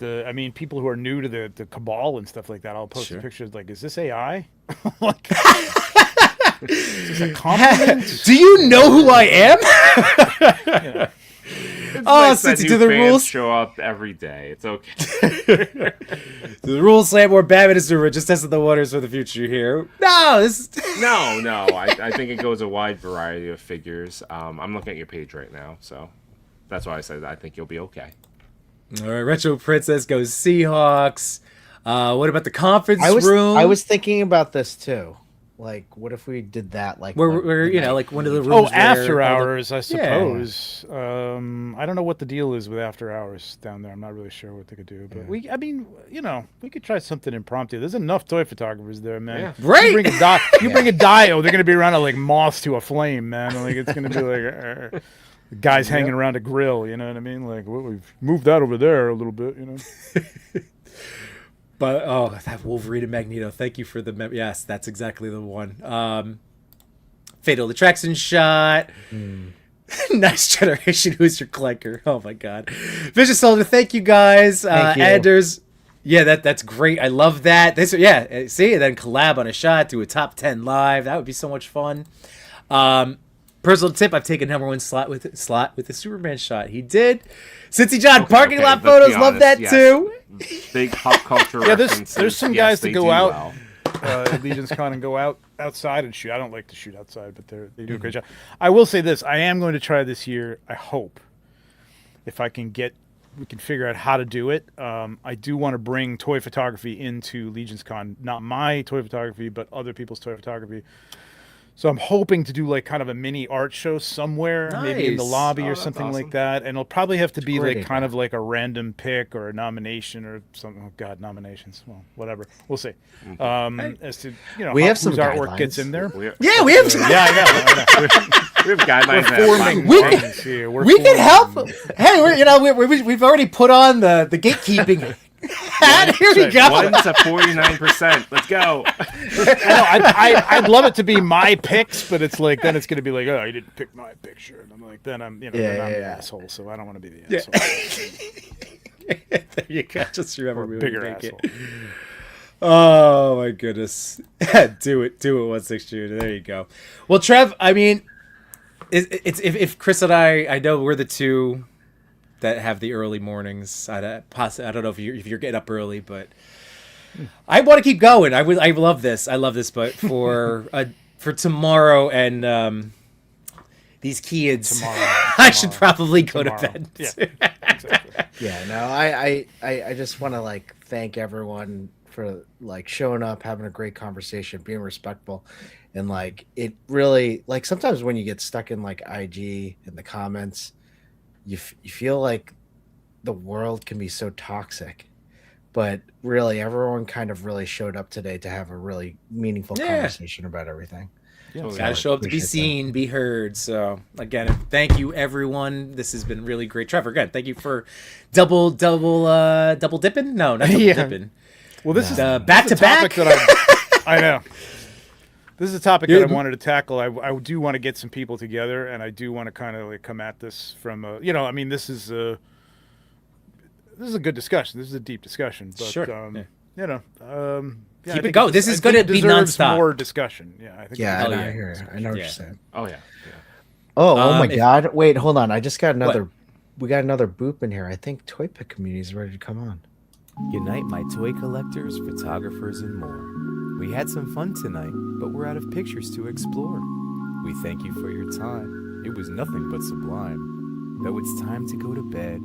people who are new to the cabal and stuff like that. I'll post pictures like, is this AI? Like, is this a compliment? Do you know who I am? It's Oh, nice that since you new do the fans rules. show up every day. It's okay. The rules slam more Batman is We're just testing the waters for the future here. No, this No. I think it goes a wide variety of figures. I'm looking at your page right now, so that's why I said I think you'll be okay. All right, Retro Princess goes Seahawks. What about the conference I room? was thinking about this too. Like, what if we did that? Like, where you know, like one of the rooms. Oh, where after all the- hours, I suppose. I don't know what the deal is with after hours down there. I'm not really sure what they could do, but we could try something impromptu. There's enough toy photographers there, man. Yeah. Right? You bring a Dio, they're gonna be around like moths to a flame, man. Like it's gonna be like guys hanging around a grill. You know what I mean? Like, well, we've moved that over there a little bit. You know. But that Wolverine and Magneto. Thank you for the yes, that's exactly the one. Fatal Attraction shot. Nice generation. Who's your clanker? Oh my god. Vicious Soldier. Thank you guys. Thank you. Anders. Yeah, that's great. I love that. See, and then collab on a shot, do a top 10 live. That would be so much fun. Personal tip: I've taken #1 slot with the Superman shot. He did. Cincy John parking lot let's photos. be Love honest, that yes. too. Big pop culture Yeah, references. there's some Yes, guys that they go do out well. at Legion's Con and go outside and shoot. I don't like to shoot outside, but they do a great job. I will say this: I am going to try this year. I hope if we can figure out how to do it. I do want to bring toy photography into Legion's Con, not my toy photography, but other people's toy photography. So I'm hoping to do like kind of a mini art show somewhere, maybe in the Nice. lobby or that's something awesome. like that. And it'll probably have to be great like kind idea. of like a random pick or a nomination or something. Oh God, nominations. Well, whatever. We'll see. As to We have some whose artwork gets guidelines. in there. Yeah, we have. Yeah, I know. We have guidelines. that Forming apply. We lines here. We can help. Hey, we've already put on the gatekeeping hat. Here we go. 1 to 49%. Let's go. I'd love it to be my picks, but it's like then it's going to be like, oh, you didn't pick my picture, and I'm like, then I'm then I'm the asshole, so I don't want to be the asshole. There you go. Just remember, we would Bigger make it. asshole. Oh my goodness. do it once next year. There you go. Well, Trev, I mean, it's if Chris and I know we're the two that have the early mornings. I don't know if you're getting up early, but I want to keep going. I love this. But for tomorrow and these kids, I should probably go to bed. Yeah, exactly. Yeah, no, I just want to like thank everyone for like showing up, having a great conversation, being respectful, and like it really like sometimes when you get stuck in like IG in the comments, you feel like the world can be so toxic, but really, everyone kind of really showed up today to have a really meaningful conversation about everything. Yeah. Totally. Gotta show up to be Appreciate seen, be heard. So again, thank you everyone. This has been really great. Trevor, again, thank you for double dipping. No, not double Yeah. dipping. Well, this is back this is to a topic back. that I know. This is a topic that I Yeah. wanted to tackle. I do want to get some people together, and I do want to kind of like come at this from this is a good discussion. This is a deep discussion, but Sure. yeah, I Keep it think going. it This des- is I think gonna it be deserves nonstop. more discussion. Yeah, I think. Yeah, Oh, I yeah. hear. I know what Yeah. you're saying. Oh yeah. Oh my if- God! Wait, hold on. I just got another. We got another boop in here. I think Toy Pick Community is ready to come on. Unite my toy collectors, photographers, and more. We had some fun tonight, but we're out of pictures to explore. We thank you for your time. It was nothing but sublime. Though it's time to go to bed,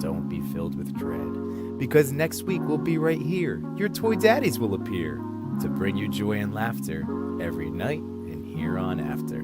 don't be filled with dread. Because next week we'll be right here. Your toy daddies will appear to bring you joy and laughter every night and here on after.